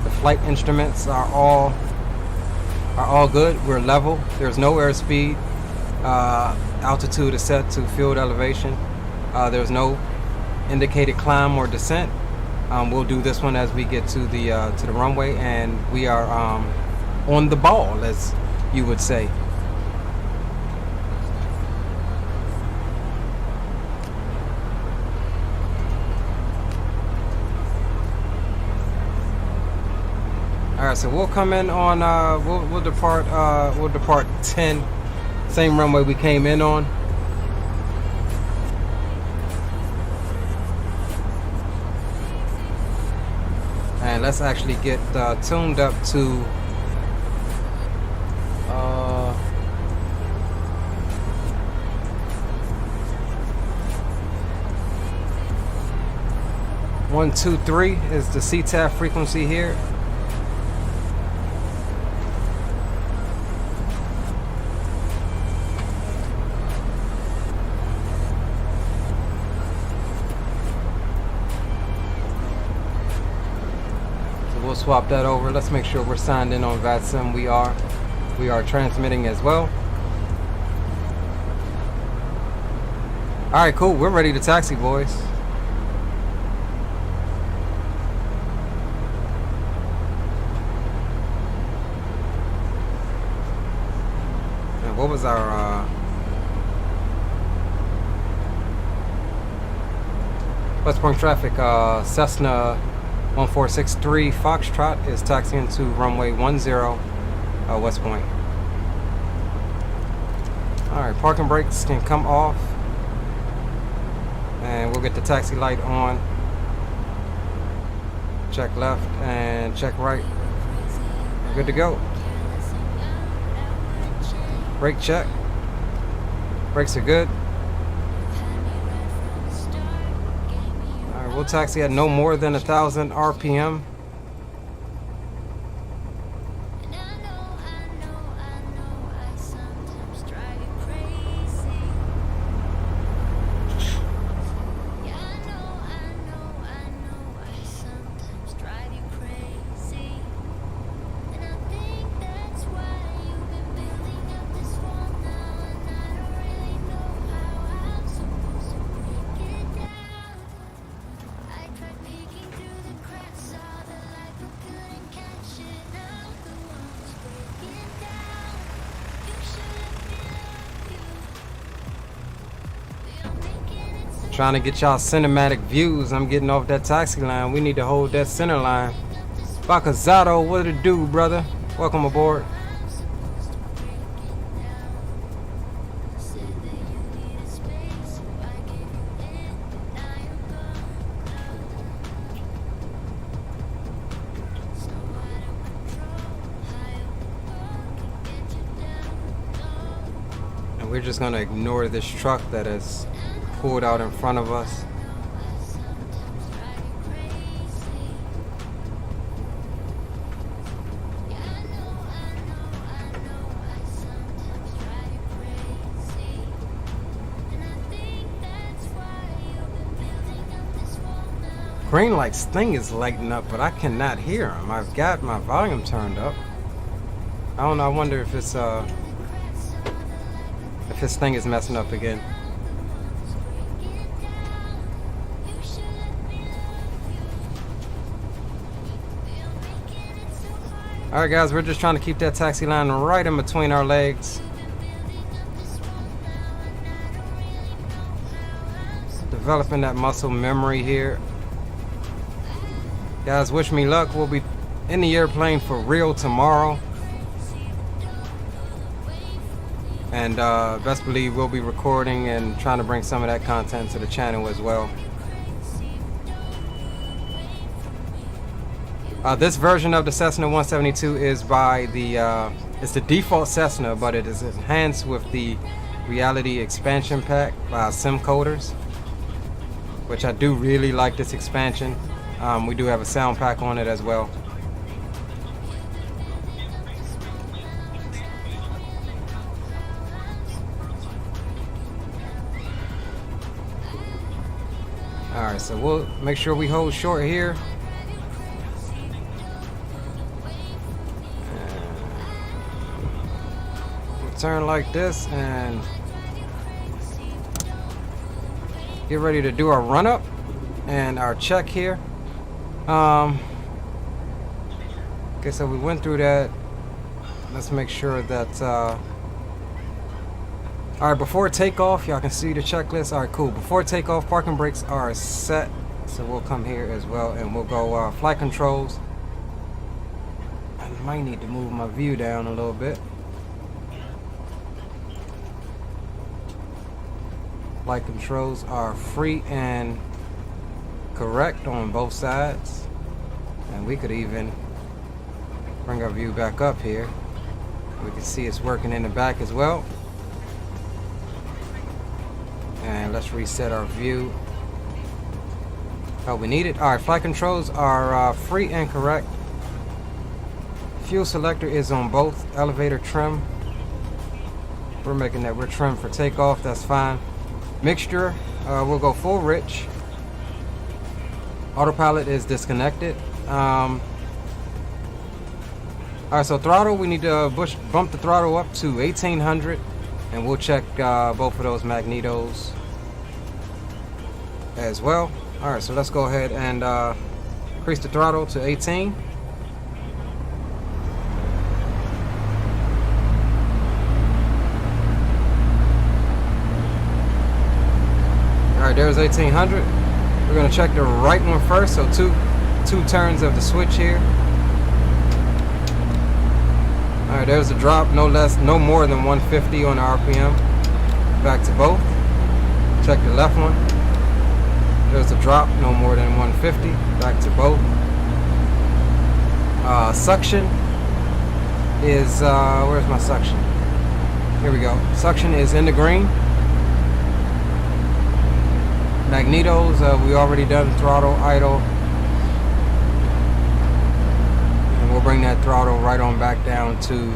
The flight instruments are all good. We're level. There's no airspeed. Altitude is set to field elevation. There's no indicated climb or descent. We'll do this one as we get to the runway, and we are on the ball, as you would say. All right, so we'll come in on we'll depart 10 Same runway we came in on. And let's actually get tuned up to 123 is the CTAF frequency here. So we'll swap that over. Let's make sure we're signed in on VATSIM. We are transmitting as well. All right, cool. We're ready to taxi, boys. What was our West Point traffic? Cessna 1463 Foxtrot is taxiing to runway 10 West Point. Alright, parking brakes can come off and we'll get the taxi light on. Check left and check right. We're good to go. Brake check. Brakes are good. Alright, we'll taxi at no more than 1,000 RPM. Trying to get y'all cinematic views. I'm getting off that taxi line. We need to hold that center line. Bacazzato, what it do, brother? Welcome aboard. And we're just gonna ignore this truck that is pulled out in front of us. Greenlight's thing is lighting up, but I cannot hear him. I've got my volume turned up. I don't know. I wonder if it's if his thing is messing up again. Alright guys, we're just trying to keep that taxi line right in between our legs. Developing that muscle memory here. Guys, wish me luck. We'll be in the airplane for real tomorrow. And best believe we'll be recording and trying to bring some of that content to the channel as well. This version of the Cessna 172 is by the it's the default Cessna, but it is enhanced with the Reality Expansion Pack by SimCoders, which I do really like this expansion. We do have a sound pack on it as well. Alright, so we'll make sure we hold short here. Turn like this and get ready to do our run up and our check here. Okay, so we went through that. Let's make sure that alright, before takeoff, y'all can see the checklist. Alright, cool. Before takeoff, parking brakes are set, so we'll come here as well and we'll go flight controls. I might need to move my view down a little bit. Flight controls are free and correct on both sides. And we could even bring our view back up here. We can see it's working in the back as well. And let's reset our view. Oh, we need it. Alright, flight controls are free and correct. Fuel selector is on both. Elevator trim. We're making that we're trimmed for takeoff. That's fine. Mixture, we'll go full rich. Autopilot is disconnected. Alright, so throttle, we need to bump the throttle up to 1800. And we'll check both of those magnetos as well. Alright, so let's go ahead and increase the throttle to 18. Alright, there's 1800. We're going to check the right one first, so two turns of the switch here. Alright, there's a drop, no more than 150 on the RPM. Back to both. Check the left one. There's a drop, no more than 150. Back to both. Suction is, where's my suction? Here we go. Suction is in the green. Magnetos, we already done throttle, idle. And we'll bring that throttle right on back down to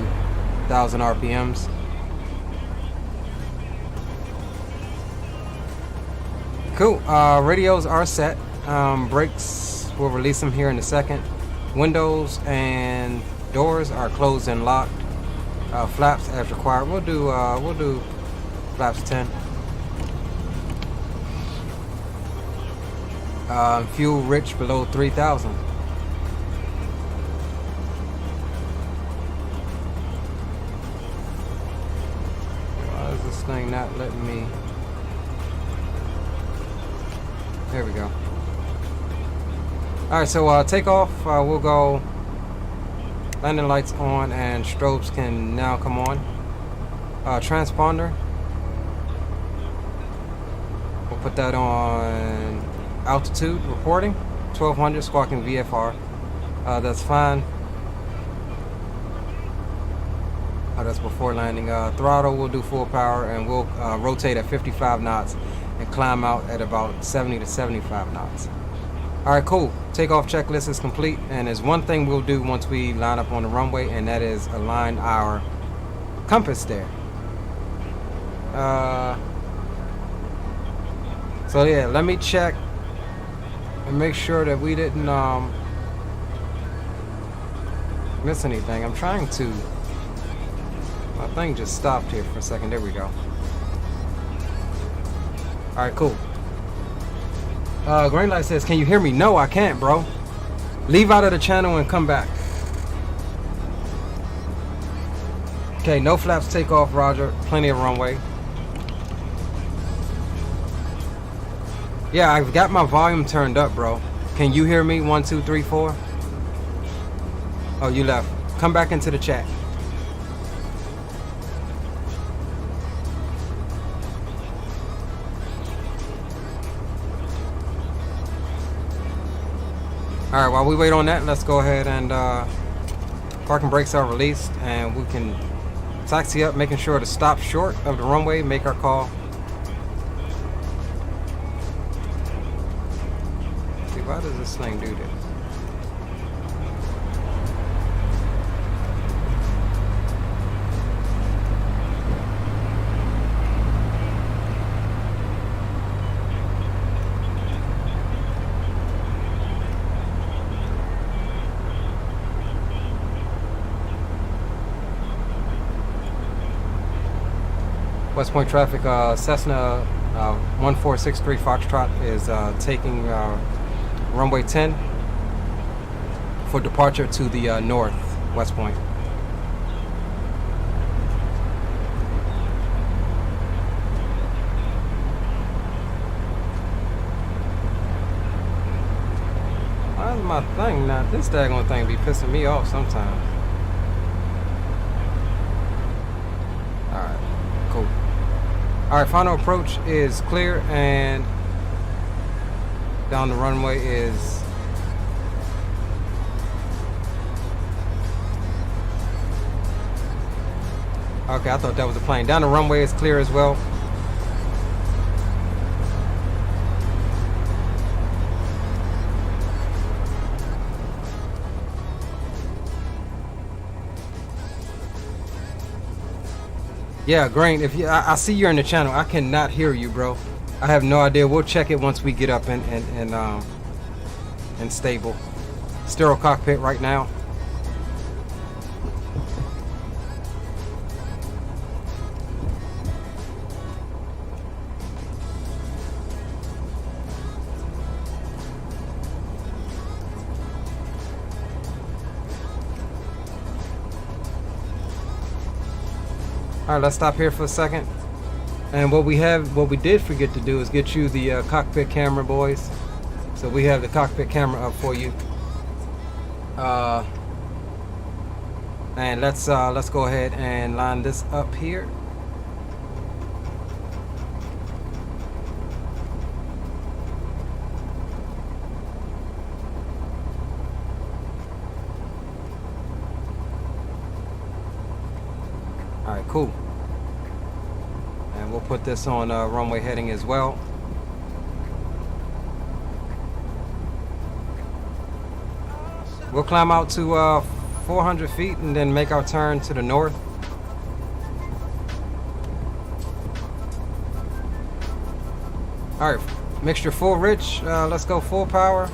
1000 RPMs. Cool, radios are set. Brakes, we'll release them here in a second. Windows and doors are closed and locked. Flaps as required. We'll do flaps 10. Fuel rich below 3000. Why is this thing not letting me? There we go. Alright, so takeoff, we'll go landing lights on and strobes can now come on. Transponder, we'll put that on altitude reporting, 1200 squawking VFR. That's fine. That's before landing. Throttle, we'll do full power and we'll rotate at 55 knots and climb out at about 70 to 75 knots. Alright, cool. Takeoff checklist is complete, and there's one thing we'll do once we line up on the runway, and that is align our compass there. So yeah, let me check and make sure that we didn't miss anything. I'm trying to. My thing just stopped here for a second. There we go. Alright, cool. Greenlight says, can you hear me? No, I can't, bro. Leave out of the channel and come back. Okay, no flaps, take off, roger. Plenty of runway. Yeah, I've got my volume turned up, bro. Can you hear me? 1, 2, 3, 4. Oh, you left. Come back into the chat. Alright, while we wait on that, let's go ahead and parking brakes are released and we can taxi up, making sure to stop short of the runway, make our call. See, why does this thing do this? West Point traffic, Cessna 1463 Foxtrot is taking runway 10 for departure to the north, West Point. Why is my thing not? This daggone thing be pissing me off sometimes. All right, final approach is clear, and down the runway is okay. I thought that was a plane. Down the runway is clear as well. Yeah, Grain, if you, I see you're in the channel. I cannot hear you, bro. I have no idea. We'll check it once we get up and stable. Stereo cockpit right now. All right, let's stop here for a second. And what we did forget to do is get you the cockpit camera, boys. So we have the cockpit camera up for you. And let's go ahead and line this up here. All right, cool. And we'll put this on runway heading as well. We'll climb out to 400 feet and then make our turn to the north. All right, mixture full rich. Let's go full power.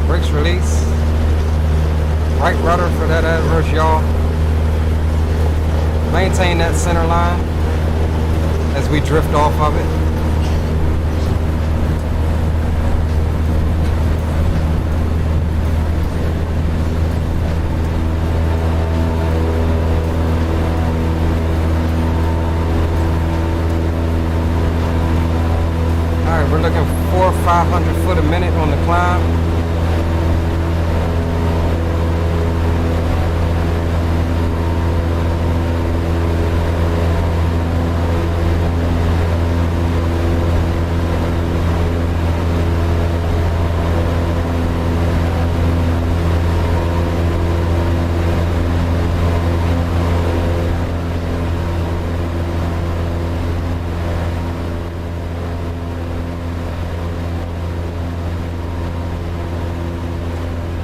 Brakes release. Right rudder for that adverse yaw. Maintain that center line as we drift off of it. Alright, we're looking for 500 foot a minute on the climb.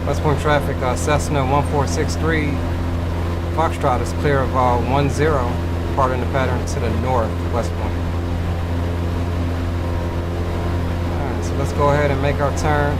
West Point traffic, Cessna 1463, Foxtrot is clear of 10, part in the pattern to the north, West Point. Alright, so let's go ahead and make our turn.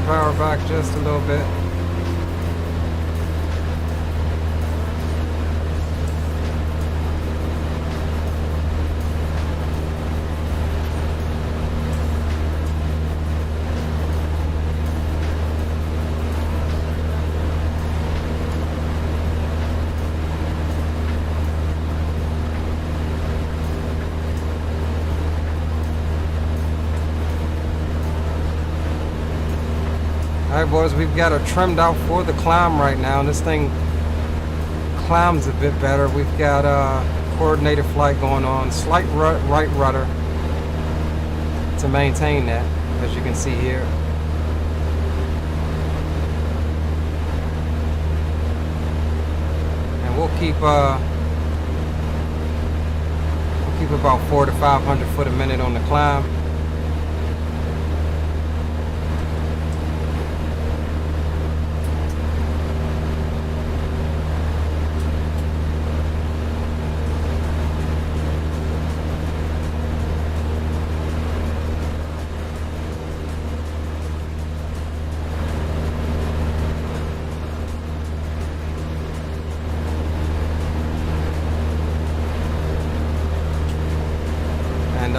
Power back just a little bit. Alright boys, we've got her trimmed out for the climb right now. This thing climbs a bit better. We've got a coordinated flight going on. Slight right rudder to maintain that, as you can see here. And we'll keep about 400 to 500 foot a minute on the climb.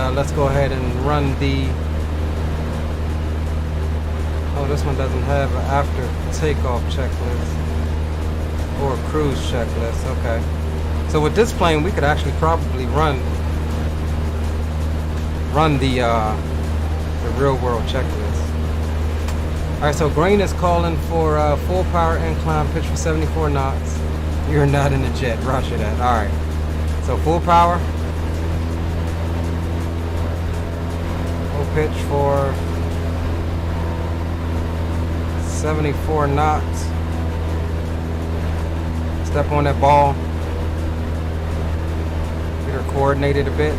let's go ahead and run the... Oh, this one doesn't have an after takeoff checklist or a cruise checklist. Okay. So with this plane, we could actually probably run the real world checklist. All right, so green is calling for full power incline, pitch for 74 knots. You're not in the jet, roger that. All right, so full power. Full pitch for 74 knots. Step on that ball. Get her coordinated a bit.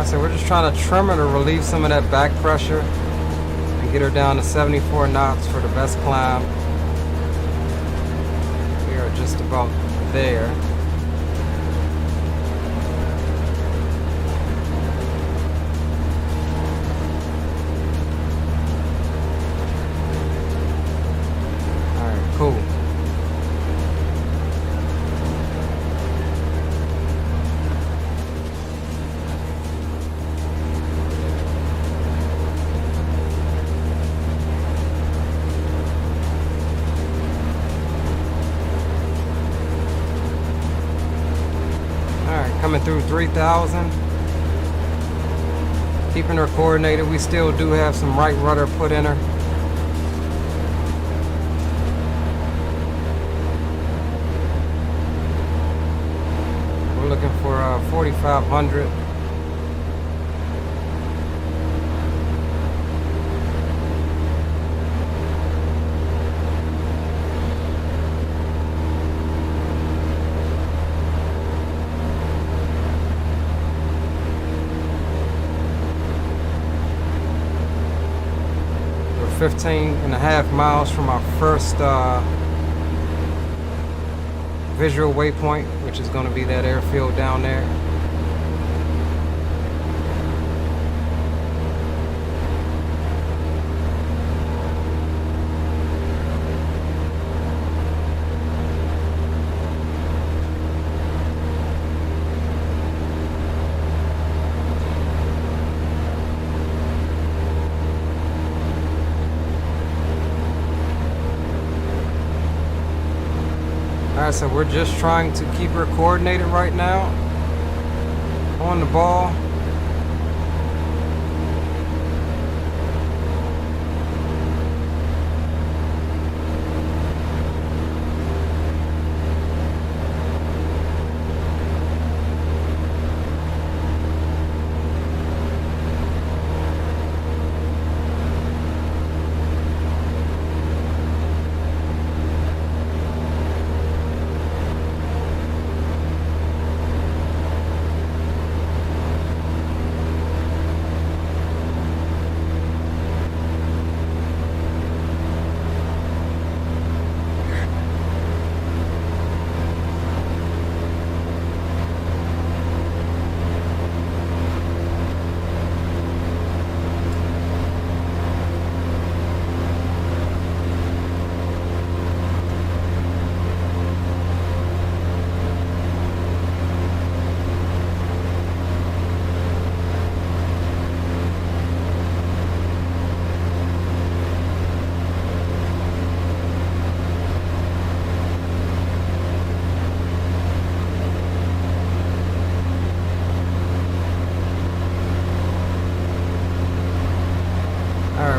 So we're just trying to trim her to relieve some of that back pressure and get her down to 74 knots for the best climb. We are just about there. All right, cool. Coming through 3,000. Keeping her coordinated. We still do have some right rudder put in her. We're looking for 4,500. We're 15.5 miles from our first visual waypoint, which is going to be that airfield down there. Alright, so we're just trying to keep her coordinated right now on the ball.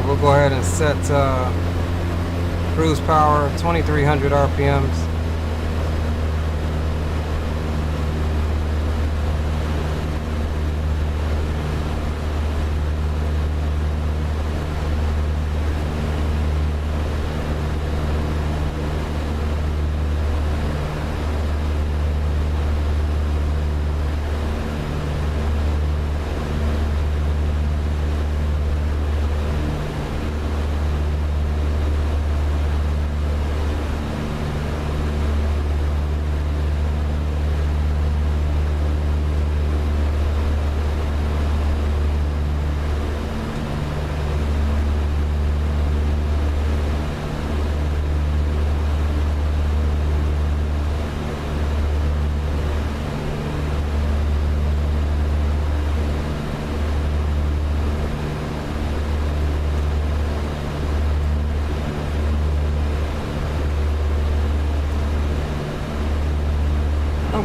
We'll go ahead and set cruise power 2,300 RPMs.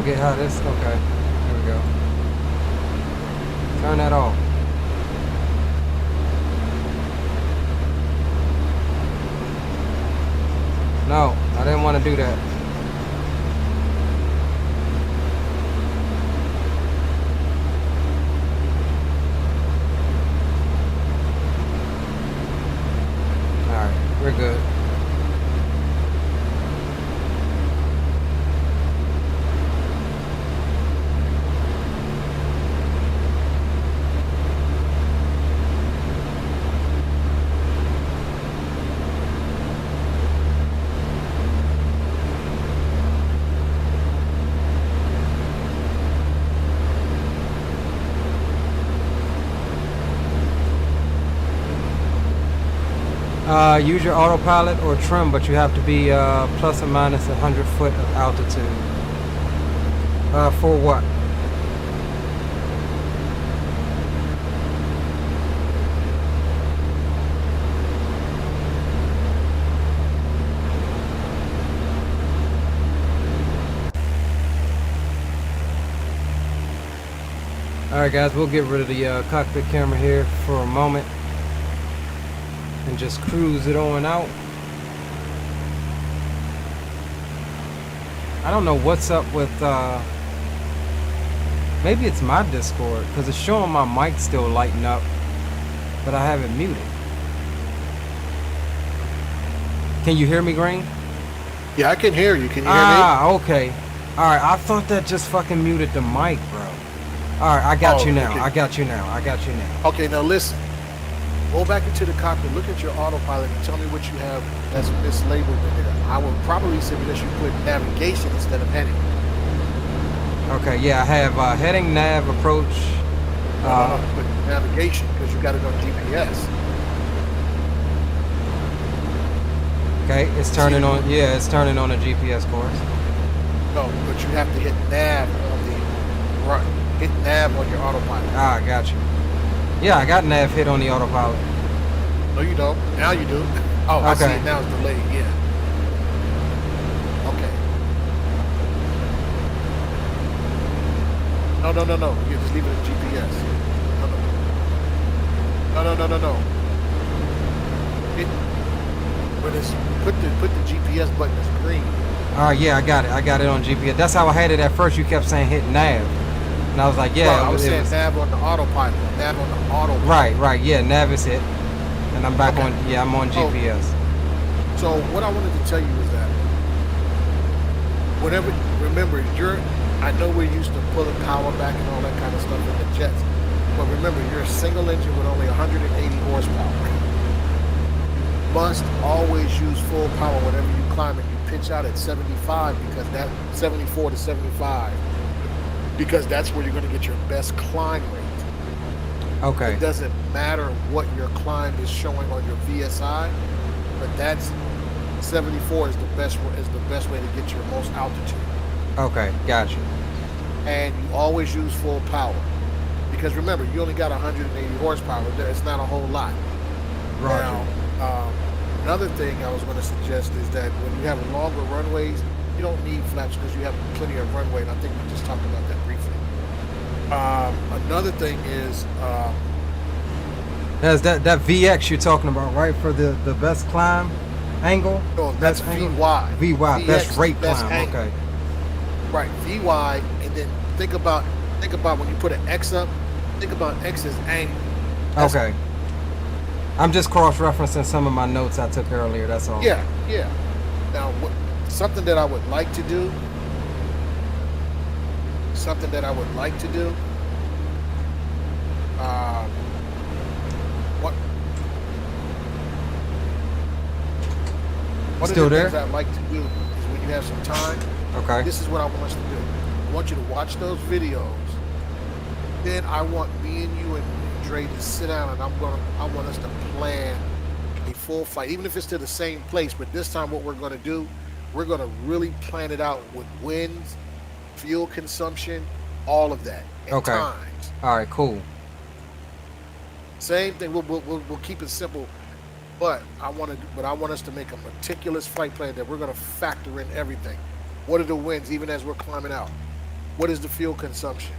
forget how this. Okay, here we go. Turn that off. No, I didn't want to do that. Alright, we're good. Use your autopilot or trim, but you have to be plus or minus 100 foot of altitude. For what? Alright guys, we'll get rid of the cockpit camera here for a moment and just cruise it on out. I don't know what's up with maybe it's my Discord, because it's showing my mic still lighting up, but I have it muted. Can you hear me, Green? Yeah, I can hear you. Can you hear me? Ah, okay. Alright, I thought that just fucking muted the mic, bro. Alright, I got you now. Okay. I got you now. I got you now. Okay, now listen. Go back into the cockpit, look at your autopilot, and tell me what you have that's mislabeled in there. I would probably suggest you put navigation instead of heading. Okay, yeah, I have heading, nav, approach. No, put navigation because you got it on GPS. Okay, it's turning on. Yeah, it's turning on a GPS course. No, but you have to hit nav on the right. Hit nav on your autopilot. Ah, got you. Yeah, I got nav hit on the autopilot. No, you don't. Now you do. Oh, I see Okay. it now. It's delayed. Yeah. Okay. No. You just leave it in GPS. No. It, when it's put the GPS button is green. All right, yeah, I got it. I got it on GPS. That's how I had it at first. You kept saying hit nav, and I was like, yeah. Well, I was it saying was- nav on the autopilot. Nav on the autopilot. Right. Yeah, nav is hit, and I'm back Okay. on. Yeah, I'm on GPS. So what I wanted to tell you is that whenever, remember, I know we're used to pulling power back and all that kind of stuff in the jets, but remember, you're a single engine with only 180 horsepower. You must always use full power whenever you climb, and you pitch out at 75 because that 74 to 75, because that's where you're going to get your best climb rate. Okay. It doesn't matter what your climb is showing on your VSI, but that's 74 is the best way to get your most altitude. Okay, got you. And you always use full power, because remember, you only got 180 horsepower. It's not a whole lot. Roger. Now, another thing I was going to suggest is that when you have longer runways, you don't need flaps because you have plenty of runway, and I think we just talked about that briefly. Another thing is That's that VX you're talking about, right? For the best climb angle. no, that's Best angle? VY. VY, best VX, rate best climb. angle. Okay. Right, VY, and then think about when you put an X up. Think about X as angle. That's- Okay. I'm just cross-referencing some of my notes I took earlier. That's all. Yeah. Now, something that I would like to do. One Still of the there? things I'd like to do is when you have some time. Okay. This is what I want us to do. I want you to watch those videos. Then I want me and you and Dre to sit down, and I want us to plan a full flight, even if it's to the same place. But this time, what we're going to do, we're going to really plan it out with winds, fuel consumption, all of that, and Okay. times. All right. Cool. Same thing. We'll keep it simple, but I want us to make a meticulous flight plan that we're going to factor in everything. What are the winds, even as we're climbing out? what is the fuel consumption.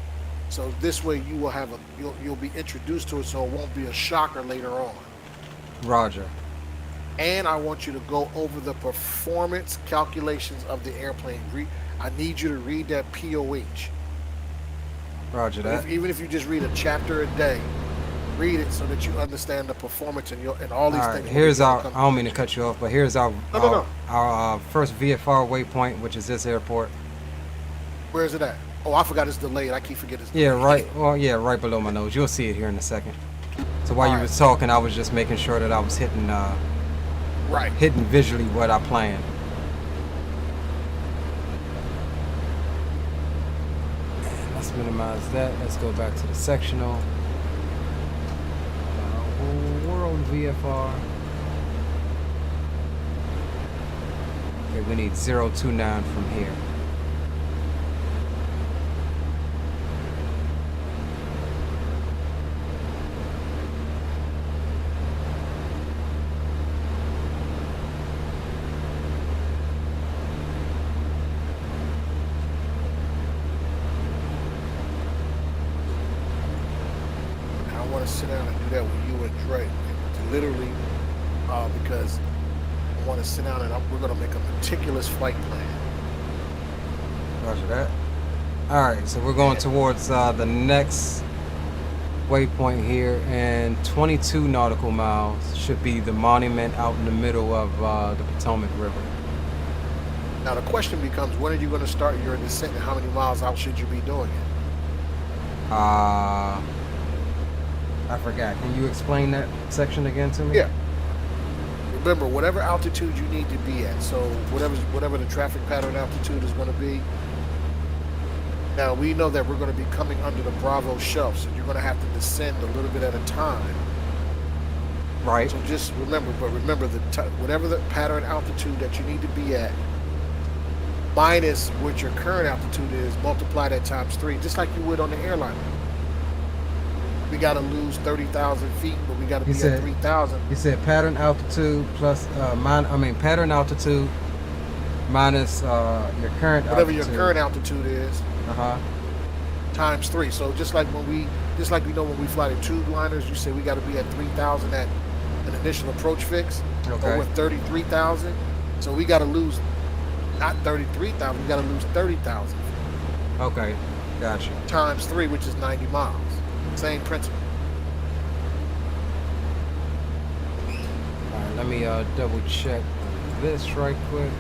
So this way you will have you'll be introduced to it, so it won't be a shocker later on. Roger. And I want you to go over the performance calculations of the airplane. I need you to read that POH. Roger that. Even if you just read a chapter a day, read it so that you understand the performance and all these things. Here's our. I don't mean to cut you off, but here's our No. our first VFR waypoint, which is this airport. Where is it at? Oh, I forgot it's delayed. I keep forgetting it's Yeah, delayed. right. Well, yeah, right below my nose. You'll see it here in a second. So while you Alright. was talking, I was just making sure that I was hitting Right. hitting visually what I planned. And let's minimize that. Let's go back to the sectional. World VFR. Okay, we need 029 from here. I want to sit down and do that with you and Dre. Literally, because I want to sit down and we're going to make a meticulous flight plan. Roger that. All right, so we're going towards the next waypoint here, and 22 nautical miles should be the monument out in the middle of the Potomac River. Now the question becomes, when are you going to start your descent and how many miles out should you be doing it? I forgot. Can you explain that section again to me? Yeah. Remember, whatever altitude you need to be at, so whatever the traffic pattern altitude is going to be. Now, we know that we're going to be coming under the Bravo shelf, so you're going to have to descend a little bit at a time. Right. So just remember, whatever the pattern altitude that you need to be at, minus what your current altitude is, multiply that times 3, just like you would on the airline. We got to lose 30,000 feet, but we got to be at 3,000. You said pattern altitude plus pattern altitude minus your current Whatever altitude. your current altitude is, times 3. So just like we know when we fly the tube liners, you say we got to be at 3,000 at an initial approach fix. Okay. Or with 33,000. So we got to lose not 33,000. We got to lose 30,000. Okay, gotcha. Times 3, which is 90 miles. Same principle. All right, let me double check this right quick.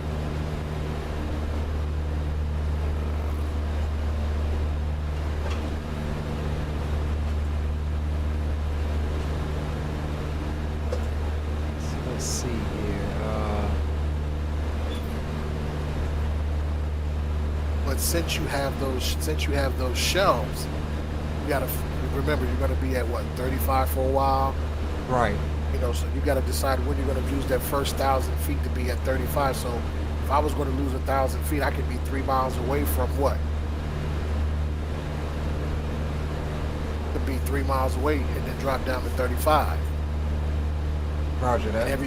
So let's see here. But since you have those shelves, you gotta remember you're gonna be at what, 35 for a while. Right. You know, so you got to decide when you're going to use that first 1,000 feet to be at 35. So if I was going to lose 1,000 feet, I could be 3 miles away from what? Could be 3 miles away and then drop down to 35. Roger that. And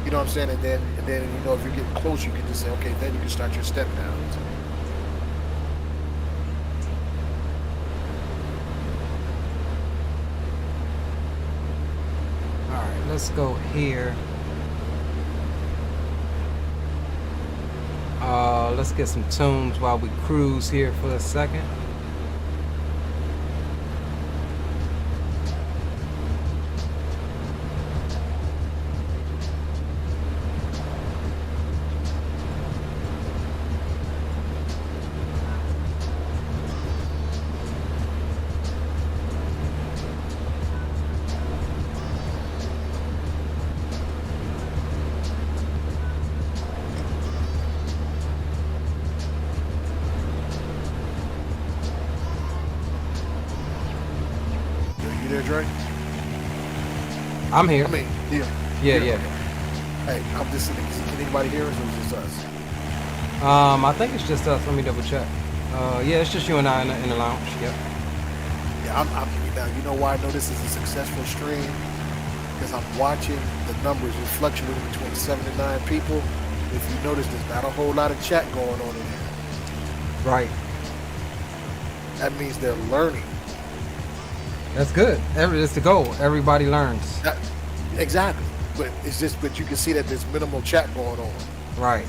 you know what I'm saying? And then you know, if you're getting close, you can just say, okay, then you can start your step downs. Let's go here. Let's get some tunes while we cruise here for a second. Dre? I'm here. I mean, Yeah. Hey, I'm just sitting. Can anybody hear us or is it just us? I think it's just us. Let me double check. Yeah, it's just you and I in the lounge. Yep. Yeah, now you know why I know this is a successful stream? Because I'm watching the numbers. You're fluctuating between 7 and 9 people. If you notice, there's not a whole lot of chat going on in here. Right. That means they're learning. That's good. It's the goal. Everybody learns. Exactly. But but you can see that there's minimal chat going on. Right.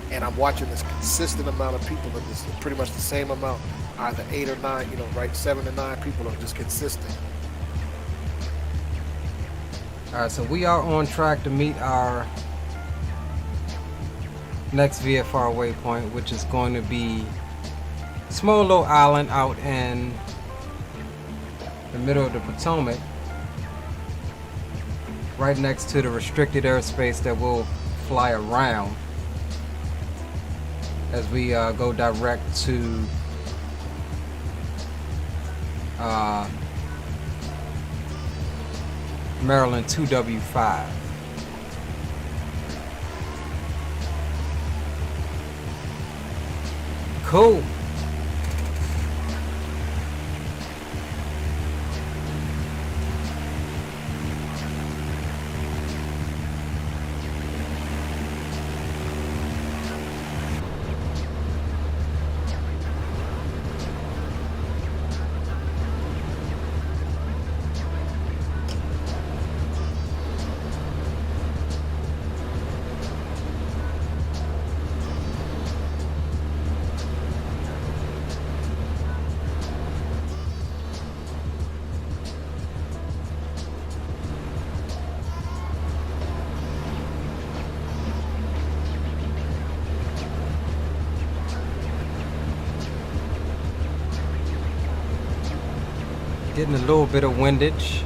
And I'm watching this consistent amount of people, and this pretty much the same amount, either 8 or 9, right? 7 to 9 people are just consistent. All right, so we are on track to meet our next VFR waypoint, which is going to be a small little island out in the middle of the Potomac, right next to the restricted airspace that we'll fly around as we go direct to Maryland 2W5. Cool. Getting a little bit of windage.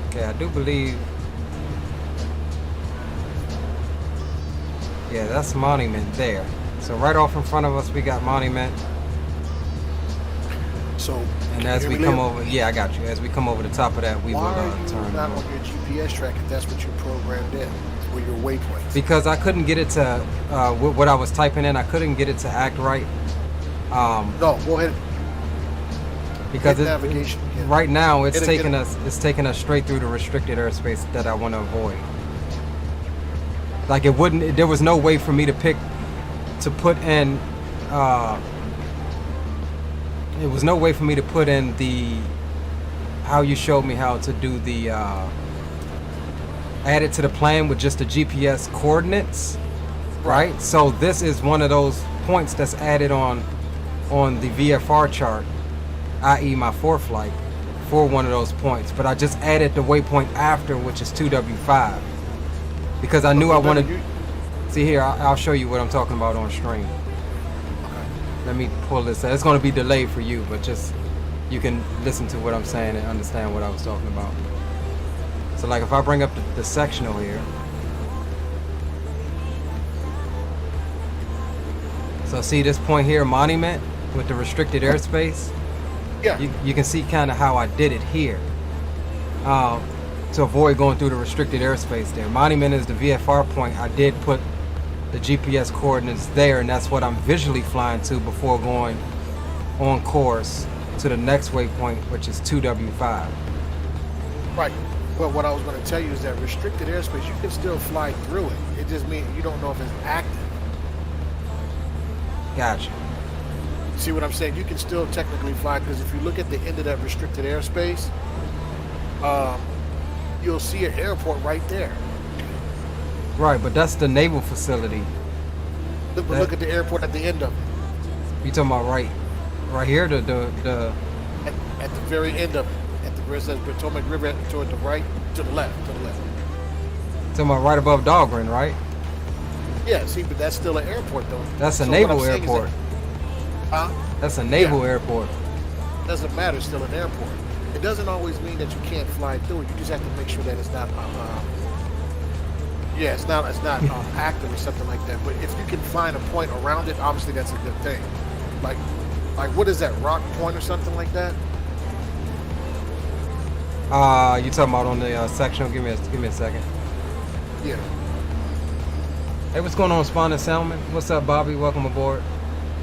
Okay, I do believe. Yeah, that's Monument there. So right off in front of us, we got Monument. So, and as we come over, yeah, I got you. As we come over the top of that, we will turn. Not on your GPS track if that's what you programmed in for your waypoints? Because I couldn't get it to what I was typing in. I couldn't get it to act right. No, go ahead. Because navigation. Right now, it's taking us straight through the restricted airspace that I want to avoid. Like it wouldn't. There was no way for me to put in. It was no way for me to put in how you showed me how to do the add it to the plan with just the GPS coordinates, right? So this is one of those points that's added on the VFR chart, i.e. my foreflight, for one of those points. But I just added the waypoint after, which is 2W5, because I knew I wanted. See here, I'll show you what I'm talking about on stream. Let me pull this out. It's going to be delayed for you, but just you can listen to what I'm saying and understand what I was talking about. So like if I bring up the sectional here. So see this point here, Monument, with the restricted airspace? Yeah. You can see kind of how I did it here. To avoid going through the restricted airspace there. Monument is the VFR point. I did put the GPS coordinates there, and that's what I'm visually flying to before going on course to the next waypoint, which is 2W5. Right. But what I was going to tell you is that restricted airspace, you can still fly through it. It just means you don't know if it's active. Gotcha. See what I'm saying? You can still technically fly, because if you look at the end of that restricted airspace, you'll see an airport right there. Right, but that's the naval facility. Look at the airport at the end of it. You talking about right here, at the very end of it, at the where it says Potomac River, toward the right, to the left. Talking about right above Dahlgren, right? Yeah. See, but that's still an airport, though. That's a naval airport. That's a naval airport. Doesn't matter. It's still an airport. It doesn't always mean that you can't fly through it. You just have to make sure that it's not. Yeah, it's not active or something like that. But if you can find a point around it, obviously that's a good thing. Like what is that, Rock Point or something like that? You talking about on the sectional? Give me a second. Yeah. Hey, what's going on, Spawn and Salmon? What's up, Bobby? Welcome aboard.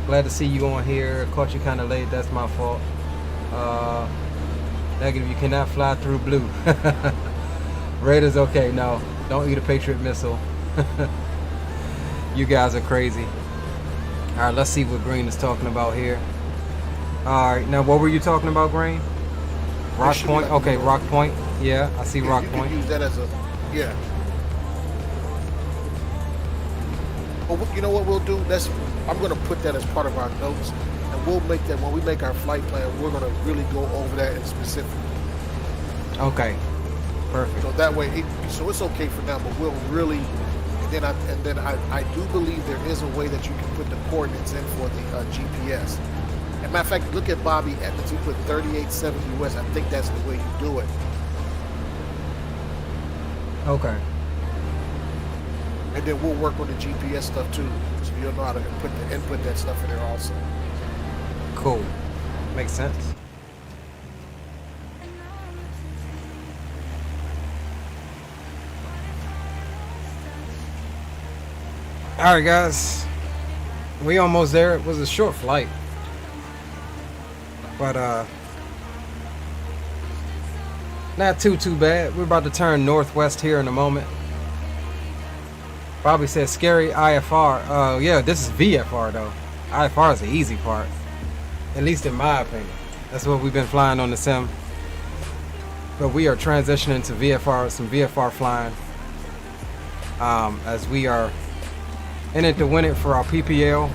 Glad to see you on here. Caught you kind of late. That's my fault. Negative, you cannot fly through blue. Raiders, okay. No, don't eat a Patriot missile. You guys are crazy. All right, let's see what Green is talking about here. All right, now what were you talking about, Green? Rock Point? Okay, Rock Point. Yeah, I see Rock Point. You can use that as a, yeah. Well, you know what we'll do? I'm going to put that as part of our notes, and we'll make that when we make our flight plan. We're going to really go over that in specific. Okay, perfect. So that way, so it's okay for now, but we'll really, and then I do believe there is a way that you can put the coordinates in for the GPS. As a matter of fact, look at Bobby Edmonds. He put 3870 West. I think that's the way you do it. Okay. And then we'll work on the GPS stuff too, so you'll know how to input that stuff in there also. Cool. Makes sense. All right, guys. We almost there. It was a short flight, but not too bad. We're about to turn northwest here in a moment. Bobby says scary IFR. Yeah, this is VFR though. IFR is the easy part, at least in my opinion. That's what we've been flying on the sim. But we are transitioning to VFR, some VFR flying, as we are in it to win it for our PPL.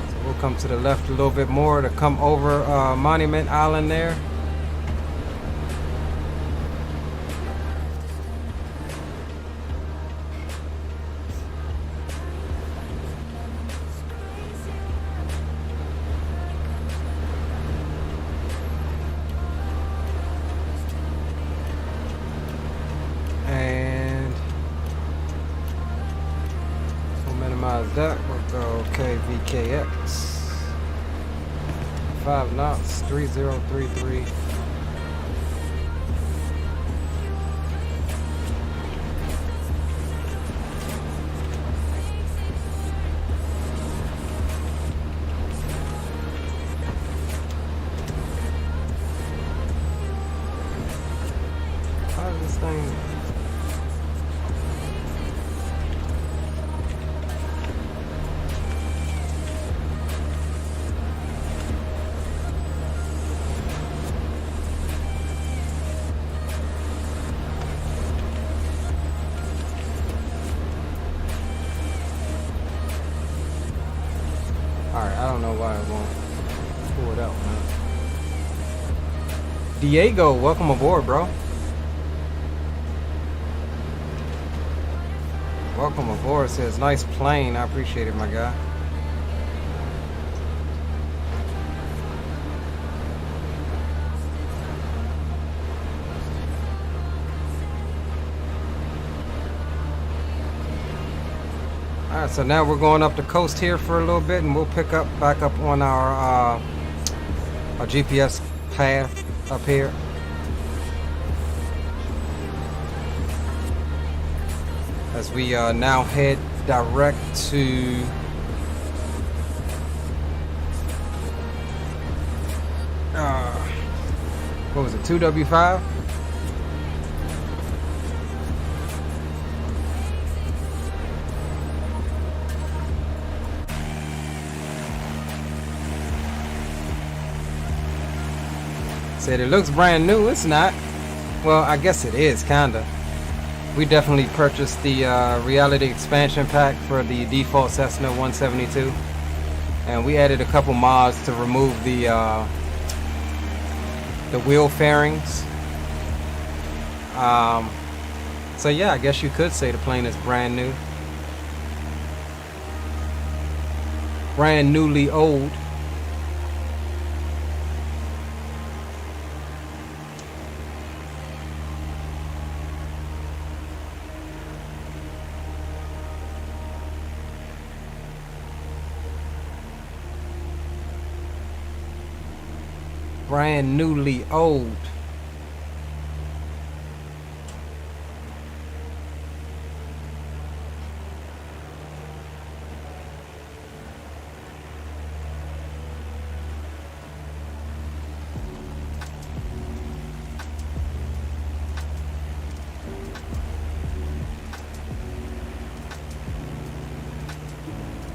So we'll come to the left a little bit more to come over Monument Island there. That will go KVKX 5 knots 3033. How does this thing? Why it won't pull it out, man. Diego, welcome aboard, bro. Welcome aboard. Says nice plane. I appreciate it, my guy. Alright, so now we're going up the coast here for a little bit, and we'll pick up back up on our GPS path up here. As we now head direct to what was it, 2W5? Said it looks brand new. It's not. Well, I guess it is, kinda. We definitely purchased the reality expansion pack for the default Cessna 172, and we added a couple mods to remove the wheel fairings. So yeah, I guess you could say the plane is brand new, brand newly old. Brand newly old.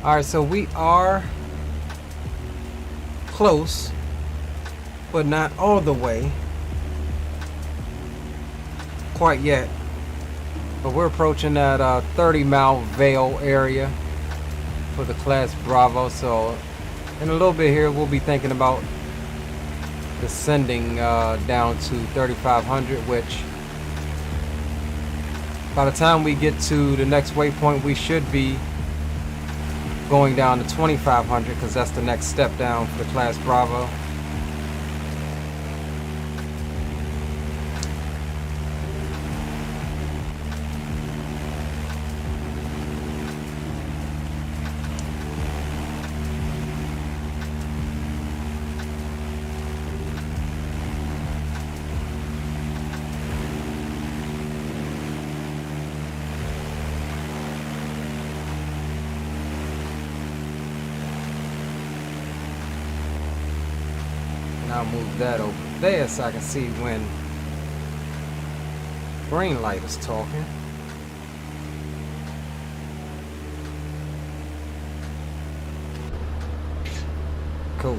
All right, so we are close, but not all the way quite yet. But we're approaching that 30-mile Vail area for the Class Bravo. So in a little bit here, we'll be thinking about descending down to 3,500, which by the time we get to the next waypoint, we should be going down to 2,500, because that's the next step down for the Class Bravo. I'll move that over there so I can see when Greenlight is talking. Cool.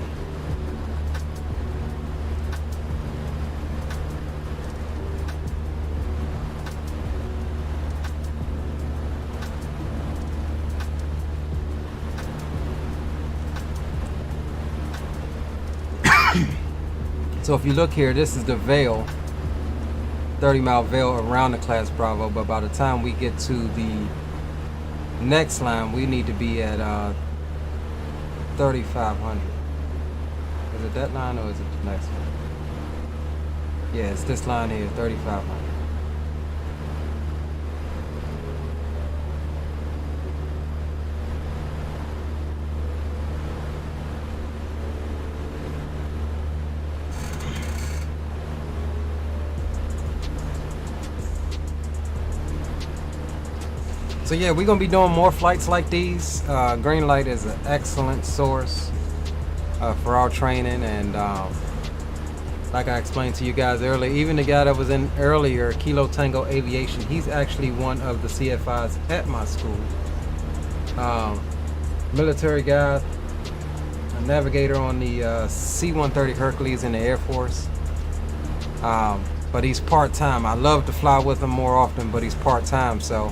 So if you look here, this is the Vail, 30-mile Vail around the Class Bravo, but by the time we get to the next line, we need to be at 3,500. Is it that line or is it the next one? Yeah, it's this line here, 3,500. So yeah, we're gonna be doing more flights like these. Greenlight is an excellent source for our training, and like I explained to you guys earlier, even the guy that was in earlier, Kilo Tango Aviation, he's actually one of the CFIs at my school. Military guy, a navigator on the C-130 Hercules in the Air Force. But he's part-time. I love to fly with him more often, but he's part-time, so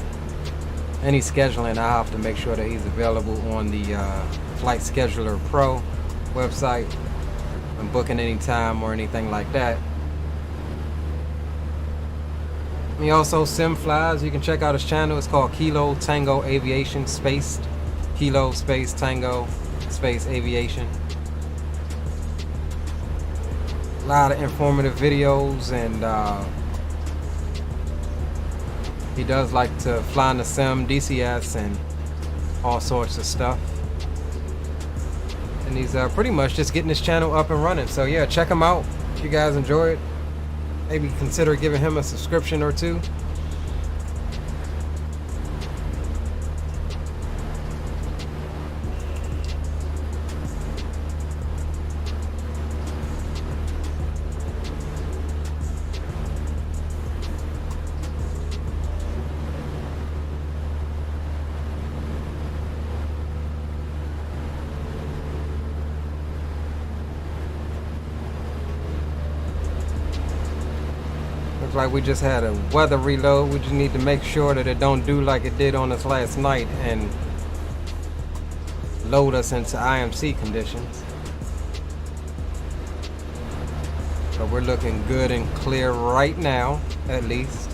any scheduling, I have to make sure that he's available on the Flight Scheduler Pro website and booking any time or anything like that. He also sim flies. You can check out his channel. It's called Kilo Tango Aviation, spaced Kilo space Tango space Aviation. A lot of informative videos, and he does like to fly in the sim, DCS, and all sorts of stuff. And he's pretty much just getting his channel up and running. So yeah, check him out if you guys enjoy it. Maybe consider giving him a subscription or two. Looks like we just had a weather reload. We just need to make sure that it don't do like it did on us last night and load us into IMC conditions. But we're looking good and clear right now, at least.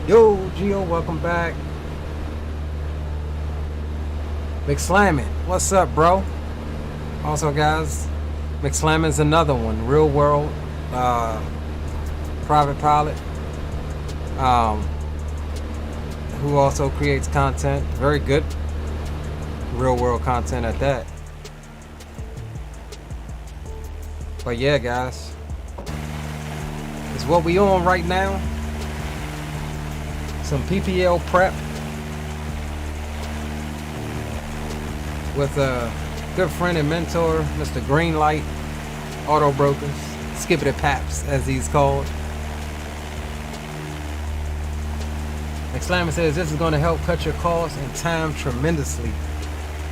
Yo, Gio, welcome back. McSlammin, what's up, bro? Also, guys, McSlammin's another one, real world private pilot, who also creates content, very good real world content at that. But yeah, guys, what we on right now. Some PPL prep with a good friend and mentor, Mr. Greenlight, Auto Brokers, Skippity Paps as he's called. Exclamation says this is going to help cut your costs and time tremendously.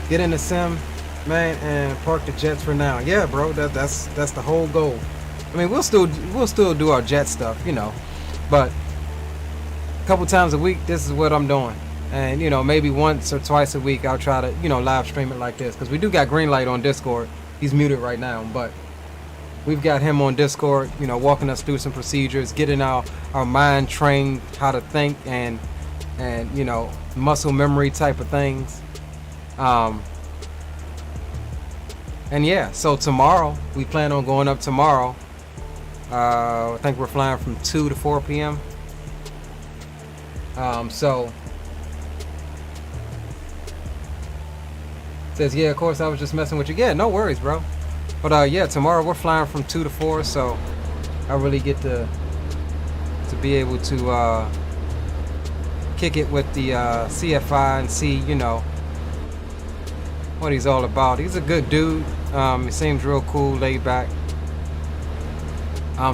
Get in the sim, man, and park the jets for now. Yeah, bro, that's the whole goal. I mean, we'll still do our jet stuff, you know, but a couple times a week, this is what I'm doing. And, you know, maybe once or twice a week, I'll try to, you know, live stream it like this. Because we do got Greenlight on Discord. He's muted right now. But we've got him on Discord, you know, walking us through some procedures, getting our mind trained how to think and you know, muscle memory type of things. And yeah, so tomorrow, we plan on going up tomorrow. I think we're flying from 2 to 4 p.m. So says, yeah, of course I was just messing with you. Yeah, no worries, bro. But yeah, tomorrow we're flying from 2 to 4, so I really get to be able to kick it with the CFI and see, you know, what he's all about. He's a good dude. He seems real cool, laid back.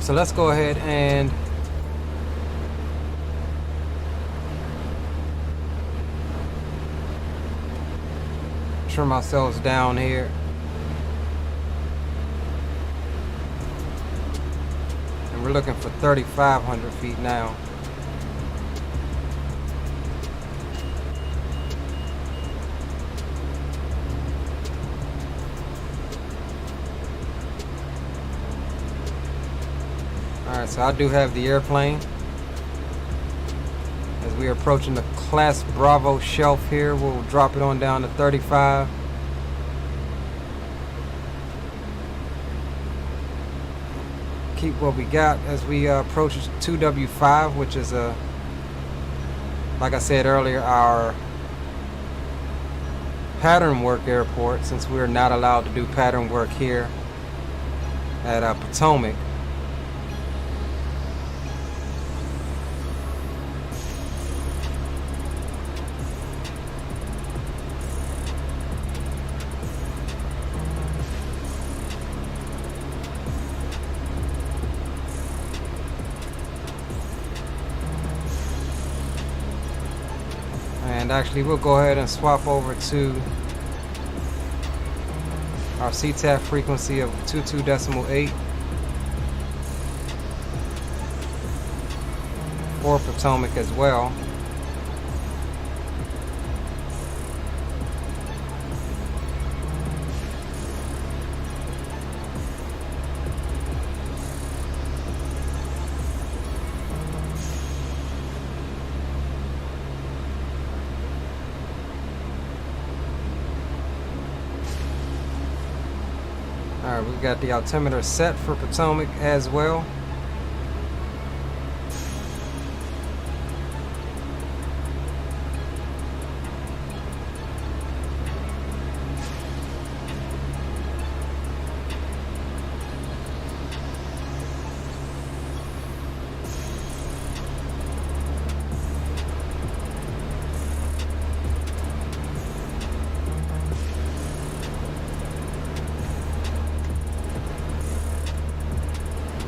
So let's go ahead and trim ourselves down here. And we're looking for 3,500 feet now. Alright, so I do have the airplane. As we are approaching the Class Bravo shelf here, we'll drop it on down to 35. Keep what we got as we approach 2W5, which is like I said earlier, our pattern work airport, since we're not allowed to do pattern work here at Potomac. And actually, we'll go ahead and swap over to our CTAF frequency of 22.8 for Potomac as well. Alright, we've got the altimeter set for Potomac as well.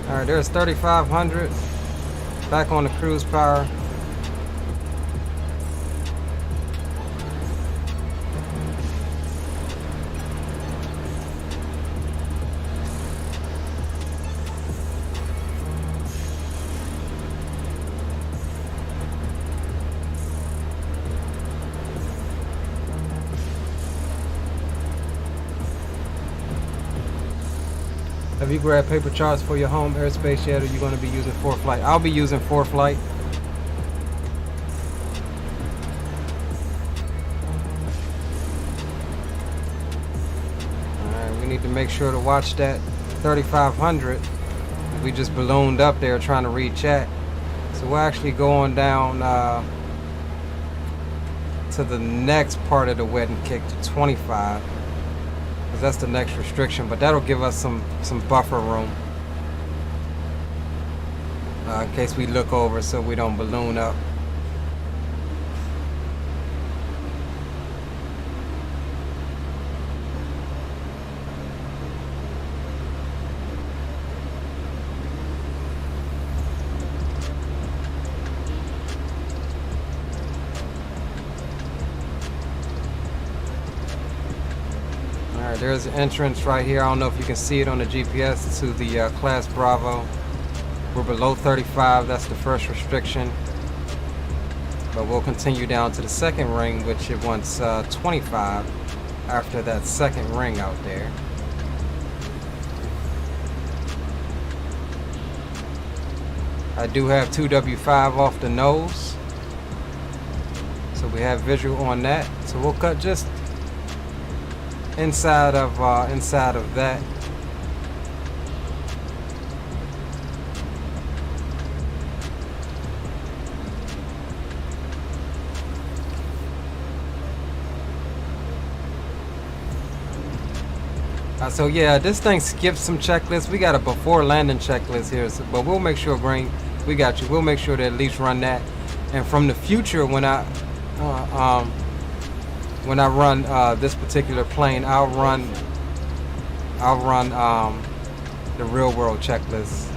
Alright, there's 3,500. Back on the cruise power. Have you grabbed paper charts for your home airspace yet, or are you going to be using ForeFlight? I'll be using ForeFlight. Alright, we need to make sure to watch that 3,500. We just ballooned up there trying to read chat. So we're actually going down to the next part of the wet and kick to 25. That's the next restriction, but that'll give us some buffer room. in case we look over so we don't balloon up. Alright, there's the entrance right here. I don't know if you can see it on the GPS to the Class Bravo. We're below 35, that's the first restriction. But we'll continue down to the second ring, which it wants 25 after that second ring out there. I do have 2W5 off the nose, so we have visual on that. So we'll cut just inside of that. So yeah, this thing skips some checklists. We got a before landing checklist here, so, but we'll make sure, Green, we got you. We'll make sure to at least run that. And from the future, when I run this particular plane, I'll run the real world checklist.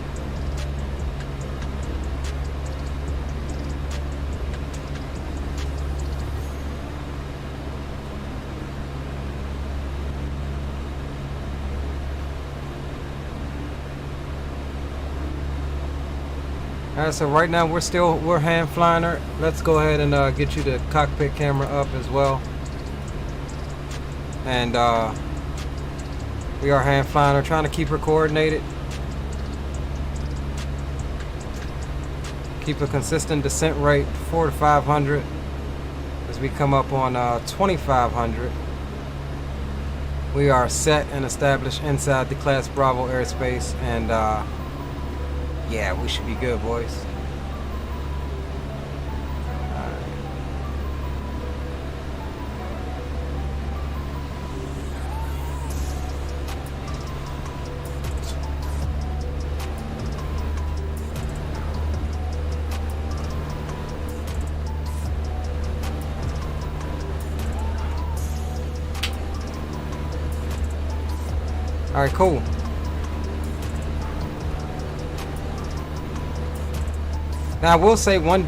Alright, so right now we're hand flying her. Let's go ahead and get you the cockpit camera up as well. And we are hand flying her, trying to keep her coordinated. Keep a consistent descent rate 4 to 500 as we come up on 2500. We are set and established inside the Class Bravo airspace, and yeah, we should be good, boys. All right, cool. Now, I will say one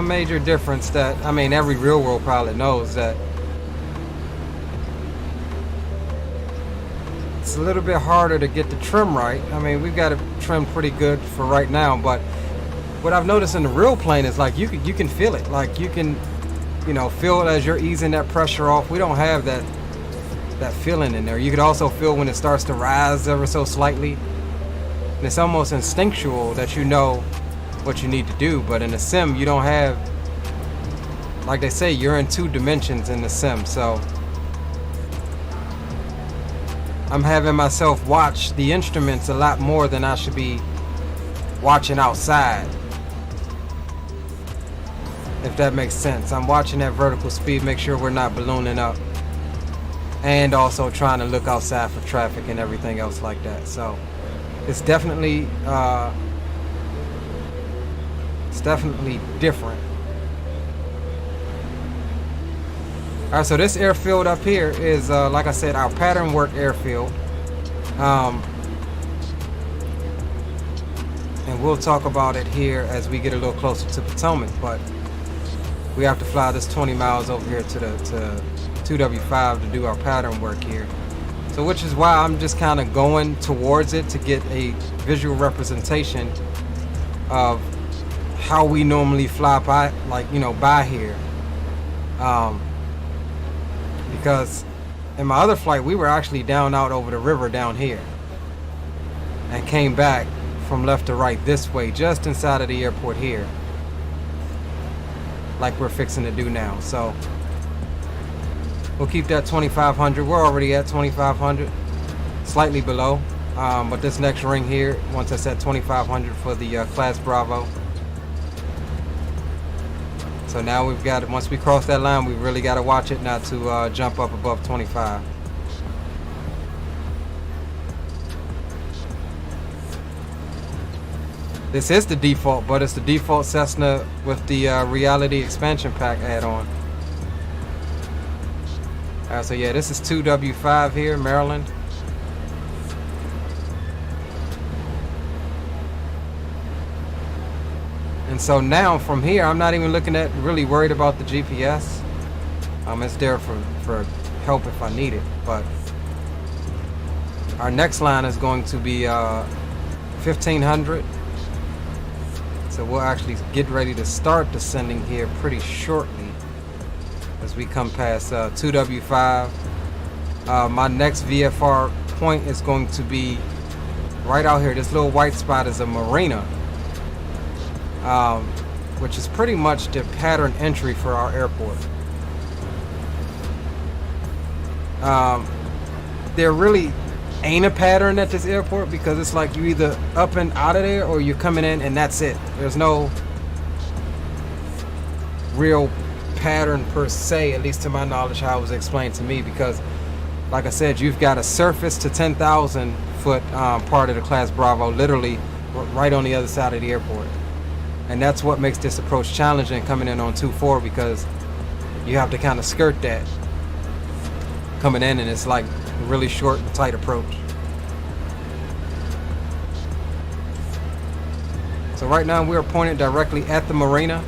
major difference that, I mean, every real world pilot knows, that it's a little bit harder to get the trim right. I mean, we've got it trimmed pretty good for right now, but what I've noticed in the real plane is like you can feel it. Like you can, feel it as you're easing that pressure off. We don't have that feeling in there. You could also feel when it starts to rise ever so slightly. And it's almost instinctual that you know what you need to do, but in a sim you don't have, like they say, you're in 2 dimensions in the sim. So I'm having myself watch the instruments a lot more than I should be watching outside, if that makes sense. I'm watching at vertical speed, make sure we're not ballooning up, and also trying to look outside for traffic and everything else like that. So it's definitely different. Alright, so this airfield up here is, like I said, our pattern work airfield. And we'll talk about it here as we get a little closer to Potomac, but we have to fly this 20 miles over here to 2W5 to do our pattern work here. So which is why I'm just kind of going towards it to get a visual representation of how we normally fly by, by here. Because in my other flight, we were actually down out over the river down here and came back from left to right this way, just inside of the airport here, like we're fixing to do now. So we'll keep that 2500. We're already at 2500, slightly below, but this next ring here, once I set 2500 for the Class Bravo. So now we've got, once we cross that line, we've really got to watch it not to jump up above 25. This is the default, but it's the default Cessna with the reality expansion pack add-on. So yeah, this is 2W5 here, Maryland. And so now from here, I'm not even looking at really worried about the GPS. It's there for help if I need it. But our next line is going to be 1500. So we'll actually get ready to start descending here pretty shortly as we come past 2W5. My next VFR point is going to be right out here. This little white spot is a marina, which is pretty much the pattern entry for our airport. There really ain't a pattern at this airport because it's like you either up and out of there or you're coming in and that's it. There's no real pattern per se, at least to my knowledge, how it was explained to me, because like I said, you've got a surface to 10,000 foot part of the Class Bravo literally right on the other side of the airport. And that's what makes this approach challenging coming in on 2-4, because you have to kind of skirt that coming in, and it's like a really short and tight approach. So right now we're pointed directly at the marina.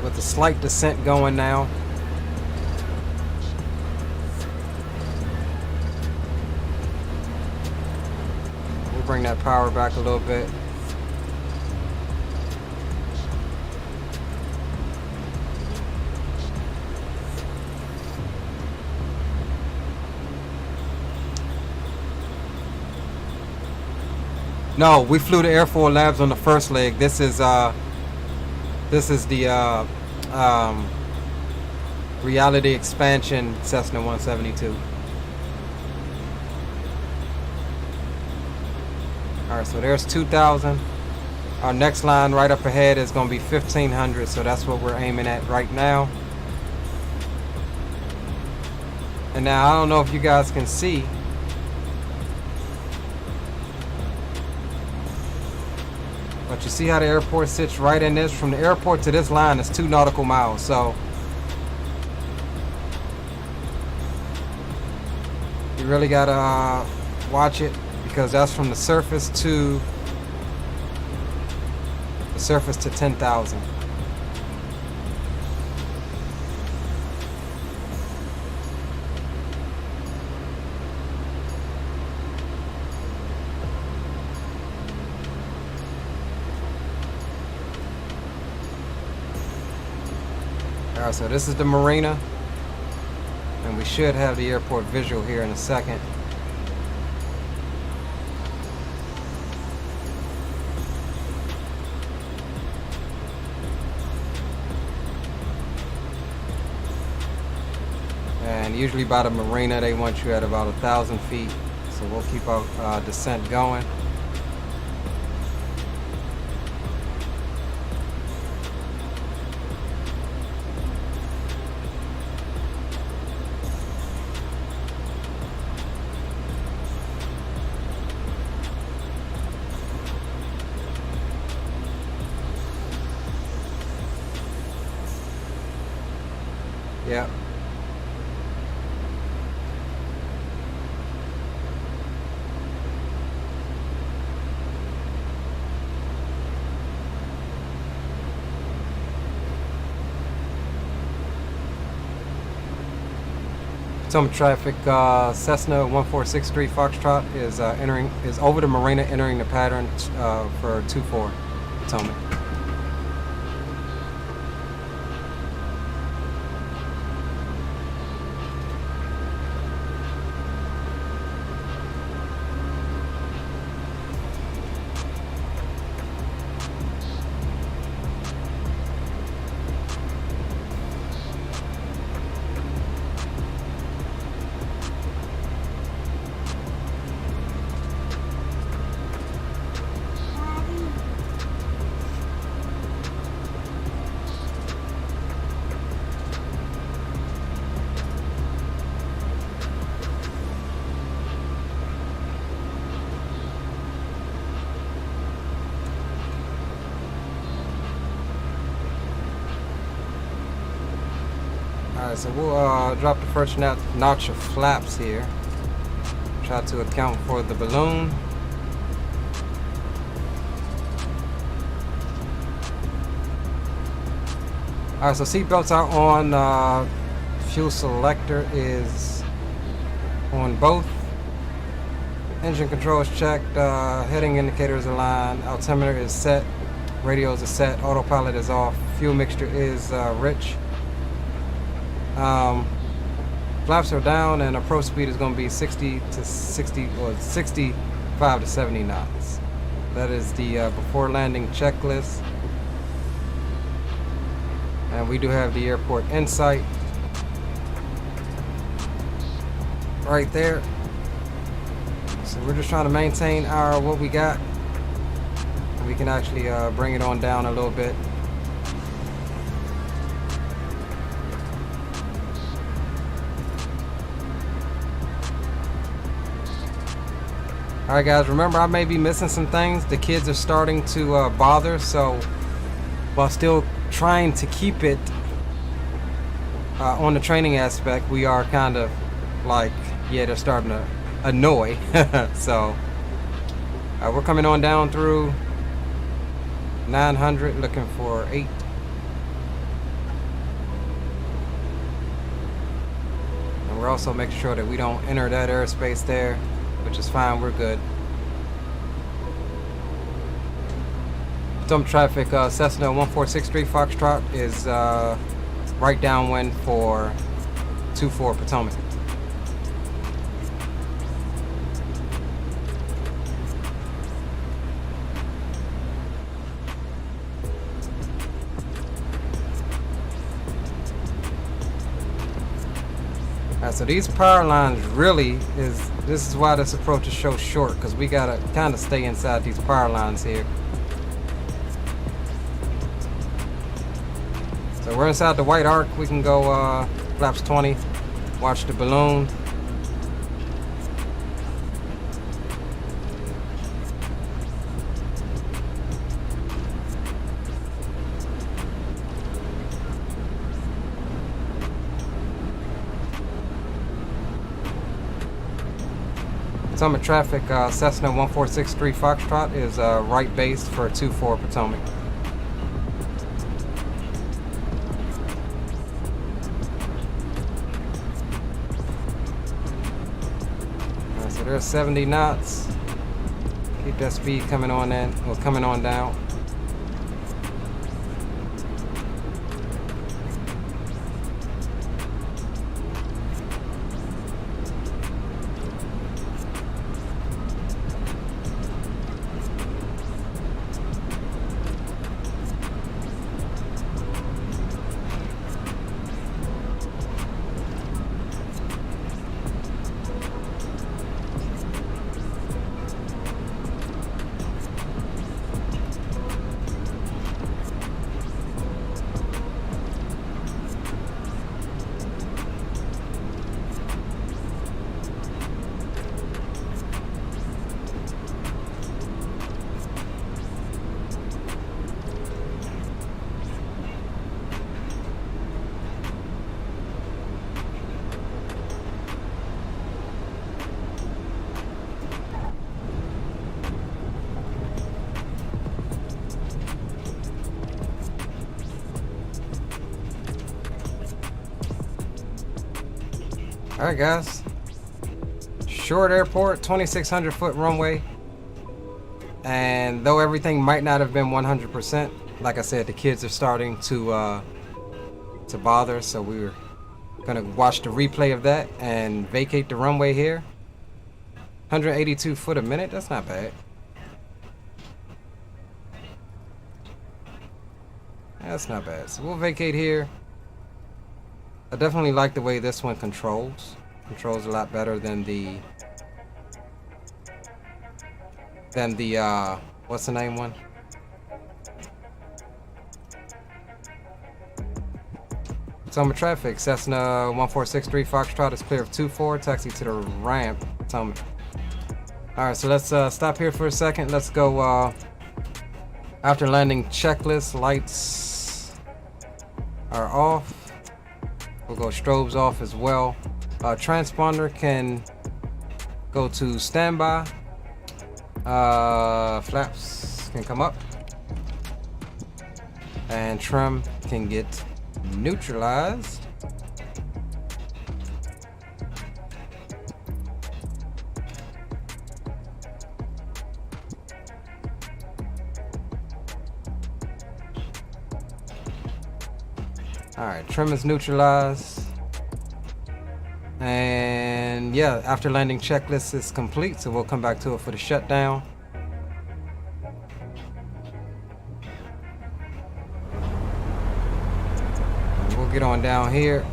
With a slight descent going now. We'll bring that power back a little bit. No, we flew the Air Force Labs on the first leg. This is the reality expansion Cessna 172. Alright, so there's 2,000. Our next line right up ahead is going to be 1,500, so that's what we're aiming at right now. And now I don't know if you guys can see, but you see how the airport sits right in this? From the airport to this line is 2 nautical miles. So you really gotta watch it, because that's from the surface to 10,000. Alright, so this is the marina, and we should have the airport visual here in a second. And usually by the marina they want you at about 1,000 feet, so we'll keep our descent going. Yeah. Potomac traffic, Cessna 1463 Foxtrot is over the marina, entering the pattern for 2-4 Potomac. Alright, so we'll drop the first notch of flaps here. Try to account for the balloon. Alright, so seatbelts are on. Fuel selector is on both. Engine control is checked. Heading indicator is aligned. Altimeter is set. Radios are set. Autopilot is off. Fuel mixture is rich. Flaps are down, and approach speed is going to be 60 to 60 or 65 to 70 knots. That is the before landing checklist. And we do have the airport insight right there. So we're just trying to maintain our what we got. We can actually bring it on down a little bit. Alright guys, remember I may be missing some things. The kids are starting to bother, so while still trying to keep it on the training aspect, we are kind of like, yeah, they're starting to annoy. So we're coming on down through 900, looking for 8. And we're also making sure that we don't enter that airspace there, which is fine, we're good. Some traffic, Cessna 1463 Foxtrot is right downwind for 24 Potomac. So these power lines really this is why this approach is so short, because we gotta kind of stay inside these power lines here. So we're inside the white arc. We can go flaps 20, watch the balloon. Potomac traffic, Cessna 1463 Foxtrot is right base for 24 Potomac. So there's 70 knots. Keep that speed coming on in, or coming on down. Alright guys, short airport, 2,600 foot runway, and though everything might not have been 100%, like I said, the kids are starting to bother, so we're gonna watch the replay of that and vacate the runway here. 182 foot a minute, that's not bad. That's not bad, so we'll vacate here. I definitely like the way this one controls. Controls a lot better than the what's the name one? Potomac traffic, Cessna 1463 Foxtrot is clear of 24, taxi to the ramp, Potomac. Alright, so let's stop here for a second. Let's go after landing checklist. Lights are off. We'll go strobes off as well. Transponder can go to standby. Flaps can come up. And trim can get neutralized. Alright, trim is neutralized. And yeah, after landing checklist is complete, so we'll come back to it for the shutdown. And we'll get on down here.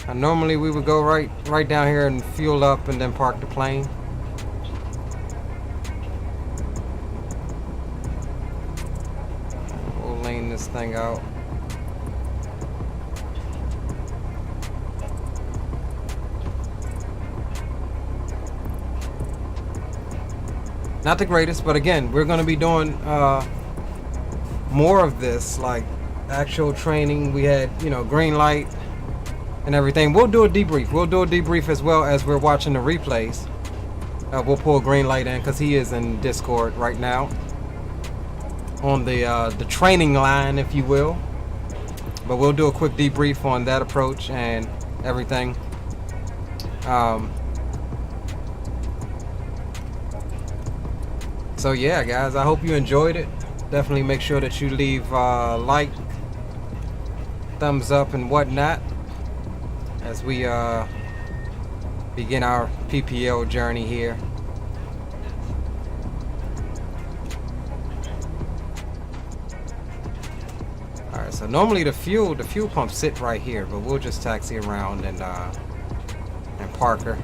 And normally we would go right down here and fuel up and then park the plane. We'll lane this thing out. Not the greatest, but again, we're going to be doing more of this, like actual training. We had, you know, Greenlight and everything. We'll do a debrief. We'll do a debrief as well as we're watching the replays. We'll pull Greenlight in because he is in Discord right now on the training line, if you will. But we'll do a quick debrief on that approach and everything. So yeah, guys, I hope you enjoyed it. Definitely make sure that you leave like, thumbs up, and whatnot as we begin our PPL journey here. All right, so normally the fuel pump sit right here, but we'll just taxi around and park her.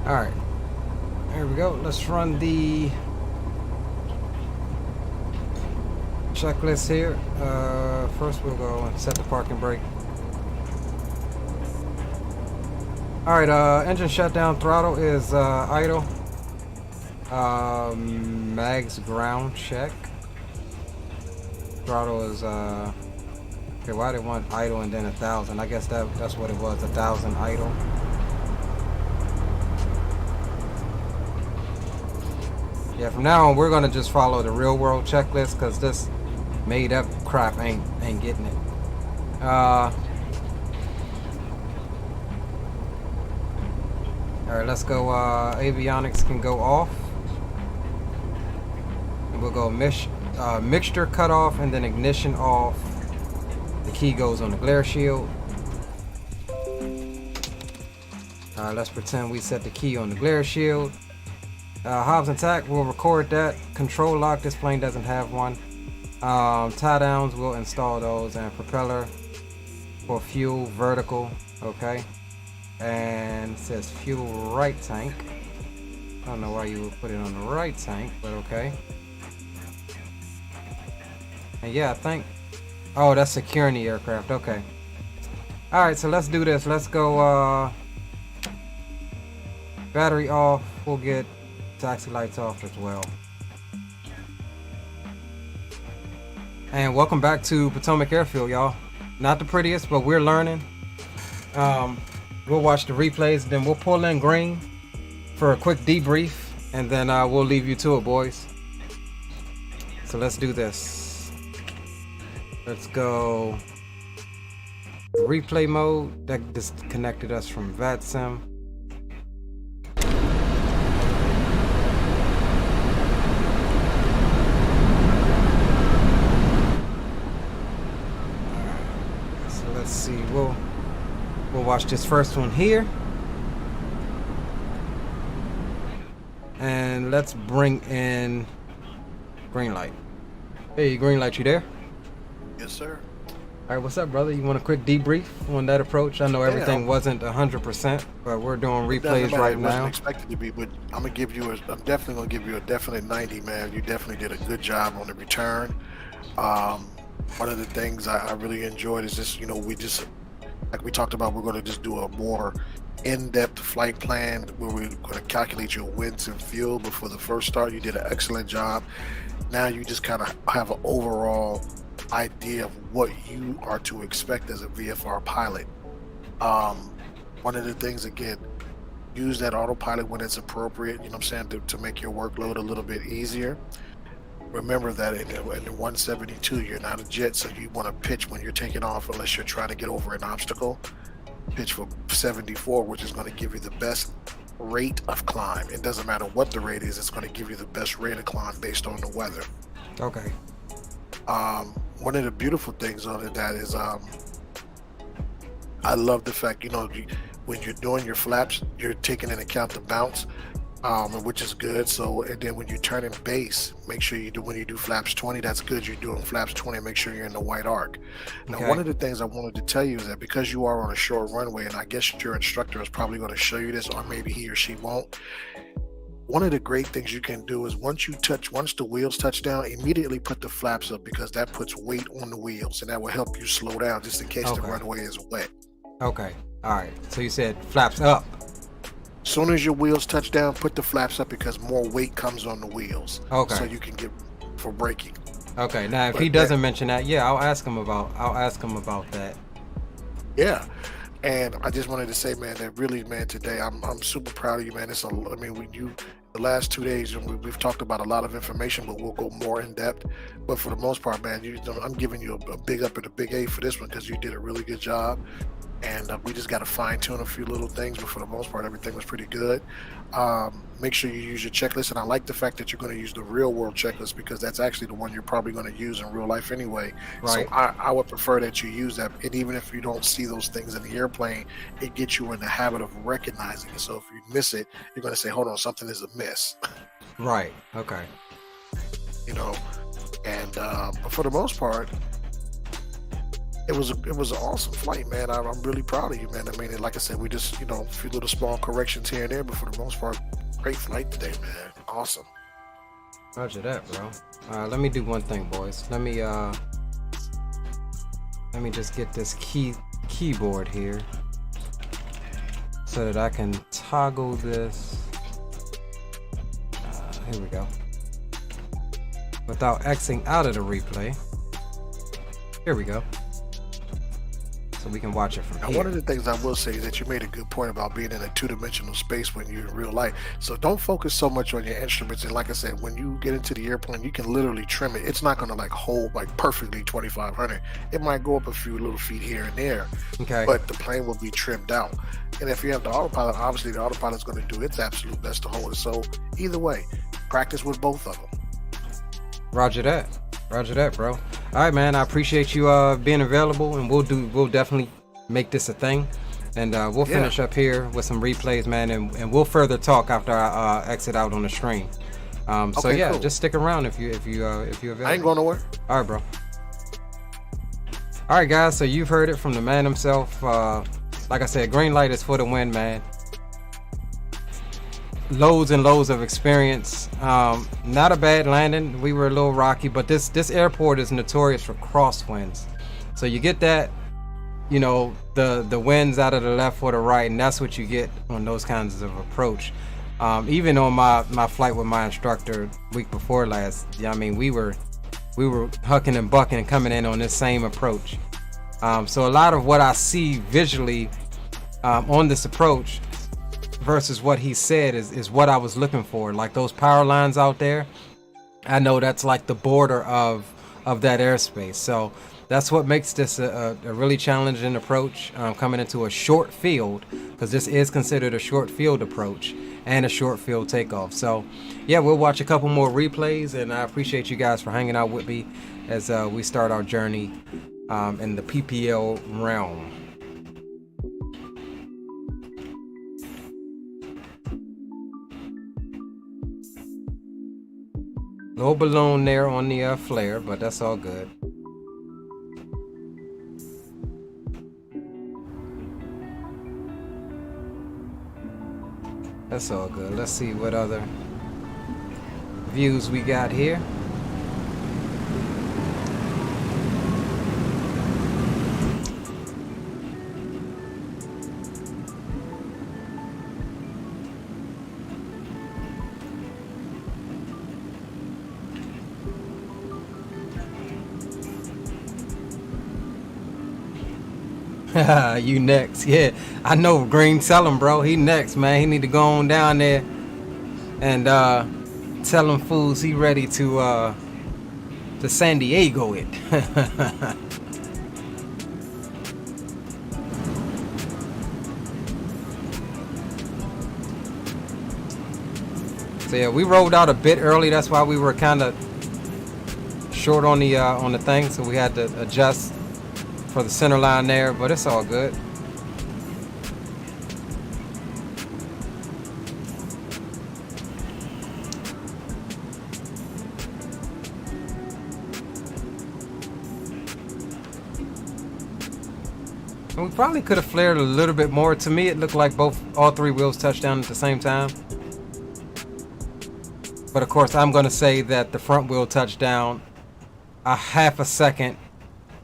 Alright, there we go. Let's run the checklist here. First we'll go and set the parking brake. Alright, engine shutdown, throttle is idle. Mags ground check. Throttle is okay, why they want idle and then 1,000? I guess that's what it was, 1,000 idle. Yeah, from now on we're gonna just follow the real world checklist because this made up crap ain't getting it. Alright, let's go. Avionics can go off. And we'll go mixture cut off and then ignition off. The key goes on the glare shield. Alright, let's pretend we set the key on the glare shield. Hobs and tack, we'll record that. Control lock, this plane doesn't have one. Tie downs, we'll install those. And propeller for fuel vertical, okay. And it says fuel right tank. I don't know why you would put it on the right tank, but okay. And yeah, I think, oh, that's securing the aircraft, okay. Alright, so let's do this. Let's go battery off. We'll get taxi lights off as well. And welcome back to Potomac Airfield, y'all. Not the prettiest, but we're learning. We'll watch the replays, then we'll pull in Green for a quick debrief, and then we'll leave you to it, boys. So let's do this. Let's go replay mode. That disconnected us from VATSIM. Let's see, we'll watch this first one here. And let's bring in Greenlight. Hey, Greenlight, you there? Yes, sir. All right, what's up, brother? You want a quick debrief on that approach? I know everything Yeah, wasn't 100%, but we're doing it doesn't replays matter. right It wasn't now. expected to be, but I'm definitely gonna give you a definite 90, man. You definitely did a good job on the return. Um, One of the things I really enjoyed is just, we just, like we talked about, we're gonna just do a more in-depth flight plan where we're gonna calculate your winds and fuel. But for the first start, you did an excellent job. Now you just kind of have an overall idea of what you are to expect as a VFR pilot. Um, One of the things, again, use that autopilot when it's appropriate, you know what I'm saying, to make your workload a little bit easier. Remember that in the 172, you're not a jet, so you want to pitch when you're taking off, unless you're trying to get over an obstacle. Pitch for 74, which is going to give you the best rate of climb. It doesn't matter what the rate is, it's going to give you the best rate of climb based on the weather. Okay. One of the beautiful things on that is I love the fact, when you're doing your flaps, you're taking into account the bounce, which is good. So, and then when you turn in base, make sure when you do flaps 20, that's good. You're doing flaps 20, make sure you're in the white arc. Now, Okay. one of the things I wanted to tell you is that because you are on a short runway, and I guess your instructor is probably going to show you this, or maybe he or she won't. One of the great things you can do is once the wheels touch down, immediately put the flaps up, because that puts weight on the wheels, and that will help you slow down just in case the Okay. runway is wet. Okay. All right. So you said flaps up. Soon as your wheels touch down, put the flaps up, because more weight comes on the wheels. Okay. So you can get for braking. Okay. Now, if But he doesn't mention that, yeah, I'll ask him about that. Yeah. And I just wanted to say, man, that really, man, today I'm super proud of you, man. The last 2 days, and we've talked about a lot of information, but we'll go more in depth. But for the most part, man, I'm giving you a big up and a big A for this one, because you did a really good job. And we just got to fine tune a few little things, but for the most part, everything was pretty good. Make sure you use your checklist, and I like the fact that you're going to use the real world checklist, because that's actually the one you're probably going to use in real life anyway. Right. So I would prefer that you use that, and even if you don't see those things in the airplane, it gets you in the habit of recognizing it. So if you miss it, you're going to say, hold on, something is amiss. Right. Okay. And but for the most part, it was an awesome flight, man. I'm really proud of you, man. I mean, like I said, we just, a few little small corrections here and there, but for the most part, great flight today, man. Awesome. Roger that, bro. Let me do one thing, boys. Let me just get this keyboard here so that I can toggle this. Here we go. Without Xing out of the replay. Here we go. So we can watch it from Now, here. one of the things I will say is that you made a good point about being in a two-dimensional space when you're in real life. So don't focus so much on your instruments. And like I said, when you get into the airplane, you can literally trim it. It's not going to hold perfectly 2,500. It might go up a few little feet here and there, Okay. but the plane will be trimmed out. And if you have the autopilot, obviously the autopilot's going to do its absolute best to hold it. So either way, practice with both of them. Roger that, bro. All right, man. I appreciate you being available, and we'll definitely make this a thing, and we'll finish up here with some replays, man, and we'll further talk after I exit out on the stream. So Okay, yeah, cool. just stick around if you available. I ain't going nowhere. All right, bro. All right, guys. So you've heard it from the man himself. Like I said, Greenlight is for the win, man. Loads and loads of experience. Not a bad landing. We were a little rocky, but this airport is notorious for crosswinds. So you get that, the winds out of the left or the right, and that's what you get on those kinds of approach. Even on my flight with my instructor week before last, we were hucking and bucking and coming in on this same approach. So a lot of what I see visually on this approach versus what he said is what I was looking for. Like those power lines out there, I know that's like the border of that airspace. So that's what makes this a really challenging approach, coming into a short field, because this is considered a short field approach and a short field takeoff. So yeah, we'll watch a couple more replays, and I appreciate you guys for hanging out with me as we start our journey in the PPL realm. Low balloon there on the flare, but that's all good. That's all good. Let's see what other views we got here. You next. Yeah, I know Green. Tell him, bro. He next, man. He need to go on down there and tell him fools he ready to San Diego it. So yeah, we rolled out a bit early. That's why we were kind of short on the thing, so we had to adjust for the center line there, but it's all good. And we probably could have flared a little bit more. To me, it looked like all three wheels touched down at the same time. But of course, I'm going to say that the front wheel touched down a half a second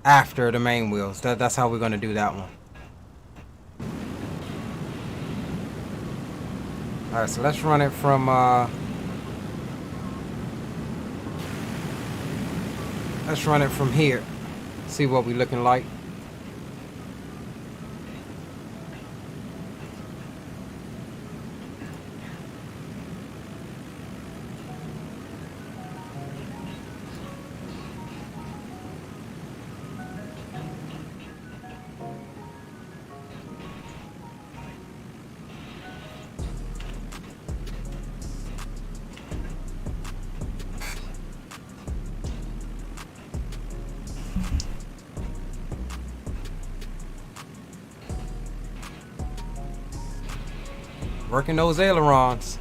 after the main wheels. That's how we're going to do that one. Alright, so let's run it from here. See what we're looking like. Working those ailerons.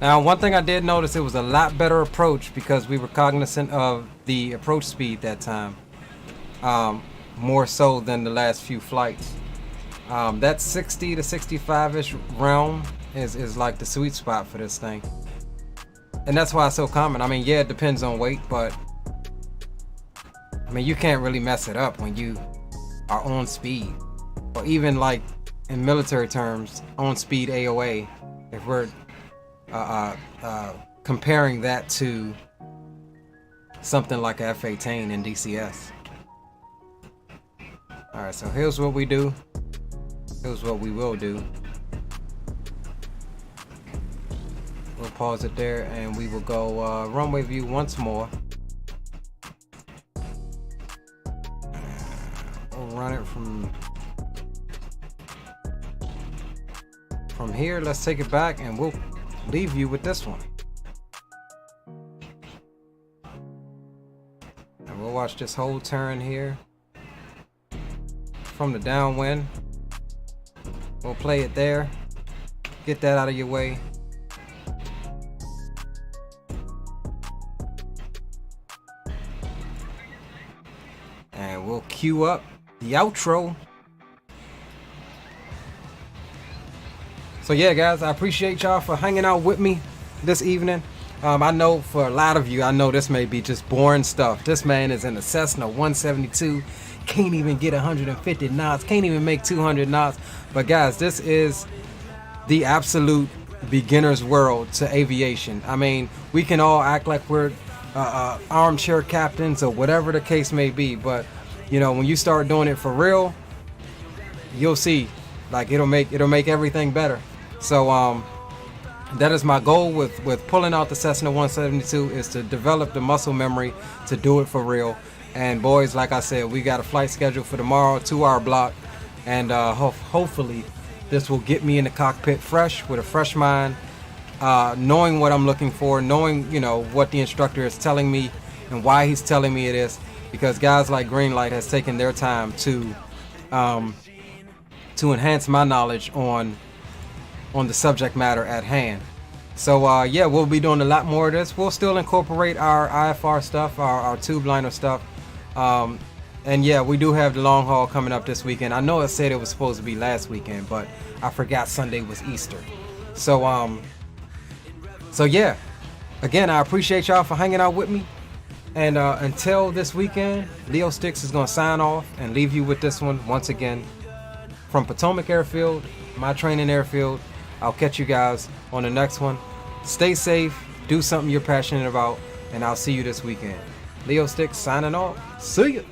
Now, one thing I did notice, it was a lot better approach because we were cognizant of the approach speed that time. More so than the last few flights. That 60 to 65-ish realm is like the sweet spot for this thing. And that's why it's so common. I mean, yeah, it depends on weight, but I mean, you can't really mess it up when you are on speed. Or even like in military terms, on speed AOA, if we're comparing that to something like a F-18 in DCS. Alright, so here's what we do. Here's what we will do. We'll pause it there and we will go runway view once more. We'll run it from here. Let's take it back and we'll leave you with this one. And we'll watch this whole turn here from the downwind. We'll play it there. Get that out of your way. And we'll cue up the outro. So yeah, guys, I appreciate y'all for hanging out with me this evening. I know for a lot of you, I know this may be just boring stuff. This man is in a Cessna 172, can't even get 150 knots, can't even make 200 knots. But guys, this is the absolute beginner's world to aviation. I mean, we can all act like we're armchair captains or whatever the case may be, but you know, when you start doing it for real, you'll see, like, it'll make everything better. So that is my goal with pulling out the Cessna 172, is to develop the muscle memory to do it for real. And boys, like I said, we got a flight scheduled for tomorrow, 2-hour block, and hopefully this will get me in the cockpit fresh, with a fresh mind, knowing what I'm looking for, knowing, you know, what the instructor is telling me and why he's telling me it is, because guys like Greenlight has taken their time to enhance my knowledge on the subject matter at hand. So yeah, we'll be doing a lot more of this. We'll still incorporate our IFR stuff, our tube liner stuff, And yeah, we do have the long haul coming up this weekend. I know it said it was supposed to be last weekend, but I forgot Sunday was Easter. So yeah, again, I appreciate y'all for hanging out with me. And until this weekend, Leo Sticks is going to sign off and leave you with this one once again. From Potomac Airfield, my training airfield, I'll catch you guys on the next one. Stay safe, do something you're passionate about, and I'll see you this weekend. Leo Sticks signing off. See ya!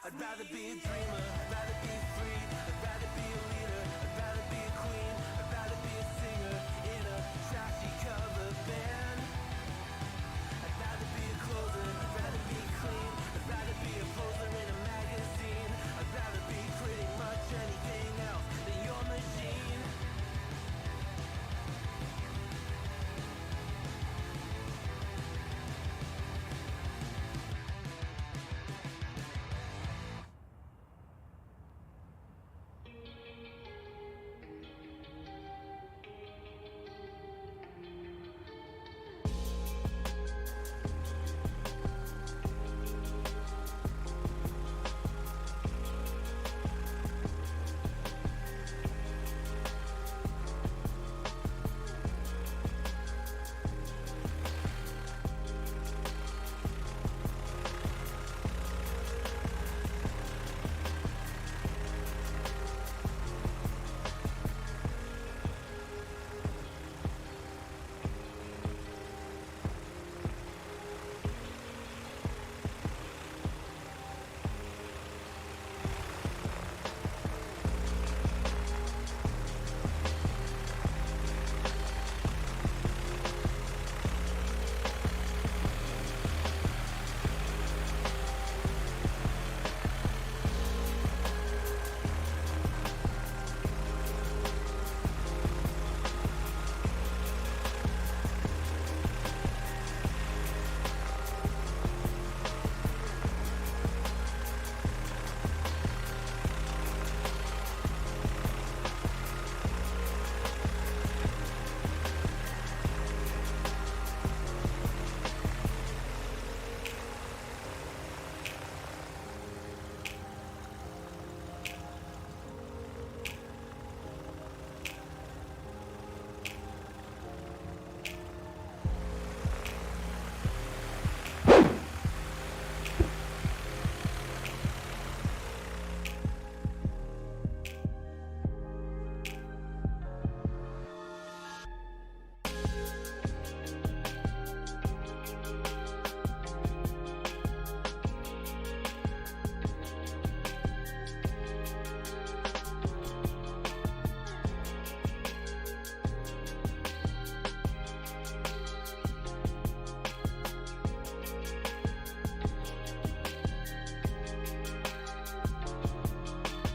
I'd rather be a dreamer, I'd rather be free, I'd rather